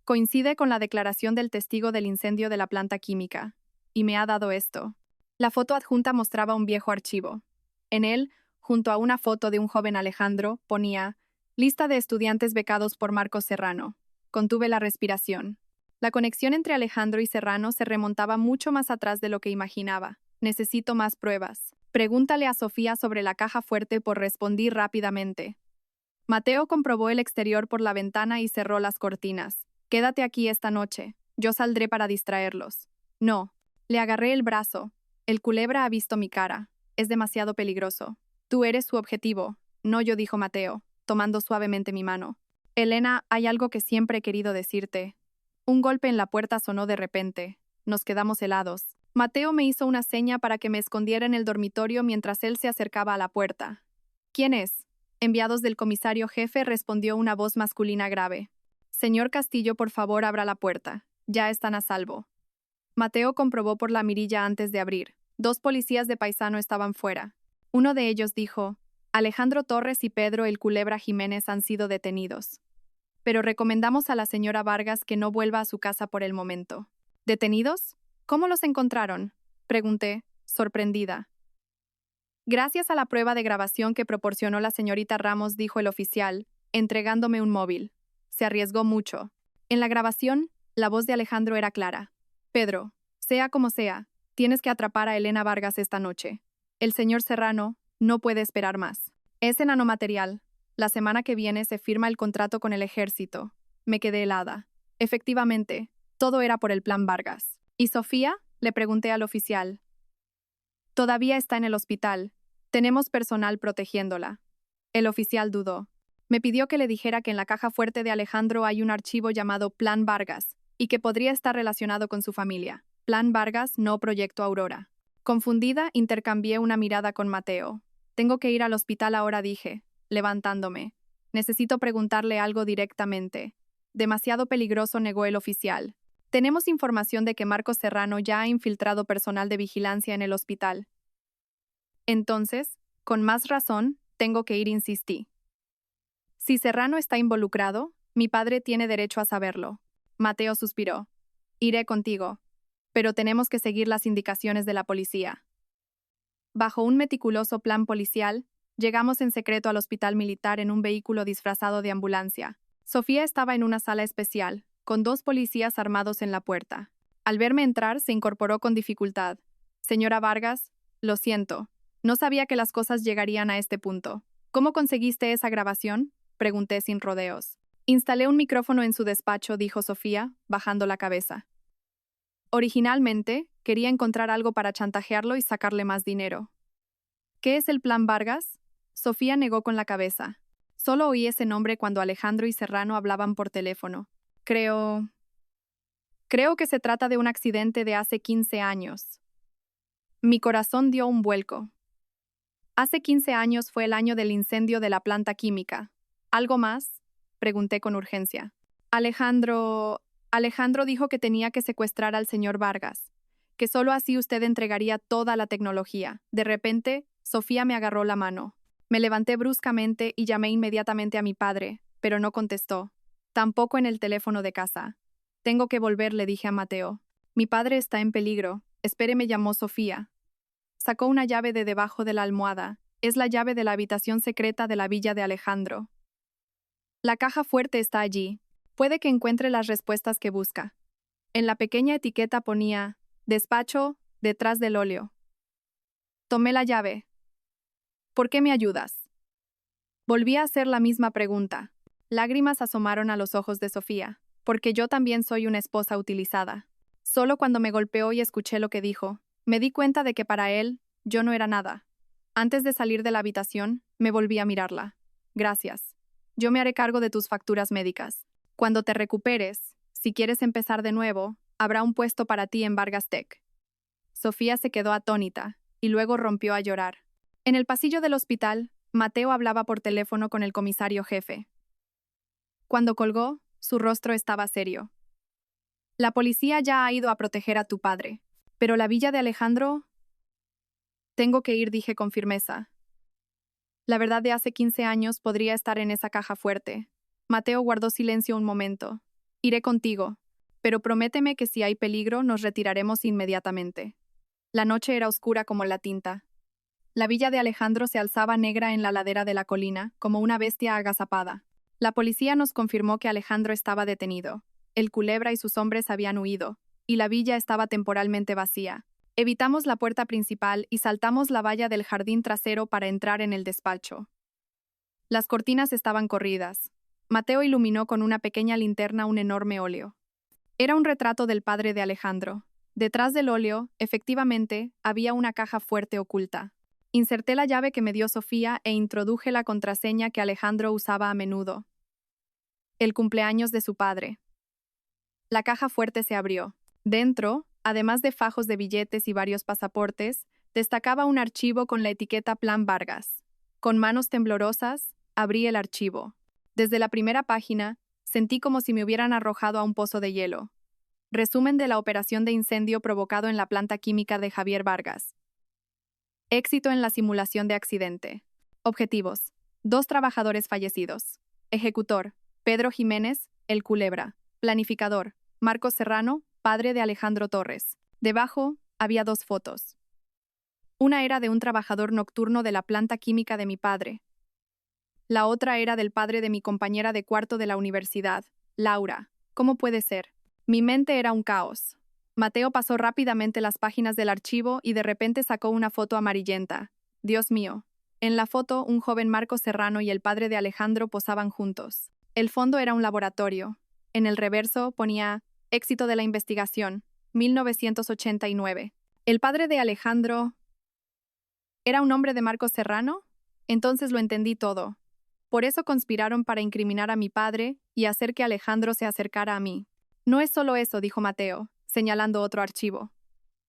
Coincide con la declaración del testigo del incendio de la planta química. Y me ha dado esto». La foto adjunta mostraba un viejo archivo. En él, junto a una foto de un joven Alejandro, ponía: «Lista de estudiantes becados por Marcos Serrano». Contuve la respiración. La conexión entre Alejandro y Serrano se remontaba mucho más atrás de lo que imaginaba. «Necesito más pruebas. Pregúntale a Sofía sobre la caja fuerte», respondí rápidamente. Mateo comprobó el exterior por la ventana y cerró las cortinas. «Quédate aquí esta noche. Yo saldré para distraerlos». «No». Le agarré el brazo. «El Culebra ha visto mi cara. Es demasiado peligroso. Tú eres su objetivo». «No yo», dijo Mateo, tomando suavemente mi mano. «Elena, hay algo que siempre he querido decirte». Un golpe en la puerta sonó de repente. Nos quedamos helados. Mateo me hizo una seña para que me escondiera en el dormitorio mientras él se acercaba a la puerta. «¿Quién es?». «Enviados del comisario jefe», respondió una voz masculina grave. «Señor Castillo, por favor, abra la puerta. Ya están a salvo». Mateo comprobó por la mirilla antes de abrir. 2 policías de paisano estaban fuera. Uno de ellos dijo: «Alejandro Torres y Pedro El Culebra Jiménez han sido detenidos. Pero recomendamos a la señora Vargas que no vuelva a su casa por el momento». «¿Detenidos? ¿Cómo los encontraron?», pregunté, sorprendida. «Gracias a la prueba de grabación que proporcionó la señorita Ramos», dijo el oficial, entregándome un móvil. Se arriesgó mucho. En la grabación, la voz de Alejandro era clara. «Pedro, sea como sea, tienes que atrapar a Elena Vargas esta noche. El señor Serrano no puede esperar más. Es en nanomaterial. La semana que viene se firma el contrato con el ejército». Me quedé helada. Efectivamente, todo era por el Plan Vargas. «¿Y Sofía?», le pregunté al oficial. «Todavía está en el hospital. Tenemos personal protegiéndola». El oficial dudó. Me pidió que le dijera que en la caja fuerte de Alejandro hay un archivo llamado Plan Vargas y que podría estar relacionado con su familia. Plan Vargas, no Proyecto Aurora. Confundida, intercambié una mirada con Mateo. «Tengo que ir al hospital ahora», dije, levantándome. «Necesito preguntarle algo directamente». «Demasiado peligroso», negó el oficial. «Tenemos información de que Marcos Serrano ya ha infiltrado personal de vigilancia en el hospital». «Entonces, con más razón, tengo que ir», insistí. «Si Serrano está involucrado, mi padre tiene derecho a saberlo». Mateo suspiró. «Iré contigo. Pero tenemos que seguir las indicaciones de la policía». Bajo un meticuloso plan policial, llegamos en secreto al hospital militar en un vehículo disfrazado de ambulancia. Sofía estaba en una sala especial, con 2 policías armados en la puerta. Al verme entrar, se incorporó con dificultad. Señora Vargas, lo siento. No sabía que las cosas llegarían a este punto. ¿Cómo conseguiste esa grabación? Pregunté sin rodeos. Instalé un micrófono en su despacho, dijo Sofía, bajando la cabeza. Originalmente, quería encontrar algo para chantajearlo y sacarle más dinero. ¿Qué es el plan Vargas? Sofía negó con la cabeza. Solo oí ese nombre cuando Alejandro y Serrano hablaban por teléfono. Creo que se trata de un accidente de hace 15 años. Mi corazón dio un vuelco. Hace 15 años fue el año del incendio de la planta química. ¿Algo más? Pregunté con urgencia. Alejandro dijo que tenía que secuestrar al señor Vargas, que solo así usted entregaría toda la tecnología. De repente, Sofía me agarró la mano. Me levanté bruscamente y llamé inmediatamente a mi padre, pero no contestó. Tampoco en el teléfono de casa. Tengo que volver, le dije a Mateo. Mi padre está en peligro. Espéreme, llamó Sofía. Sacó una llave de debajo de la almohada. Es la llave de la habitación secreta de la villa de Alejandro. La caja fuerte está allí. Puede que encuentre las respuestas que busca. En la pequeña etiqueta ponía, despacho, detrás del óleo. Tomé la llave. ¿Por qué me ayudas? Volví a hacer la misma pregunta. Lágrimas asomaron a los ojos de Sofía, porque yo también soy una esposa utilizada. Solo cuando me golpeó y escuché lo que dijo, me di cuenta de que para él, yo no era nada. Antes de salir de la habitación, me volví a mirarla. Gracias. Yo me haré cargo de tus facturas médicas. Cuando te recuperes, si quieres empezar de nuevo, habrá un puesto para ti en Vargas Tech. Sofía se quedó atónita, y luego rompió a llorar. En el pasillo del hospital, Mateo hablaba por teléfono con el comisario jefe. Cuando colgó, su rostro estaba serio. La policía ya ha ido a proteger a tu padre, pero la villa de Alejandro... Tengo que ir, dije con firmeza. La verdad de hace 15 años podría estar en esa caja fuerte. Mateo guardó silencio un momento. Iré contigo, pero prométeme que si hay peligro nos retiraremos inmediatamente. La noche era oscura como la tinta. La villa de Alejandro se alzaba negra en la ladera de la colina, como una bestia agazapada. La policía nos confirmó que Alejandro estaba detenido. El Culebra y sus hombres habían huido, y la villa estaba temporalmente vacía. Evitamos la puerta principal y saltamos la valla del jardín trasero para entrar en el despacho. Las cortinas estaban corridas. Mateo iluminó con una pequeña linterna un enorme óleo. Era un retrato del padre de Alejandro. Detrás del óleo, efectivamente, había una caja fuerte oculta. Inserté la llave que me dio Sofía e introduje la contraseña que Alejandro usaba a menudo. El cumpleaños de su padre. La caja fuerte se abrió. Dentro, además de fajos de billetes y varios pasaportes, destacaba un archivo con la etiqueta Plan Vargas. Con manos temblorosas, abrí el archivo. Desde la primera página, sentí como si me hubieran arrojado a un pozo de hielo. Resumen de la operación de incendio provocado en la planta química de Javier Vargas. Éxito en la simulación de accidente. Objetivos: 2 trabajadores fallecidos. Ejecutor: Pedro Jiménez, el Culebra. Planificador: Marcos Serrano, padre de Alejandro Torres. Debajo, había 2 fotos. Una era de un trabajador nocturno de la planta química de mi padre. La otra era del padre de mi compañera de cuarto de la universidad, Laura. ¿Cómo puede ser? Mi mente era un caos. Mateo pasó rápidamente las páginas del archivo y de repente sacó una foto amarillenta. Dios mío. En la foto, un joven Marcos Serrano y el padre de Alejandro posaban juntos. El fondo era un laboratorio. En el reverso ponía éxito de la investigación, 1989. ¿El padre de Alejandro era un hombre de Marcos Serrano? Entonces lo entendí todo. Por eso conspiraron para incriminar a mi padre y hacer que Alejandro se acercara a mí. No es solo eso, dijo Mateo, señalando otro archivo.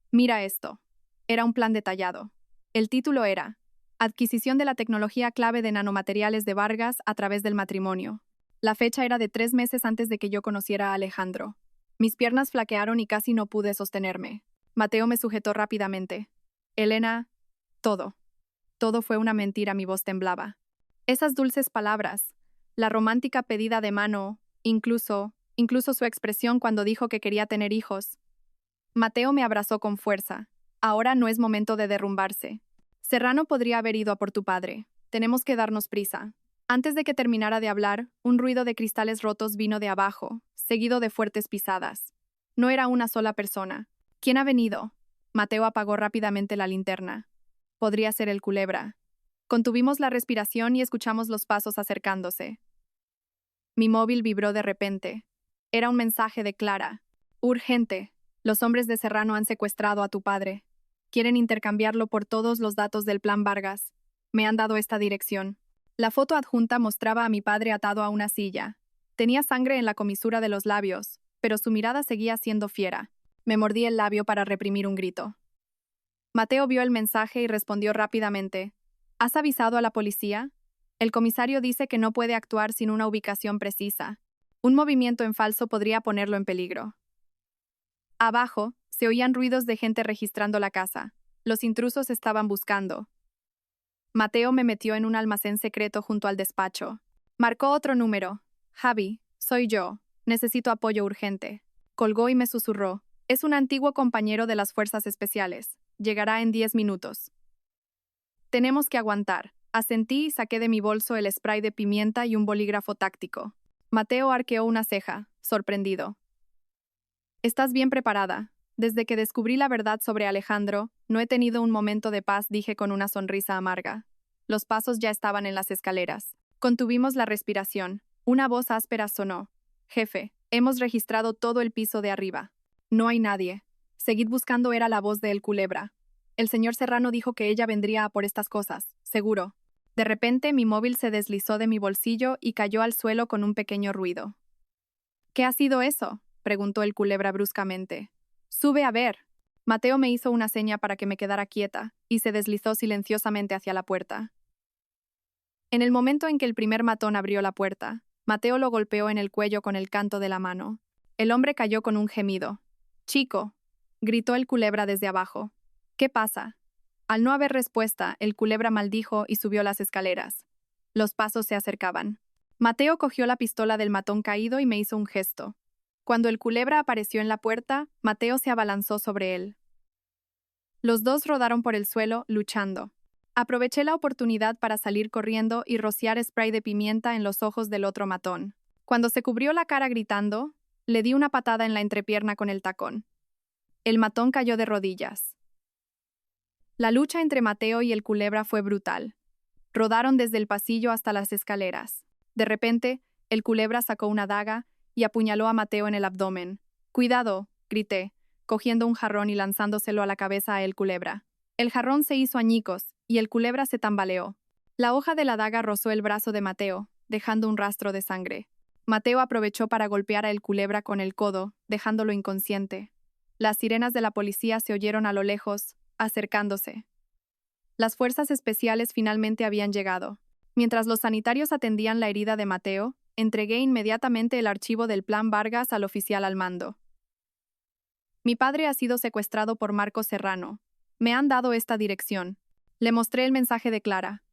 Mira esto. Era un plan detallado. El título era Adquisición de la tecnología clave de nanomateriales de Vargas a través del matrimonio. La fecha era de 3 meses antes de que yo conociera a Alejandro. Mis piernas flaquearon y casi no pude sostenerme. Mateo me sujetó rápidamente. Elena, todo. Todo fue una mentira, mi voz temblaba. Esas dulces palabras, la romántica pedida de mano, incluso su expresión cuando dijo que quería tener hijos. Mateo me abrazó con fuerza. Ahora no es momento de derrumbarse. Serrano podría haber ido a por tu padre. Tenemos que darnos prisa. Antes de que terminara de hablar, un ruido de cristales rotos vino de abajo, seguido de fuertes pisadas. No era una sola persona. ¿Quién ha venido? Mateo apagó rápidamente la linterna. Podría ser el culebra. Contuvimos la respiración y escuchamos los pasos acercándose. Mi móvil vibró de repente. Era un mensaje de Clara. Urgente. Los hombres de Serrano han secuestrado a tu padre. Quieren intercambiarlo por todos los datos del plan Vargas. Me han dado esta dirección. La foto adjunta mostraba a mi padre atado a una silla. Tenía sangre en la comisura de los labios, pero su mirada seguía siendo fiera. Me mordí el labio para reprimir un grito. Mateo vio el mensaje y respondió rápidamente. ¿Has avisado a la policía? El comisario dice que no puede actuar sin una ubicación precisa. Un movimiento en falso podría ponerlo en peligro. Abajo, se oían ruidos de gente registrando la casa. Los intrusos estaban buscando. Mateo me metió en un almacén secreto junto al despacho. Marcó otro número. Javi, soy yo. Necesito apoyo urgente. Colgó y me susurró. Es un antiguo compañero de las fuerzas especiales. Llegará en 10 minutos. Tenemos que aguantar. Asentí y saqué de mi bolso el spray de pimienta y un bolígrafo táctico. Mateo arqueó una ceja, sorprendido. ¿Estás bien preparada? Desde que descubrí la verdad sobre Alejandro, no he tenido un momento de paz, dije con una sonrisa amarga. Los pasos ya estaban en las escaleras. Contuvimos la respiración. Una voz áspera sonó. Jefe, hemos registrado todo el piso de arriba. No hay nadie. Seguid buscando, era la voz de El Culebra. El señor Serrano dijo que ella vendría a por estas cosas, seguro. De repente mi móvil se deslizó de mi bolsillo y cayó al suelo con un pequeño ruido. ¿Qué ha sido eso?, preguntó El Culebra bruscamente. Sube a ver. Mateo me hizo una seña para que me quedara quieta, y se deslizó silenciosamente hacia la puerta. En el momento en que el primer matón abrió la puerta, Mateo lo golpeó en el cuello con el canto de la mano. El hombre cayó con un gemido. «Chico», gritó El Culebra desde abajo. «¿Qué pasa?». Al no haber respuesta, El Culebra maldijo y subió las escaleras. Los pasos se acercaban. Mateo cogió la pistola del matón caído y me hizo un gesto. Cuando El Culebra apareció en la puerta, Mateo se abalanzó sobre él. Los dos rodaron por el suelo, luchando. Aproveché la oportunidad para salir corriendo y rociar spray de pimienta en los ojos del otro matón. Cuando se cubrió la cara gritando, le di una patada en la entrepierna con el tacón. El matón cayó de rodillas. La lucha entre Mateo y El Culebra fue brutal. Rodaron desde el pasillo hasta las escaleras. De repente, El Culebra sacó una daga y apuñaló a Mateo en el abdomen. «Cuidado», grité, cogiendo un jarrón y lanzándoselo a la cabeza a El Culebra. El jarrón se hizo añicos y El Culebra se tambaleó. La hoja de la daga rozó el brazo de Mateo, dejando un rastro de sangre. Mateo aprovechó para golpear a El Culebra con el codo, dejándolo inconsciente. Las sirenas de la policía se oyeron a lo lejos, acercándose. Las fuerzas especiales finalmente habían llegado. Mientras los sanitarios atendían la herida de Mateo, entregué inmediatamente el archivo del plan Vargas al oficial al mando. Mi padre ha sido secuestrado por Marcos Serrano. Me han dado esta dirección. Le mostré el mensaje de Clara.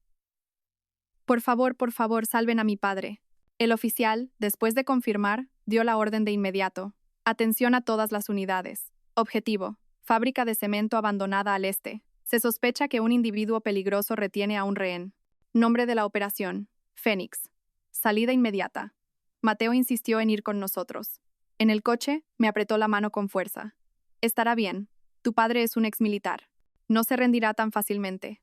Por favor, salven a mi padre. El oficial, después de confirmar, dio la orden de inmediato. Atención a todas las unidades. Objetivo: fábrica de cemento abandonada al este. Se sospecha que un individuo peligroso retiene a un rehén. Nombre de la operación: Fénix. Salida inmediata. Mateo insistió en ir con nosotros. En el coche, me apretó la mano con fuerza. Estará bien. Tu padre es un exmilitar. No se rendirá tan fácilmente.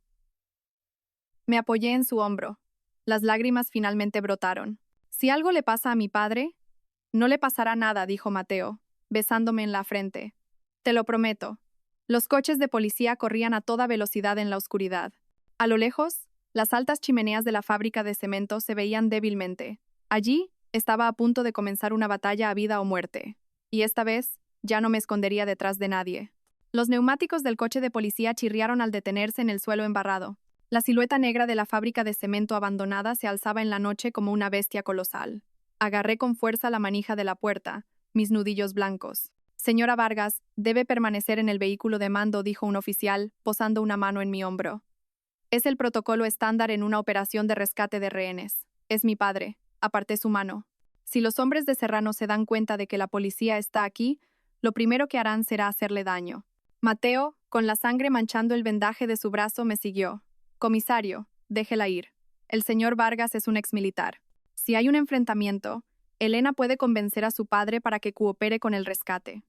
Me apoyé en su hombro. Las lágrimas finalmente brotaron. Si algo le pasa a mi padre, no le pasará nada, dijo Mateo, besándome en la frente. Te lo prometo. Los coches de policía corrían a toda velocidad en la oscuridad. A lo lejos, las altas chimeneas de la fábrica de cemento se veían débilmente. Allí estaba a punto de comenzar una batalla a vida o muerte. Y esta vez, ya no me escondería detrás de nadie. Los neumáticos del coche de policía chirriaron al detenerse en el suelo embarrado. La silueta negra de la fábrica de cemento abandonada se alzaba en la noche como una bestia colosal. Agarré con fuerza la manija de la puerta, mis nudillos blancos. Señora Vargas, debe permanecer en el vehículo de mando, dijo un oficial, posando una mano en mi hombro. Es el protocolo estándar en una operación de rescate de rehenes. Es mi padre. Aparté su mano. Si los hombres de Serrano se dan cuenta de que la policía está aquí, lo primero que harán será hacerle daño. Mateo, con la sangre manchando el vendaje de su brazo, me siguió. Comisario, déjela ir. El señor Vargas es un exmilitar. Si hay un enfrentamiento, Elena puede convencer a su padre para que coopere con el rescate.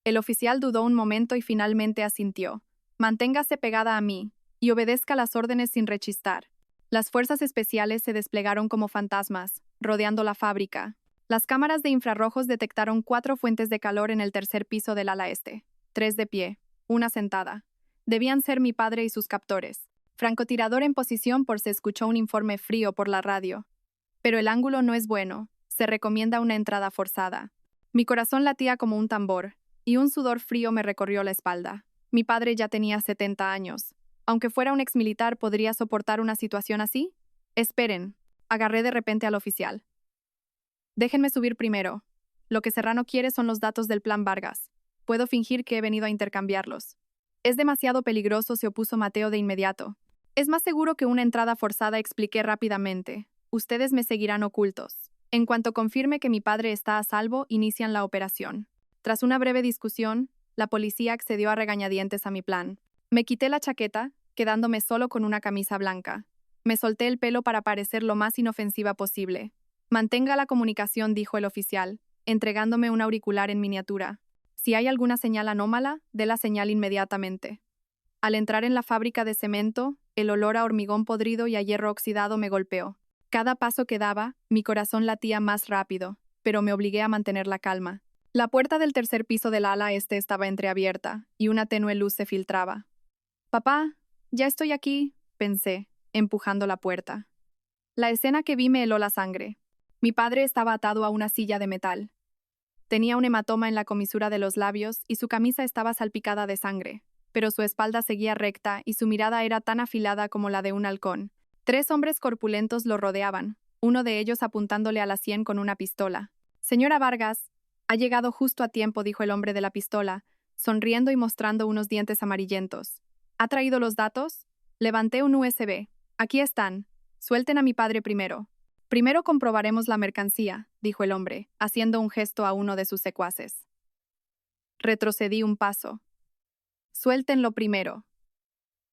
El oficial dudó un momento y finalmente asintió. Manténgase pegada a mí y obedezca las órdenes sin rechistar. Las fuerzas especiales se desplegaron como fantasmas, rodeando la fábrica. Las cámaras de infrarrojos detectaron 4 fuentes de calor en el tercer piso del ala este. 3 de pie, una sentada. Debían ser mi padre y sus captores. Francotirador en posición por se escuchó un informe frío por la radio. Pero el ángulo no es bueno. Se recomienda una entrada forzada. Mi corazón latía como un tambor, y un sudor frío me recorrió la espalda. Mi padre ya tenía 70 años. Aunque fuera un exmilitar, ¿podría soportar una situación así? Esperen. Agarré de repente al oficial. Déjenme subir primero. Lo que Serrano quiere son los datos del plan Vargas. Puedo fingir que he venido a intercambiarlos. Es demasiado peligroso, se opuso Mateo de inmediato. Es más seguro que una entrada forzada, expliqué rápidamente. Ustedes me seguirán ocultos. En cuanto confirme que mi padre está a salvo, inician la operación. Tras una breve discusión, la policía accedió a regañadientes a mi plan. Me quité la chaqueta, quedándome solo con una camisa blanca. Me solté el pelo para parecer lo más inofensiva posible. Mantenga la comunicación, dijo el oficial, entregándome un auricular en miniatura. Si hay alguna señal anómala, dé la señal inmediatamente. Al entrar en la fábrica de cemento, el olor a hormigón podrido y a hierro oxidado me golpeó. Cada paso que daba, mi corazón latía más rápido, pero me obligué a mantener la calma. La puerta del tercer piso del ala este estaba entreabierta, y una tenue luz se filtraba. «Papá, ya estoy aquí», pensé, empujando la puerta. La escena que vi me heló la sangre. Mi padre estaba atado a una silla de metal. Tenía un hematoma en la comisura de los labios y su camisa estaba salpicada de sangre, pero su espalda seguía recta y su mirada era tan afilada como la de un halcón. 3 hombres corpulentos lo rodeaban, uno de ellos apuntándole a la sien con una pistola. «Señora Vargas, ha llegado justo a tiempo», dijo el hombre de la pistola, sonriendo y mostrando unos dientes amarillentos. «¿Ha traído los datos?» Levanté un USB. «Aquí están. Suelten a mi padre primero». «Primero comprobaremos la mercancía», dijo el hombre, haciendo un gesto a uno de sus secuaces. Retrocedí un paso. «Suéltenlo primero.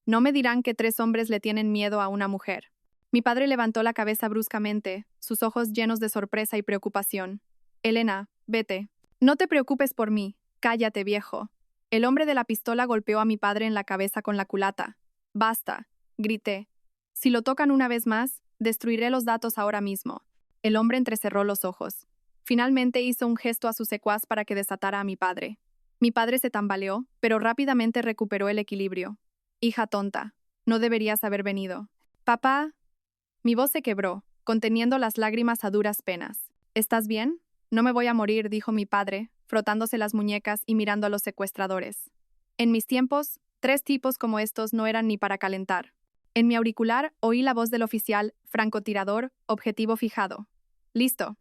No me dirán que 3 hombres le tienen miedo a una mujer». Mi padre levantó la cabeza bruscamente, sus ojos llenos de sorpresa y preocupación. «Elena, vete. No te preocupes por mí. Cállate, viejo». El hombre de la pistola golpeó a mi padre en la cabeza con la culata. «Basta», grité. «Si lo tocan una vez más, destruiré los datos ahora mismo». El hombre entrecerró los ojos. Finalmente hizo un gesto a su secuaz para que desatara a mi padre. Mi padre se tambaleó, pero rápidamente recuperó el equilibrio. «Hija tonta, no deberías haber venido». «Papá». Mi voz se quebró, conteniendo las lágrimas a duras penas. «¿Estás bien?» «No me voy a morir», dijo mi padre, frotándose las muñecas y mirando a los secuestradores. En mis tiempos, 3 tipos como estos no eran ni para calentar. En mi auricular oí la voz del oficial, francotirador, objetivo fijado. «Listo».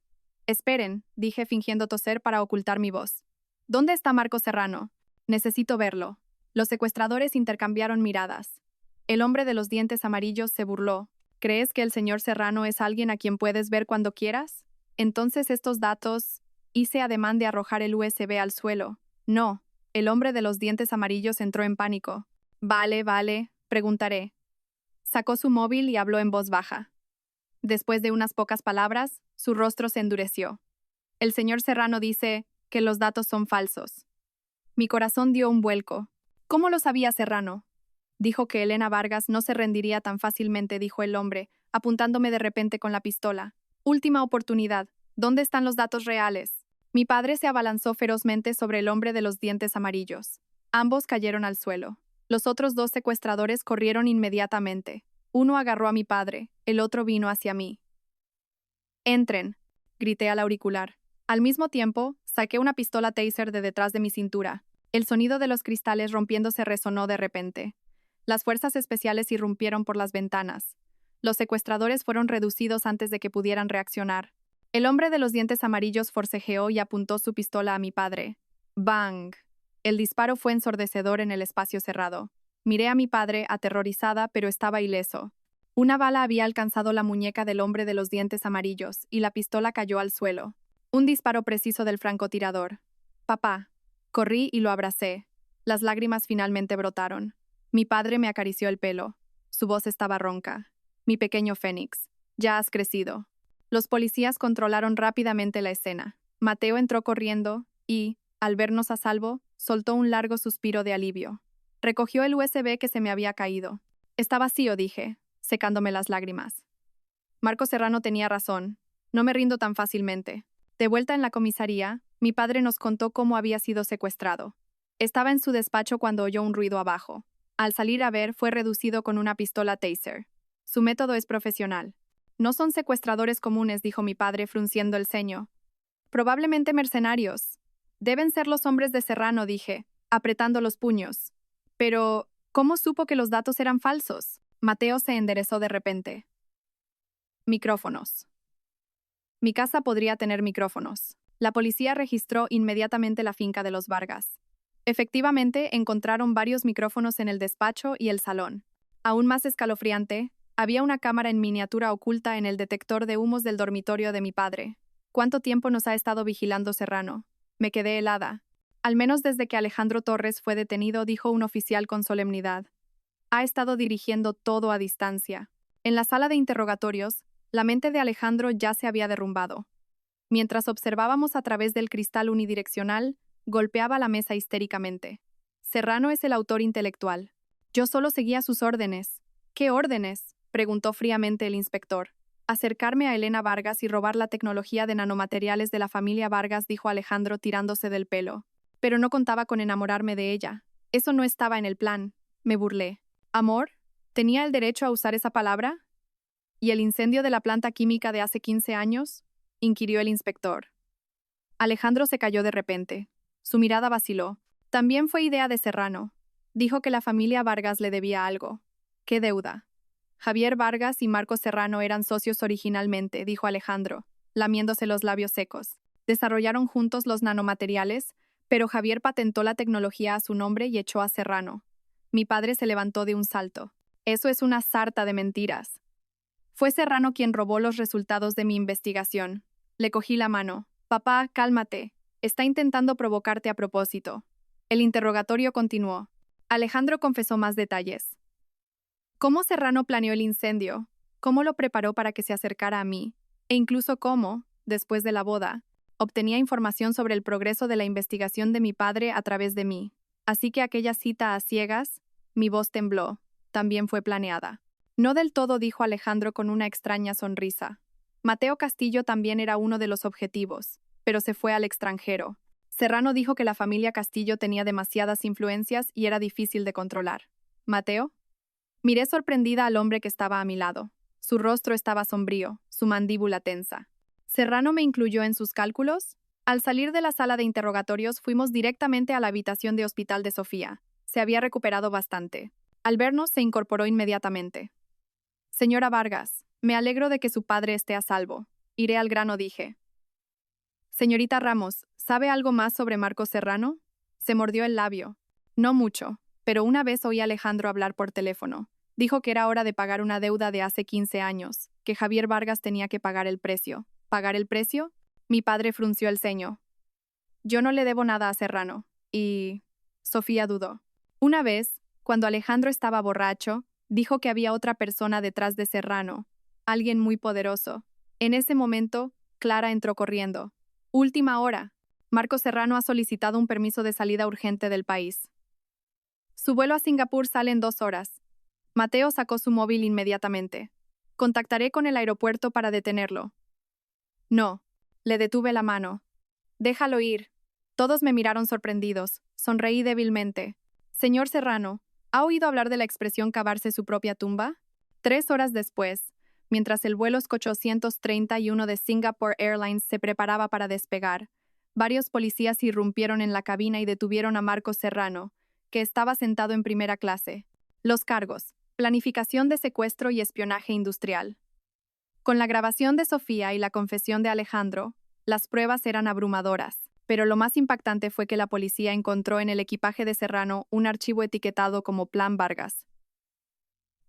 «Esperen», dije fingiendo toser para ocultar mi voz. «¿Dónde está Marco Serrano? Necesito verlo». Los secuestradores intercambiaron miradas. El hombre de los dientes amarillos se burló. «¿Crees que el señor Serrano es alguien a quien puedes ver cuando quieras? Entonces estos datos...» Hice ademán de arrojar el USB al suelo. «No». El hombre de los dientes amarillos entró en pánico. Vale, preguntaré». Sacó su móvil y habló en voz baja. Después de unas pocas palabras, su rostro se endureció. «El señor Serrano dice que los datos son falsos». Mi corazón dio un vuelco. «¿Cómo lo sabía Serrano?» «Dijo que Elena Vargas no se rendiría tan fácilmente», dijo el hombre, apuntándome de repente con la pistola. «Última oportunidad. ¿Dónde están los datos reales?» Mi padre se abalanzó ferozmente sobre el hombre de los dientes amarillos. Ambos cayeron al suelo. Los otros 2 secuestradores corrieron inmediatamente. Uno agarró a mi padre, el otro vino hacia mí. «Entren», grité al auricular. Al mismo tiempo, saqué una pistola taser de detrás de mi cintura. El sonido de los cristales rompiéndose resonó de repente. Las fuerzas especiales irrumpieron por las ventanas. Los secuestradores fueron reducidos antes de que pudieran reaccionar. El hombre de los dientes amarillos forcejeó y apuntó su pistola a mi padre. ¡Bang! El disparo fue ensordecedor en el espacio cerrado. Miré a mi padre, aterrorizada, pero estaba ileso. Una bala había alcanzado la muñeca del hombre de los dientes amarillos, y la pistola cayó al suelo. Un disparo preciso del francotirador. «Papá». Corrí y lo abracé. Las lágrimas finalmente brotaron. Mi padre me acarició el pelo. Su voz estaba ronca. Mi pequeño Fénix, ya has crecido. Los policías controlaron rápidamente la escena. Mateo entró corriendo y, al vernos a salvo, soltó un largo suspiro de alivio. Recogió el USB que se me había caído. Está vacío, dije, secándome las lágrimas. Marco Serrano tenía razón. No me rindo tan fácilmente. De vuelta en la comisaría, mi padre nos contó cómo había sido secuestrado. Estaba en su despacho cuando oyó un ruido abajo. Al salir a ver, fue reducido con una pistola Taser. Su método es profesional. No son secuestradores comunes, dijo mi padre frunciendo el ceño. Probablemente mercenarios. Deben ser los hombres de Serrano, dije, apretando los puños. Pero, ¿cómo supo que los datos eran falsos? Mateo se enderezó de repente. Micrófonos. Mi casa podría tener micrófonos. La policía registró inmediatamente la finca de los Vargas. Efectivamente, encontraron varios micrófonos en el despacho y el salón. Aún más escalofriante, había una cámara en miniatura oculta en el detector de humos del dormitorio de mi padre. ¿Cuánto tiempo nos ha estado vigilando Serrano? Me quedé helada. Al menos desde que Alejandro Torres fue detenido, dijo un oficial con solemnidad. Ha estado dirigiendo todo a distancia. En la sala de interrogatorios, la mente de Alejandro ya se había derrumbado. Mientras observábamos a través del cristal unidireccional, golpeaba la mesa histéricamente. Serrano es el autor intelectual. Yo solo seguía sus órdenes. ¿Qué órdenes?, preguntó fríamente el inspector. Acercarme a Elena Vargas y robar la tecnología de nanomateriales de la familia Vargas, dijo Alejandro tirándose del pelo. Pero no contaba con enamorarme de ella. Eso no estaba en el plan. Me burlé. ¿Amor? ¿Tenía el derecho a usar esa palabra? ¿Y el incendio de la planta química de hace 15 años? Inquirió el inspector. Alejandro se calló de repente. Su mirada vaciló. También fue idea de Serrano. Dijo que la familia Vargas le debía algo. ¿Qué deuda? Javier Vargas y Marco Serrano eran socios originalmente, dijo Alejandro, lamiéndose los labios secos. Desarrollaron juntos los nanomateriales, pero Javier patentó la tecnología a su nombre y echó a Serrano. Mi padre se levantó de un salto. Eso es una sarta de mentiras. Fue Serrano quien robó los resultados de mi investigación. Le cogí la mano. Papá, cálmate. Está intentando provocarte a propósito. El interrogatorio continuó. Alejandro confesó más detalles. ¿Cómo Serrano planeó el incendio? ¿Cómo lo preparó para que se acercara a mí? E incluso cómo, después de la boda, obtenía información sobre el progreso de la investigación de mi padre a través de mí. Así que aquella cita a ciegas, mi voz tembló, también fue planeada. No del todo, dijo Alejandro con una extraña sonrisa. Mateo Castillo también era uno de los objetivos, pero se fue al extranjero. Serrano dijo que la familia Castillo tenía demasiadas influencias y era difícil de controlar. ¿Mateo? Miré sorprendida al hombre que estaba a mi lado. Su rostro estaba sombrío, su mandíbula tensa. ¿Serrano me incluyó en sus cálculos? Al salir de la sala de interrogatorios fuimos directamente a la habitación de hospital de Sofía. Se había recuperado bastante. Al vernos se incorporó inmediatamente. Señora Vargas, me alegro de que su padre esté a salvo. Iré al grano, dije. Señorita Ramos, ¿sabe algo más sobre Marco Serrano? Se mordió el labio. No mucho, pero una vez oí a Alejandro hablar por teléfono. Dijo que era hora de pagar una deuda de hace 15 años, que Javier Vargas tenía que pagar el precio. ¿Pagar el precio? Mi padre frunció el ceño. Yo no le debo nada a Serrano. Y... Sofía dudó. Una vez, cuando Alejandro estaba borracho, dijo que había otra persona detrás de Serrano, alguien muy poderoso. En ese momento, Clara entró corriendo. Última hora. Marco Serrano ha solicitado un permiso de salida urgente del país. Su vuelo a Singapur sale en 2 horas. Mateo sacó su móvil inmediatamente. Contactaré con el aeropuerto para detenerlo. No. Le detuve la mano. Déjalo ir. Todos me miraron sorprendidos. Sonreí débilmente. Señor Serrano, ¿ha oído hablar de la expresión cavarse su propia tumba? 3 horas después, mientras el vuelo Scoch 831 de Singapore Airlines se preparaba para despegar, varios policías irrumpieron en la cabina y detuvieron a Marcos Serrano, que estaba sentado en primera clase. Los cargos: planificación de secuestro y espionaje industrial. Con la grabación de Sofía y la confesión de Alejandro, las pruebas eran abrumadoras, pero lo más impactante fue que la policía encontró en el equipaje de Serrano un archivo etiquetado como Plan Vargas.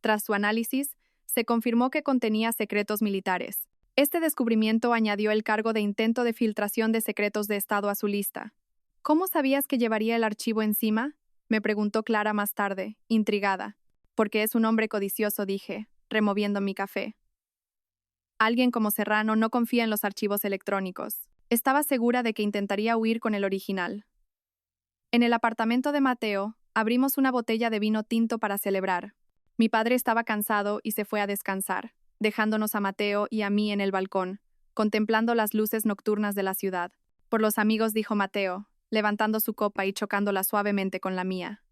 Tras su análisis, se confirmó que contenía secretos militares. Este descubrimiento añadió el cargo de intento de filtración de secretos de Estado a su lista. ¿Cómo sabías que llevaría el archivo encima?, me preguntó Clara más tarde, intrigada. Porque es un hombre codicioso, dije, removiendo mi café. Alguien como Serrano no confía en los archivos electrónicos. Estaba segura de que intentaría huir con el original. En el apartamento de Mateo, abrimos una botella de vino tinto para celebrar. Mi padre estaba cansado y se fue a descansar, dejándonos a Mateo y a mí en el balcón, contemplando las luces nocturnas de la ciudad. Por los amigos, dijo Mateo, levantando su copa y chocándola suavemente con la mía.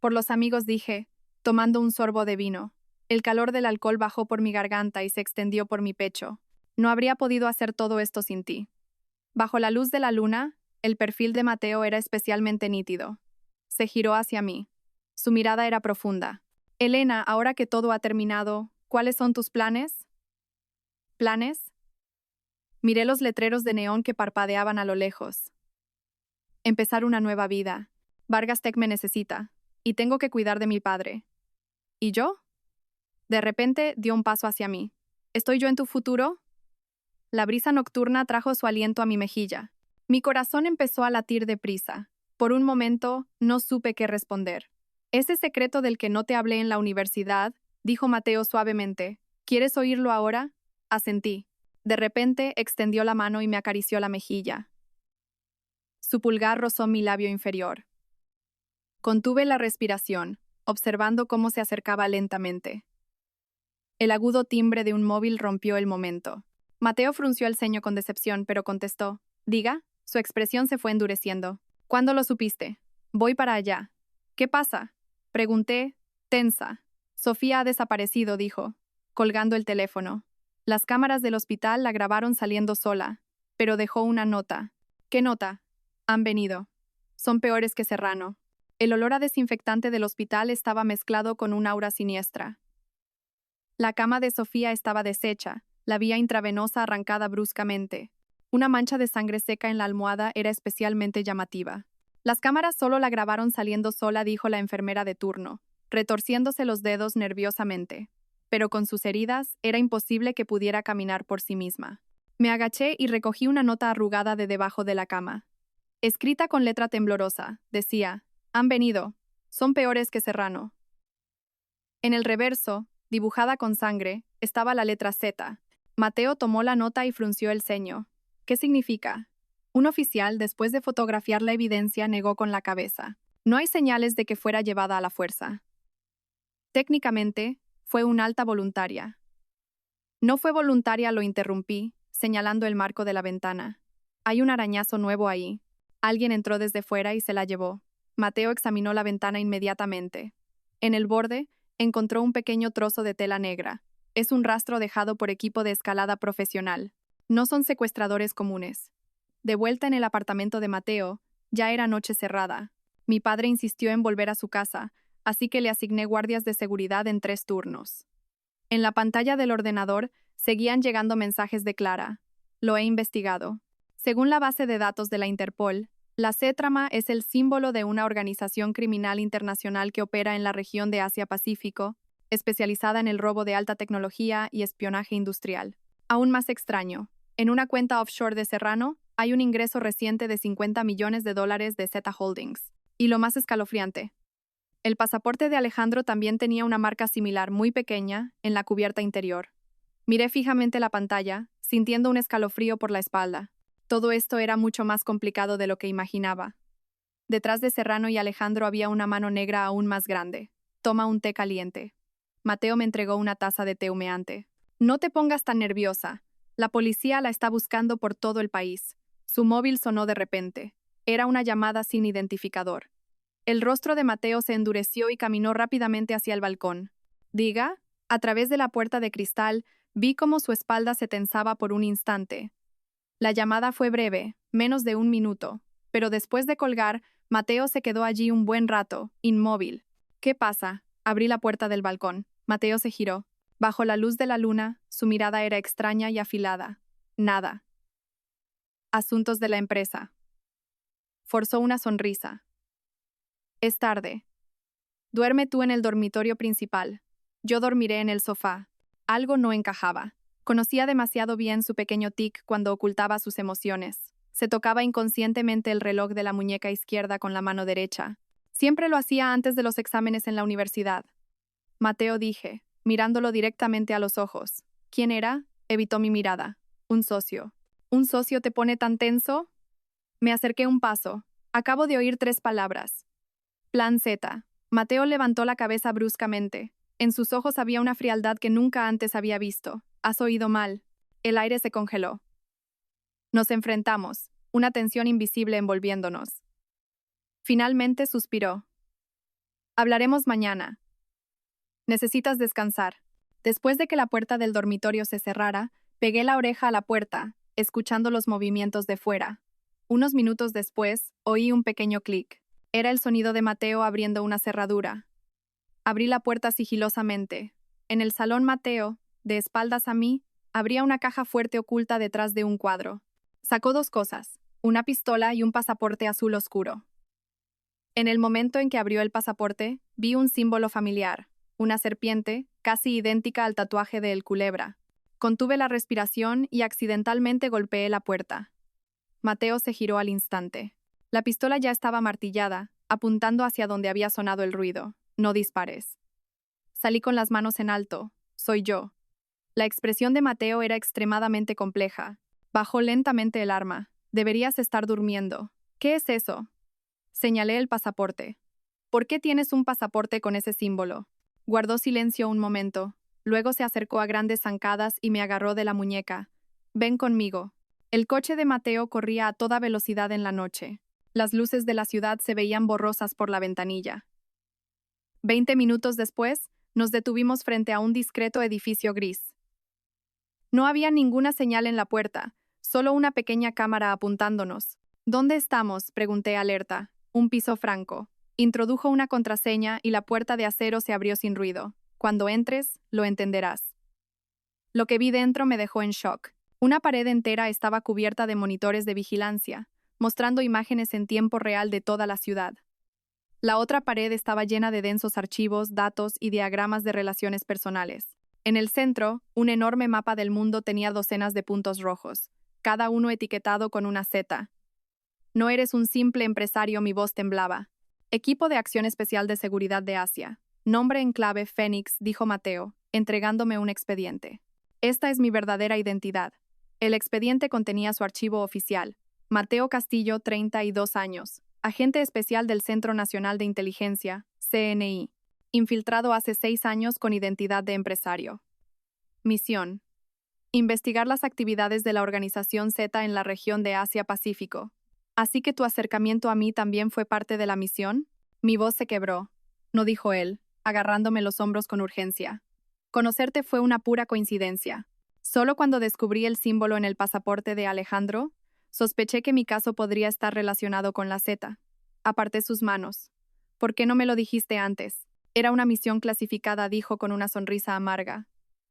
Por los amigos, dije, tomando un sorbo de vino. El calor del alcohol bajó por mi garganta y se extendió por mi pecho. No habría podido hacer todo esto sin ti. Bajo la luz de la luna, el perfil de Mateo era especialmente nítido. Se giró hacia mí. Su mirada era profunda. Elena, ahora que todo ha terminado, ¿cuáles son tus planes? ¿Planes? Miré los letreros de neón que parpadeaban a lo lejos. Empezar una nueva vida. Vargas Tech me necesita. Y tengo que cuidar de mi padre. ¿Y yo? De repente dio un paso hacia mí. ¿Estoy yo en tu futuro? La brisa nocturna trajo su aliento a mi mejilla. Mi corazón empezó a latir deprisa. Por un momento, no supe qué responder. Ese secreto del que no te hablé en la universidad, dijo Mateo suavemente. ¿Quieres oírlo ahora? Asentí. De repente, extendió la mano y me acarició la mejilla. Su pulgar rozó mi labio inferior. Contuve la respiración, observando cómo se acercaba lentamente. El agudo timbre de un móvil rompió el momento. Mateo frunció el ceño con decepción, pero contestó. Diga. Su expresión se fue endureciendo. ¿Cuándo lo supiste? Voy para allá. ¿Qué pasa? Pregunté, tensa. Sofía ha desaparecido, dijo, colgando el teléfono. Las cámaras del hospital la grabaron saliendo sola, pero dejó una nota. ¿Qué nota? Han venido. Son peores que Serrano. El olor a desinfectante del hospital estaba mezclado con un aura siniestra. La cama de Sofía estaba deshecha, la vía intravenosa arrancada bruscamente. Una mancha de sangre seca en la almohada era especialmente llamativa. Las cámaras solo la grabaron saliendo sola, dijo la enfermera de turno, retorciéndose los dedos nerviosamente. Pero con sus heridas era imposible que pudiera caminar por sí misma. Me agaché y recogí una nota arrugada de debajo de la cama. Escrita con letra temblorosa, decía, han venido. Son peores que Serrano. En el reverso, dibujada con sangre, estaba la letra Z. Mateo tomó la nota y frunció el ceño. ¿Qué significa? Un oficial, después de fotografiar la evidencia, negó con la cabeza. No hay señales de que fuera llevada a la fuerza. Técnicamente, fue una alta voluntaria. No fue voluntaria, lo interrumpí, señalando el marco de la ventana. Hay un arañazo nuevo ahí. Alguien entró desde fuera y se la llevó. Mateo examinó la ventana inmediatamente. En el borde, encontró un pequeño trozo de tela negra. Es un rastro dejado por equipo de escalada profesional. No son secuestradores comunes. De vuelta en el apartamento de Mateo, ya era noche cerrada. Mi padre insistió en volver a su casa, así que le asigné guardias de seguridad en 3 turnos. En la pantalla del ordenador seguían llegando mensajes de Clara. Lo he investigado. Según la base de datos de la Interpol, la C-Trama es el símbolo de una organización criminal internacional que opera en la región de Asia-Pacífico, especializada en el robo de alta tecnología y espionaje industrial. Aún más extraño, en una cuenta offshore de Serrano hay un ingreso reciente de $50 millones de Z Holdings. Y lo más escalofriante, el pasaporte de Alejandro también tenía una marca similar muy pequeña en la cubierta interior. Miré fijamente la pantalla, sintiendo un escalofrío por la espalda. Todo esto era mucho más complicado de lo que imaginaba. Detrás de Serrano y Alejandro había una mano negra aún más grande. Toma un té caliente. Mateo me entregó una taza de té humeante. No te pongas tan nerviosa. La policía la está buscando por todo el país. Su móvil sonó de repente. Era una llamada sin identificador. El rostro de Mateo se endureció y caminó rápidamente hacia el balcón. Diga, a través de la puerta de cristal, vi cómo su espalda se tensaba por un instante. La llamada fue breve, menos de 1 minuto, pero después de colgar, Mateo se quedó allí un buen rato, inmóvil. ¿Qué pasa? Abrí la puerta del balcón. Mateo se giró. Bajo la luz de la luna, su mirada era extraña y afilada. Nada. Asuntos de la empresa. Forzó una sonrisa. Es tarde. Duerme tú en el dormitorio principal. Yo dormiré en el sofá. Algo no encajaba. Conocía demasiado bien su pequeño tic cuando ocultaba sus emociones. Se tocaba inconscientemente el reloj de la muñeca izquierda con la mano derecha. Siempre lo hacía antes de los exámenes en la universidad. Mateo, dije, mirándolo directamente a los ojos. ¿Quién era? Evitó mi mirada. Un socio. ¿Un socio te pone tan tenso? Me acerqué un paso. Acabo de oír 3 palabras. Plan Z. Mateo levantó la cabeza bruscamente. En sus ojos había una frialdad que nunca antes había visto. Has oído mal. El aire se congeló. Nos enfrentamos, una tensión invisible envolviéndonos. Finalmente suspiró. Hablaremos mañana. Necesitas descansar. Después de que la puerta del dormitorio se cerrara, pegué la oreja a la puerta, escuchando los movimientos de fuera. Unos minutos después, oí un pequeño clic. Era el sonido de Mateo abriendo una cerradura. Abrí la puerta sigilosamente. En el salón Mateo, de espaldas a mí, abría una caja fuerte oculta detrás de un cuadro. Sacó 2 cosas, una pistola y un pasaporte azul oscuro. En el momento en que abrió el pasaporte, vi un símbolo familiar, una serpiente, casi idéntica al tatuaje de El Culebra. Contuve la respiración y accidentalmente golpeé la puerta. Mateo se giró al instante. La pistola ya estaba martillada, apuntando hacia donde había sonado el ruido. No dispares. Salí con las manos en alto. Soy yo. La expresión de Mateo era extremadamente compleja. Bajó lentamente el arma. Deberías estar durmiendo. ¿Qué es eso? Señalé el pasaporte. ¿Por qué tienes un pasaporte con ese símbolo? Guardó silencio un momento. Luego se acercó a grandes zancadas y me agarró de la muñeca. Ven conmigo. El coche de Mateo corría a toda velocidad en la noche. Las luces de la ciudad se veían borrosas por la ventanilla. 20 minutos después, nos detuvimos frente a un discreto edificio gris. No había ninguna señal en la puerta, solo una pequeña cámara apuntándonos. ¿Dónde estamos?, pregunté alerta. Un piso franco. Introdujo una contraseña y la puerta de acero se abrió sin ruido. Cuando entres, lo entenderás. Lo que vi dentro me dejó en shock. Una pared entera estaba cubierta de monitores de vigilancia, mostrando imágenes en tiempo real de toda la ciudad. La otra pared estaba llena de densos archivos, datos y diagramas de relaciones personales. En el centro, un enorme mapa del mundo tenía docenas de puntos rojos, cada uno etiquetado con una Z. No eres un simple empresario, mi voz temblaba. Equipo de Acción Especial de Seguridad de Asia. Nombre en clave Fénix, dijo Mateo, entregándome un expediente. Esta es mi verdadera identidad. El expediente contenía su archivo oficial. Mateo Castillo, 32 años. Agente especial del Centro Nacional de Inteligencia, CNI. Infiltrado hace 6 años con identidad de empresario. Misión. Investigar las actividades de la Organización Z en la región de Asia-Pacífico. ¿Así que tu acercamiento a mí también fue parte de la misión? Mi voz se quebró. No, dijo él, agarrándome los hombros con urgencia. Conocerte fue una pura coincidencia. Solo cuando descubrí el símbolo en el pasaporte de Alejandro, sospeché que mi caso podría estar relacionado con la Z. Aparté sus manos. ¿Por qué no me lo dijiste antes? Era una misión clasificada, dijo con una sonrisa amarga.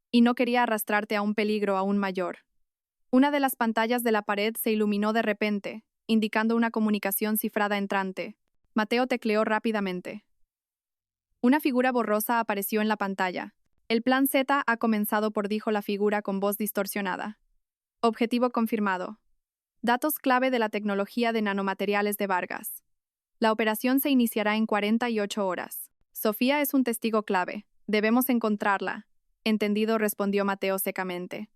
Y no quería arrastrarte a un peligro aún mayor. Una de las pantallas de la pared se iluminó de repente, indicando una comunicación cifrada entrante. Mateo tecleó rápidamente. Una figura borrosa apareció en la pantalla. El plan Z ha comenzado, dijo la figura con voz distorsionada. Objetivo confirmado. Datos clave de la tecnología de nanomateriales de Vargas. La operación se iniciará en 48 horas. Sofía es un testigo clave. Debemos encontrarla. Entendido, respondió Mateo secamente.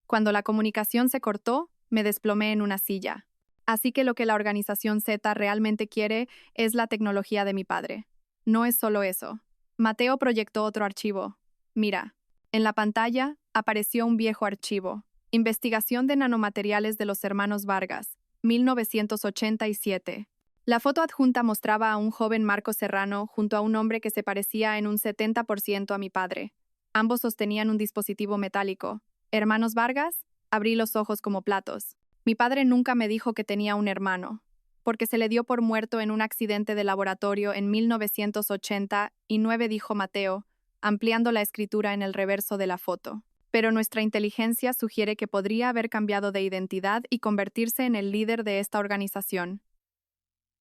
Cuando la comunicación se cortó, me desplomé en una silla. Así que lo que la organización Z realmente quiere es la tecnología de mi padre. No es solo eso. Mateo proyectó otro archivo. Mira, en la pantalla apareció un viejo archivo. Investigación de nanomateriales de los hermanos Vargas, 1987. La foto adjunta mostraba a un joven Marco Serrano junto a un hombre que se parecía en un 70% a mi padre. Ambos sostenían un dispositivo metálico. ¿Hermanos Vargas? Abrí los ojos como platos. Mi padre nunca me dijo que tenía un hermano, porque se le dio por muerto en un accidente de laboratorio en 1989, dijo Mateo, ampliando la escritura en el reverso de la foto. Pero nuestra inteligencia sugiere que podría haber cambiado de identidad y convertirse en el líder de esta organización.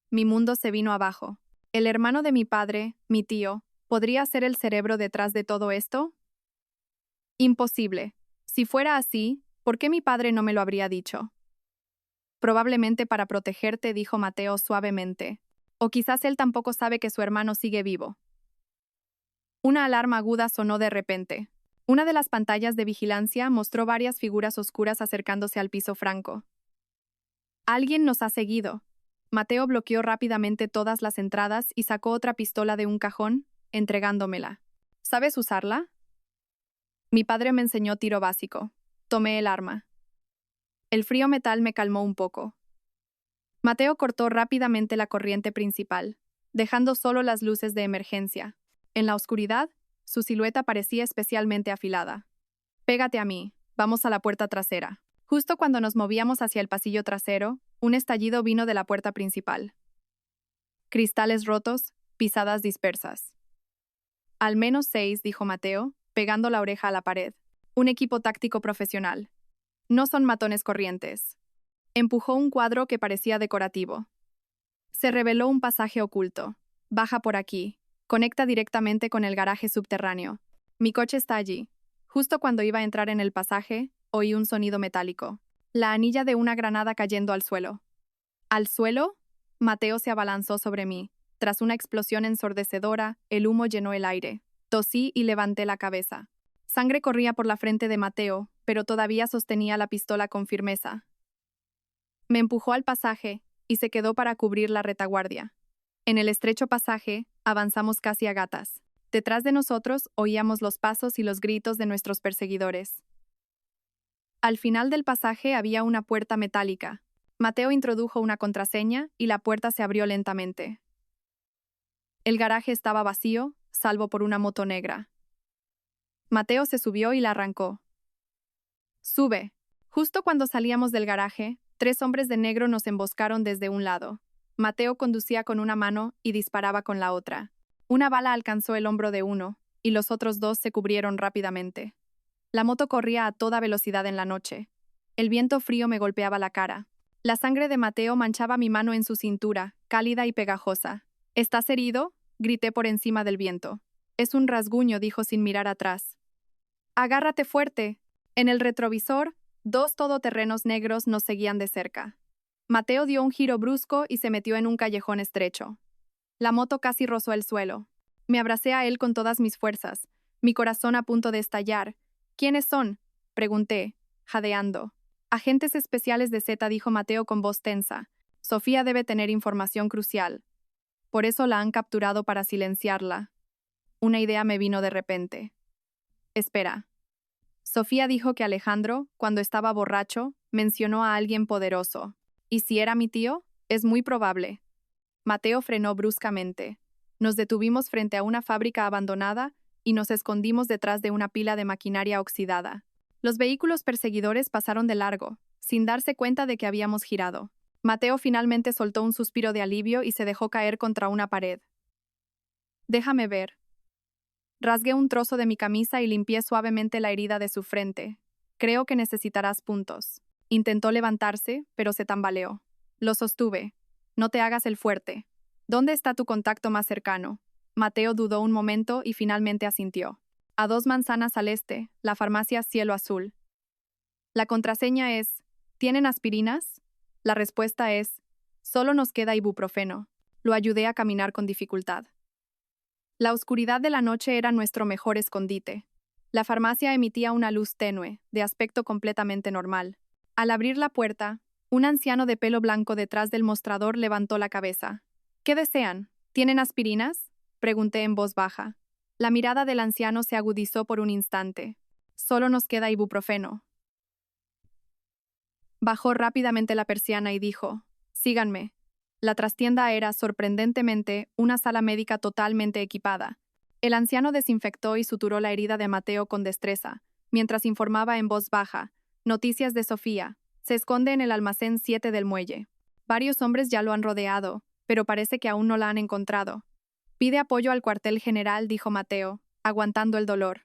Mi mundo se vino abajo. ¿El hermano de mi padre, mi tío, podría ser el cerebro detrás de todo esto? Imposible. Si fuera así, ¿por qué mi padre no me lo habría dicho? Probablemente para protegerte, dijo Mateo suavemente. O quizás él tampoco sabe que su hermano sigue vivo. Una alarma aguda sonó de repente. Una de las pantallas de vigilancia mostró varias figuras oscuras acercándose al piso franco. Alguien nos ha seguido. Mateo bloqueó rápidamente todas las entradas y sacó otra pistola de un cajón, entregándomela. ¿Sabes usarla? Mi padre me enseñó tiro básico. Tomé el arma. El frío metal me calmó un poco. Mateo cortó rápidamente la corriente principal, dejando solo las luces de emergencia. En la oscuridad, su silueta parecía especialmente afilada. Pégate a mí, vamos a la puerta trasera. Justo cuando nos movíamos hacia el pasillo trasero, un estallido vino de la puerta principal. Cristales rotos, pisadas dispersas. Al menos 6, dijo Mateo, pegando la oreja a la pared. Un equipo táctico profesional. No son matones corrientes. Empujó un cuadro que parecía decorativo. Se reveló un pasaje oculto. Baja por aquí. Conecta directamente con el garaje subterráneo. Mi coche está allí. Justo cuando iba a entrar en el pasaje, oí un sonido metálico. La anilla de una granada cayendo al suelo. ¿Al suelo? Mateo se abalanzó sobre mí. Tras una explosión ensordecedora, el humo llenó el aire. Tosí y levanté la cabeza. Sangre corría por la frente de Mateo, pero todavía sostenía la pistola con firmeza. Me empujó al pasaje y se quedó para cubrir la retaguardia. En el estrecho pasaje, avanzamos casi a gatas. Detrás de nosotros oíamos los pasos y los gritos de nuestros perseguidores. Al final del pasaje había una puerta metálica. Mateo introdujo una contraseña y la puerta se abrió lentamente. El garaje estaba vacío, salvo por una moto negra. Mateo se subió y la arrancó. «Sube». Justo cuando salíamos del garaje, 3 hombres de negro nos emboscaron desde un lado. Mateo conducía con una mano y disparaba con la otra. Una bala alcanzó el hombro de uno, y los otros 2 se cubrieron rápidamente. La moto corría a toda velocidad en la noche. El viento frío me golpeaba la cara. La sangre de Mateo manchaba mi mano en su cintura, cálida y pegajosa. «¿Estás herido?», grité por encima del viento. «Es un rasguño», dijo sin mirar atrás. «Agárrate fuerte». En el retrovisor, 2 todoterrenos negros nos seguían de cerca. Mateo dio un giro brusco y se metió en un callejón estrecho. La moto casi rozó el suelo. Me abracé a él con todas mis fuerzas, mi corazón a punto de estallar. «¿Quiénes son?», pregunté, jadeando. «Agentes especiales de Z», dijo Mateo con voz tensa. «Sofía debe tener información crucial. Por eso la han capturado para silenciarla». Una idea me vino de repente. «Espera». Sofía dijo que Alejandro, cuando estaba borracho, mencionó a alguien poderoso. ¿Y si era mi tío? Es muy probable. Mateo frenó bruscamente. Nos detuvimos frente a una fábrica abandonada y nos escondimos detrás de una pila de maquinaria oxidada. Los vehículos perseguidores pasaron de largo, sin darse cuenta de que habíamos girado. Mateo finalmente soltó un suspiro de alivio y se dejó caer contra una pared. «Déjame ver». Rasgué un trozo de mi camisa y limpié suavemente la herida de su frente. «Creo que necesitarás puntos». Intentó levantarse, pero se tambaleó. Lo sostuve. «No te hagas el fuerte. ¿Dónde está tu contacto más cercano?». Mateo dudó un momento y finalmente asintió. «A 2 manzanas al este, la farmacia Cielo Azul». La contraseña es: «¿Tienen aspirinas?». La respuesta es: «Solo nos queda ibuprofeno». Lo ayudé a caminar con dificultad. La oscuridad de la noche era nuestro mejor escondite. La farmacia emitía una luz tenue, de aspecto completamente normal. Al abrir la puerta, un anciano de pelo blanco detrás del mostrador levantó la cabeza. «¿Qué desean? ¿Tienen aspirinas?», pregunté en voz baja. La mirada del anciano se agudizó por un instante. «Solo nos queda ibuprofeno». Bajó rápidamente la persiana y dijo: «Síganme». La trastienda era, sorprendentemente, una sala médica totalmente equipada. El anciano desinfectó y suturó la herida de Mateo con destreza, mientras informaba en voz baja: «Noticias de Sofía. Se esconde en el almacén 7 del muelle. Varios hombres ya lo han rodeado, pero parece que aún no la han encontrado». «Pide apoyo al cuartel general», dijo Mateo, aguantando el dolor.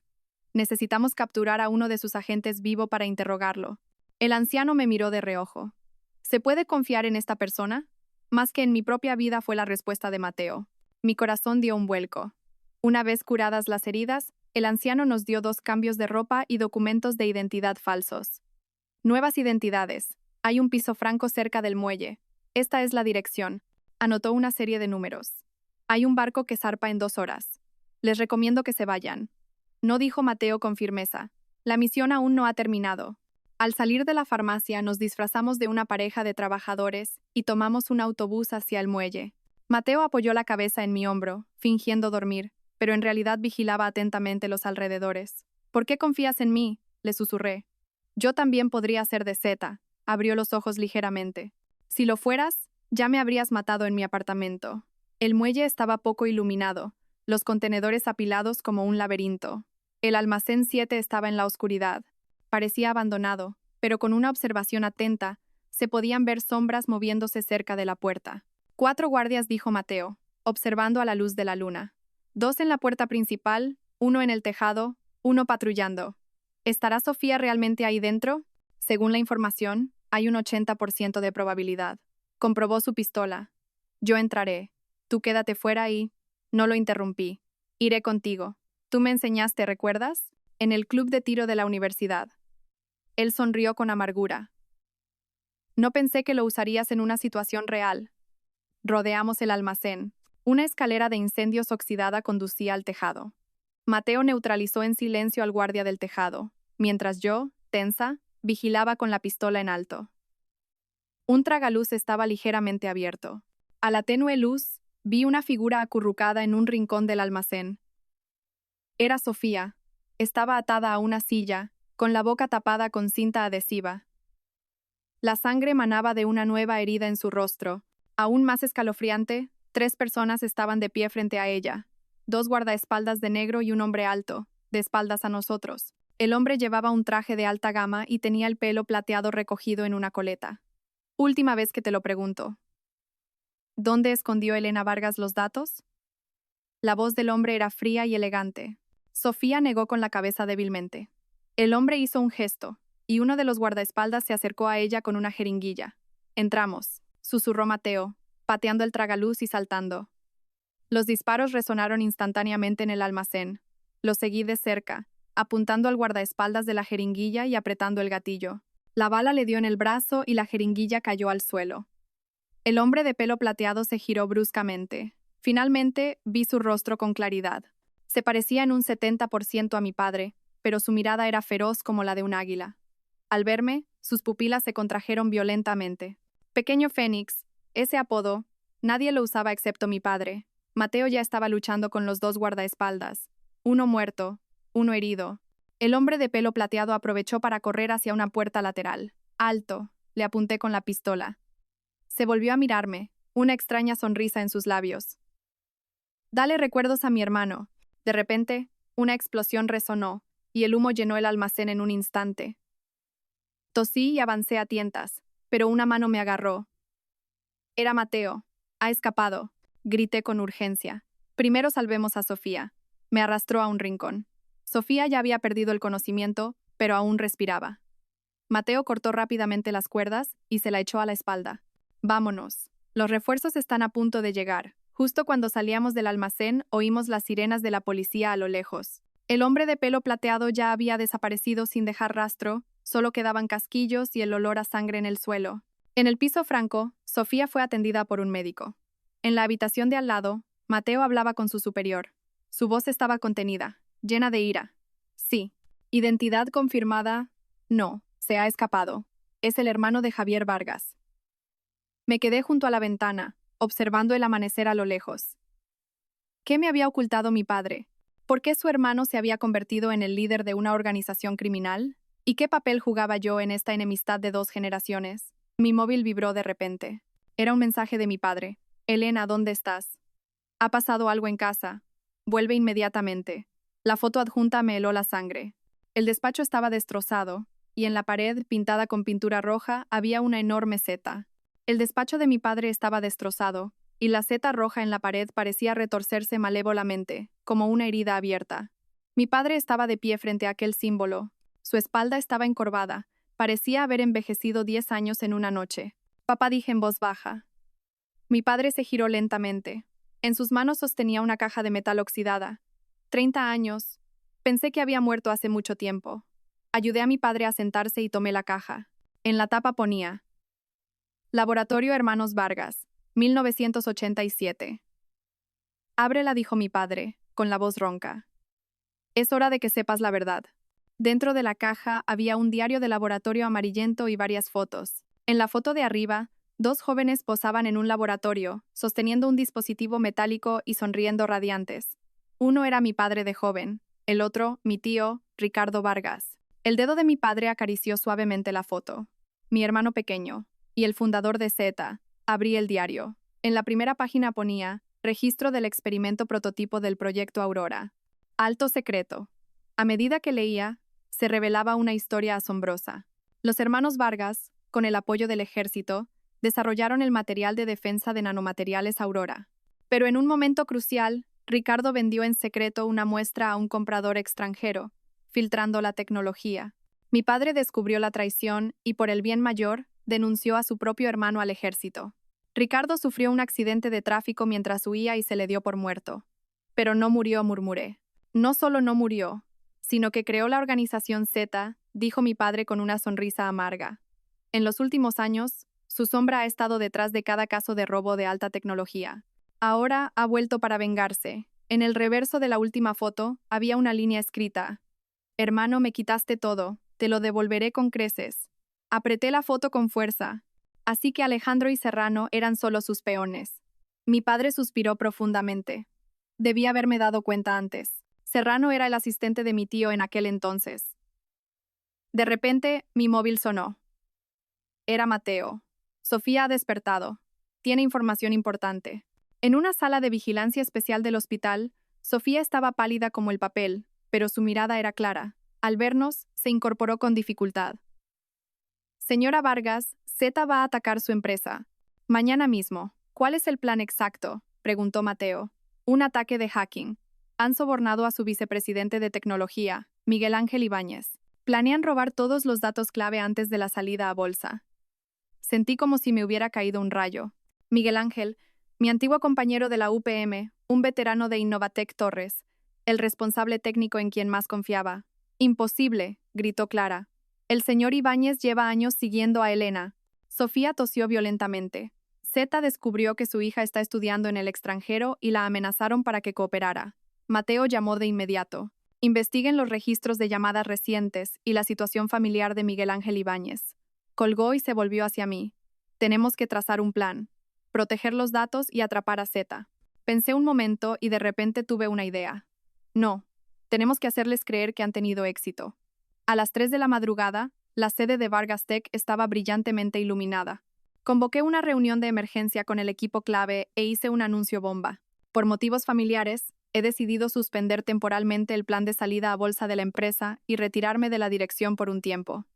«Necesitamos capturar a uno de sus agentes vivo para interrogarlo». El anciano me miró de reojo. «¿Se puede confiar en esta persona?». «Más que en mi propia vida», fue la respuesta de Mateo. Mi corazón dio un vuelco. Una vez curadas las heridas, el anciano nos dio 2 cambios de ropa y documentos de identidad falsos. «Nuevas identidades. Hay un piso franco cerca del muelle. Esta es la dirección». Anotó una serie de números. «Hay un barco que zarpa en 2 horas. Les recomiendo que se vayan. No, dijo Mateo con firmeza. La misión aún no ha terminado. Al salir de la farmacia nos disfrazamos de una pareja de trabajadores y tomamos un autobús hacia el muelle. Mateo apoyó la cabeza en mi hombro, fingiendo dormir, pero en realidad vigilaba atentamente los alrededores. ¿Por qué confías en mí?, le susurré. Yo también podría ser de Z, abrió los ojos ligeramente. Si lo fueras, ya me habrías matado en mi apartamento. El muelle estaba poco iluminado, los contenedores apilados como un laberinto. El almacén 7 estaba en la oscuridad. Parecía abandonado, pero con una observación atenta, se podían ver sombras moviéndose cerca de la puerta. 4 guardias, dijo Mateo, observando a la luz de la luna. 2 en la puerta principal, 1 en el tejado, 1 patrullando. ¿Estará Sofía realmente ahí dentro? Según la información, hay un 80% de probabilidad. Comprobó su pistola. Yo entraré. Tú quédate fuera y... No lo interrumpí. Iré contigo. Tú me enseñaste, ¿recuerdas? En el club de tiro de la universidad. Él sonrió con amargura. No pensé que lo usarías en una situación real. Rodeamos el almacén. Una escalera de incendios oxidada conducía al tejado. Mateo neutralizó en silencio al guardia del tejado, mientras yo, tensa, vigilaba con la pistola en alto. Un tragaluz estaba ligeramente abierto. A la tenue luz, vi una figura acurrucada en un rincón del almacén. Era Sofía. Estaba atada a una silla, con la boca tapada con cinta adhesiva. La sangre manaba de una nueva herida en su rostro. Aún más escalofriante, 3 personas estaban de pie frente a ella. 2 guardaespaldas de negro y un hombre alto, de espaldas a nosotros. El hombre llevaba un traje de alta gama y tenía el pelo plateado recogido en una coleta. Última vez que te lo pregunto. ¿Dónde escondió Elena Vargas los datos? La voz del hombre era fría y elegante. Sofía negó con la cabeza débilmente. El hombre hizo un gesto, y uno de los guardaespaldas se acercó a ella con una jeringuilla. Entramos, susurró Mateo, pateando el tragaluz y saltando. Los disparos resonaron instantáneamente en el almacén. Lo seguí de cerca, apuntando al guardaespaldas de la jeringuilla y apretando el gatillo. La bala le dio en el brazo y la jeringuilla cayó al suelo. El hombre de pelo plateado se giró bruscamente. Finalmente, vi su rostro con claridad. Se parecía en un 70% a mi padre, pero su mirada era feroz como la de un águila. Al verme, sus pupilas se contrajeron violentamente. Pequeño Fénix, ese apodo, nadie lo usaba excepto mi padre. Mateo ya estaba luchando con los 2 guardaespaldas. Uno muerto, uno herido. El hombre de pelo plateado aprovechó para correr hacia una puerta lateral. Alto, le apunté con la pistola. Se volvió a mirarme, una extraña sonrisa en sus labios. Dale recuerdos a mi hermano. De repente, una explosión resonó, y el humo llenó el almacén en un instante. Tosí y avancé a tientas, pero una mano me agarró. Era Mateo. Ha escapado, grité con urgencia. Primero salvemos a Sofía. Me arrastró a un rincón. Sofía ya había perdido el conocimiento, pero aún respiraba. Mateo cortó rápidamente las cuerdas y se la echó a la espalda. Vámonos. Los refuerzos están a punto de llegar. Justo cuando salíamos del almacén, oímos las sirenas de la policía a lo lejos. El hombre de pelo plateado ya había desaparecido sin dejar rastro, solo quedaban casquillos y el olor a sangre en el suelo. En el piso franco, Sofía fue atendida por un médico. En la habitación de al lado, Mateo hablaba con su superior. Su voz estaba contenida, llena de ira. Sí. Identidad confirmada. No, se ha escapado. Es el hermano de Javier Vargas. Me quedé junto a la ventana, observando el amanecer a lo lejos. ¿Qué me había ocultado mi padre? ¿Por qué su hermano se había convertido en el líder de una organización criminal? ¿Y qué papel jugaba yo en esta enemistad de 2 generaciones? Mi móvil vibró de repente. Era un mensaje de mi padre. Elena, ¿dónde estás? Ha pasado algo en casa. Vuelve inmediatamente. La foto adjunta me heló la sangre. El despacho estaba destrozado, y en la pared, pintada con pintura roja, había una enorme Z. El despacho de mi padre estaba destrozado, y la Z roja en la pared parecía retorcerse malévolamente, como una herida abierta. Mi padre estaba de pie frente a aquel símbolo. Su espalda estaba encorvada. Parecía haber envejecido 10 años en una noche. Papá, dije en voz baja. Mi padre se giró lentamente. En sus manos sostenía una caja de metal oxidada. 30 años. Pensé que había muerto hace mucho tiempo. Ayudé a mi padre a sentarse y tomé la caja. En la tapa ponía: Laboratorio Hermanos Vargas, 1987. Ábrela, dijo mi padre. con la voz ronca. Es hora de que sepas la verdad. Dentro de la caja había un diario de laboratorio amarillento y varias fotos. En la foto de arriba, dos jóvenes posaban en un laboratorio, sosteniendo un dispositivo metálico y sonriendo radiantes. Uno era mi padre de joven, el otro, mi tío, Ricardo Vargas. El dedo de mi padre acarició suavemente la foto. Mi hermano pequeño, y el fundador de Z, abrí el diario. En la primera página ponía, registro del experimento prototipo del proyecto Aurora. Alto secreto. A medida que leía, se revelaba una historia asombrosa. Los hermanos Vargas, con el apoyo del ejército, desarrollaron el material de defensa de nanomateriales Aurora. Pero en un momento crucial, Ricardo vendió en secreto una muestra a un comprador extranjero, filtrando la tecnología. Mi padre descubrió la traición y, por el bien mayor, denunció a su propio hermano al ejército. Ricardo sufrió un accidente de tráfico mientras huía y se le dio por muerto. Pero no murió, murmuré. No solo no murió, sino que creó la organización Z, dijo mi padre con una sonrisa amarga. En los últimos años, su sombra ha estado detrás de cada caso de robo de alta tecnología. Ahora ha vuelto para vengarse. En el reverso de la última foto había una línea escrita: Hermano, me quitaste todo, te lo devolveré con creces. Apreté la foto con fuerza. Así que Alejandro y Serrano eran solo sus peones. Mi padre suspiró profundamente. Debí haberme dado cuenta antes. Serrano era el asistente de mi tío en aquel entonces. De repente, mi móvil sonó. Era Mateo. Sofía ha despertado. Tiene información importante. En una sala de vigilancia especial del hospital, Sofía estaba pálida como el papel, pero su mirada era clara. Al vernos, se incorporó con dificultad. Señora Vargas, Z va a atacar su empresa. Mañana mismo. ¿Cuál es el plan exacto?, preguntó Mateo. Un ataque de hacking. Han sobornado a su vicepresidente de tecnología, Miguel Ángel Ibáñez. Planean robar todos los datos clave antes de la salida a bolsa. Sentí como si me hubiera caído un rayo. Miguel Ángel, mi antiguo compañero de la UPM, un veterano de Innovatec Torres, el responsable técnico en quien más confiaba. Imposible, gritó Clara. El señor Ibáñez lleva años siguiendo a Elena. Sofía tosió violentamente. Z descubrió que su hija está estudiando en el extranjero y la amenazaron para que cooperara. Mateo llamó de inmediato. Investiguen los registros de llamadas recientes y la situación familiar de Miguel Ángel Ibáñez. Colgó y se volvió hacia mí. Tenemos que trazar un plan. Proteger los datos y atrapar a Z. Pensé un momento y de repente tuve una idea. No. Tenemos que hacerles creer que han tenido éxito. A las 3 de la madrugada, la sede de Vargas Tech estaba brillantemente iluminada. Convoqué una reunión de emergencia con el equipo clave e hice un anuncio bomba. Por motivos familiares, he decidido suspender temporalmente el plan de salida a bolsa de la empresa y retirarme de la dirección por un tiempo.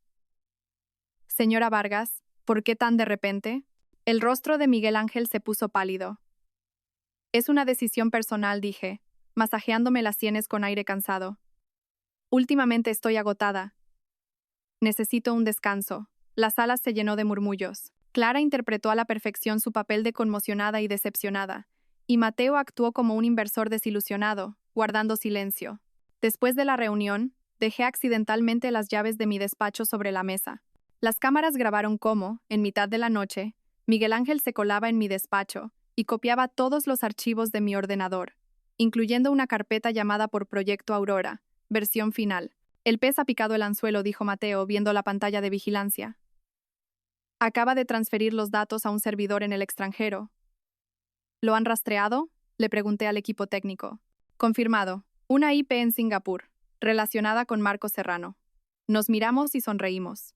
Señora Vargas, ¿por qué tan de repente? El rostro de Miguel Ángel se puso pálido. Es una decisión personal, dije, masajeándome las sienes con aire cansado. Últimamente estoy agotada. Necesito un descanso. La sala se llenó de murmullos. Clara interpretó a la perfección su papel de conmocionada y decepcionada, y Mateo actuó como un inversor desilusionado, guardando silencio. Después de la reunión, dejé accidentalmente las llaves de mi despacho sobre la mesa. Las cámaras grabaron cómo, en mitad de la noche, Miguel Ángel se colaba en mi despacho y copiaba todos los archivos de mi ordenador, incluyendo una carpeta llamada por Proyecto Aurora, versión final. El pez ha picado el anzuelo, dijo Mateo, viendo la pantalla de vigilancia. Acaba de transferir los datos a un servidor en el extranjero. ¿Lo han rastreado?, le pregunté al equipo técnico. Confirmado. Una IP en Singapur, relacionada con Marco Serrano. Nos miramos y sonreímos.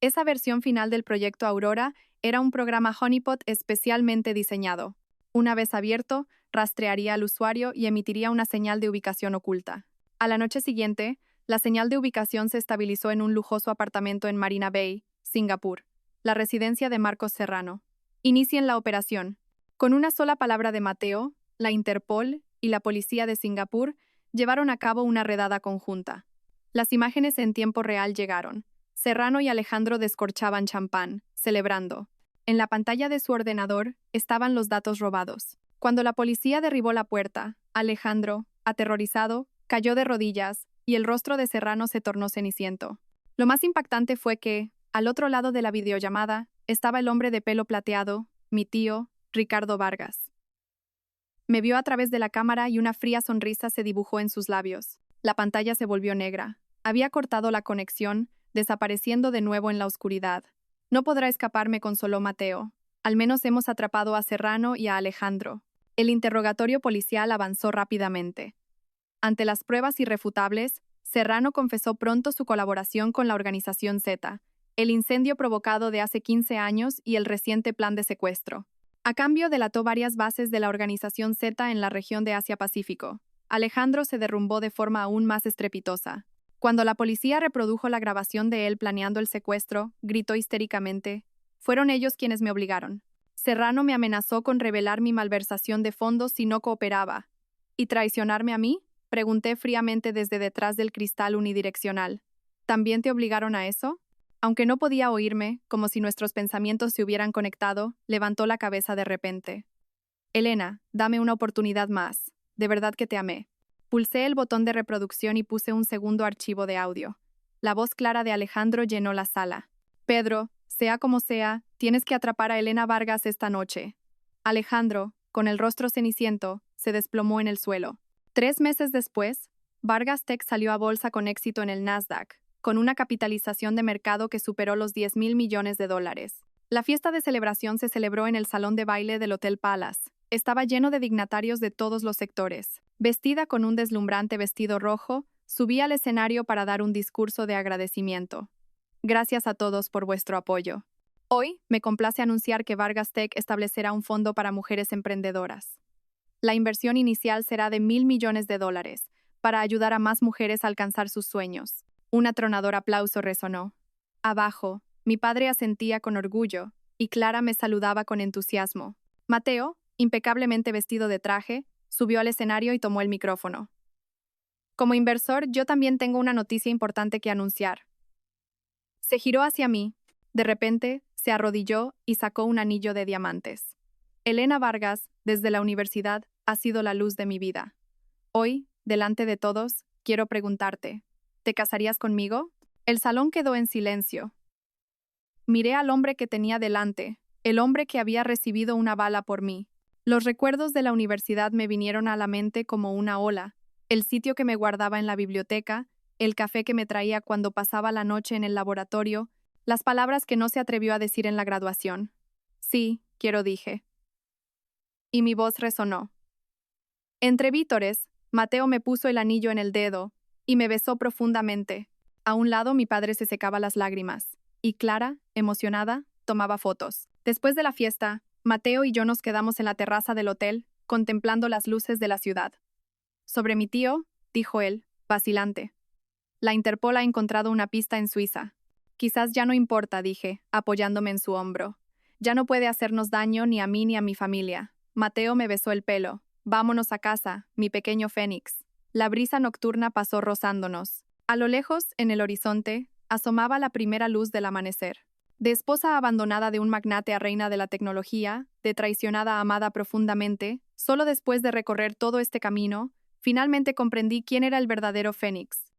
Esa versión final del proyecto Aurora era un programa honeypot especialmente diseñado. Una vez abierto, rastrearía al usuario y emitiría una señal de ubicación oculta. A la noche siguiente, la señal de ubicación se estabilizó en un lujoso apartamento en Marina Bay, Singapur, la residencia de Marcos Serrano. Inicien la operación. Con una sola palabra de Mateo, la Interpol y la policía de Singapur llevaron a cabo una redada conjunta. Las imágenes en tiempo real llegaron. Serrano y Alejandro descorchaban champán, celebrando. En la pantalla de su ordenador estaban los datos robados. Cuando la policía derribó la puerta, Alejandro, aterrorizado, cayó de rodillas y el rostro de Serrano se tornó ceniciento. Lo más impactante fue que, al otro lado de la videollamada, estaba el hombre de pelo plateado, mi tío, Ricardo Vargas. Me vio a través de la cámara y una fría sonrisa se dibujó en sus labios. La pantalla se volvió negra. Había cortado la conexión, desapareciendo de nuevo en la oscuridad. No podrá escaparme, consoló Mateo. Al menos hemos atrapado a Serrano y a Alejandro. El interrogatorio policial avanzó rápidamente. Ante las pruebas irrefutables, Serrano confesó pronto su colaboración con la organización Z, el incendio provocado de hace 15 años y el reciente plan de secuestro. A cambio, delató varias bases de la organización Z en la región de Asia-Pacífico. Alejandro se derrumbó de forma aún más estrepitosa. Cuando la policía reprodujo la grabación de él planeando el secuestro, gritó histéricamente: «Fueron ellos quienes me obligaron. Serrano me amenazó con revelar mi malversación de fondos si no cooperaba». «¿Y traicionarme a mí?», pregunté fríamente desde detrás del cristal unidireccional. «¿También te obligaron a eso?». Aunque no podía oírme, como si nuestros pensamientos se hubieran conectado, levantó la cabeza de repente. «Elena, dame una oportunidad más. De verdad que te amé». Pulsé el botón de reproducción y puse un segundo archivo de audio. La voz clara de Alejandro llenó la sala. «Pedro, sea como sea, tienes que atrapar a Elena Vargas esta noche». Alejandro, con el rostro ceniciento, se desplomó en el suelo. 3 meses después, Vargas Tech salió a bolsa con éxito en el Nasdaq, con una capitalización de mercado que superó los $10,000 millones. La fiesta de celebración se celebró en el salón de baile del Hotel Palace. Estaba lleno de dignatarios de todos los sectores. Vestida con un deslumbrante vestido rojo, subí al escenario para dar un discurso de agradecimiento. «Gracias a todos por vuestro apoyo. Hoy, me complace anunciar que Vargas Tech establecerá un fondo para mujeres emprendedoras. La inversión inicial será de $1,000 millones para ayudar a más mujeres a alcanzar sus sueños». Un atronador aplauso resonó. Abajo, mi padre asentía con orgullo, y Clara me saludaba con entusiasmo. Mateo, impecablemente vestido de traje, subió al escenario y tomó el micrófono. «Como inversor, yo también tengo una noticia importante que anunciar». Se giró hacia mí. De repente, se arrodilló y sacó un anillo de diamantes. «Elena Vargas, desde la universidad, ha sido la luz de mi vida. Hoy, delante de todos, quiero preguntarte, ¿te casarías conmigo?». El salón quedó en silencio. Miré al hombre que tenía delante, el hombre que había recibido una bala por mí. Los recuerdos de la universidad me vinieron a la mente como una ola, el sitio que me guardaba en la biblioteca, el café que me traía cuando pasaba la noche en el laboratorio, las palabras que no se atrevió a decir en la graduación. «Sí, quiero», dije. Y mi voz resonó. Entre vítores, Mateo me puso el anillo en el dedo y me besó profundamente. A un lado mi padre se secaba las lágrimas, y Clara, emocionada, tomaba fotos. Después de la fiesta, Mateo y yo nos quedamos en la terraza del hotel, contemplando las luces de la ciudad. «Sobre mi tío», dijo él, vacilante. «La Interpol ha encontrado una pista en Suiza». «Quizás ya no importa», dije, apoyándome en su hombro. «Ya no puede hacernos daño ni a mí ni a mi familia». Mateo me besó el pelo. «Vámonos a casa, mi pequeño Fénix». La brisa nocturna pasó rozándonos. A lo lejos, en el horizonte, asomaba la primera luz del amanecer. De esposa abandonada de un magnate a reina de la tecnología, de traicionada amada profundamente, solo después de recorrer todo este camino, finalmente comprendí quién era el verdadero Fénix.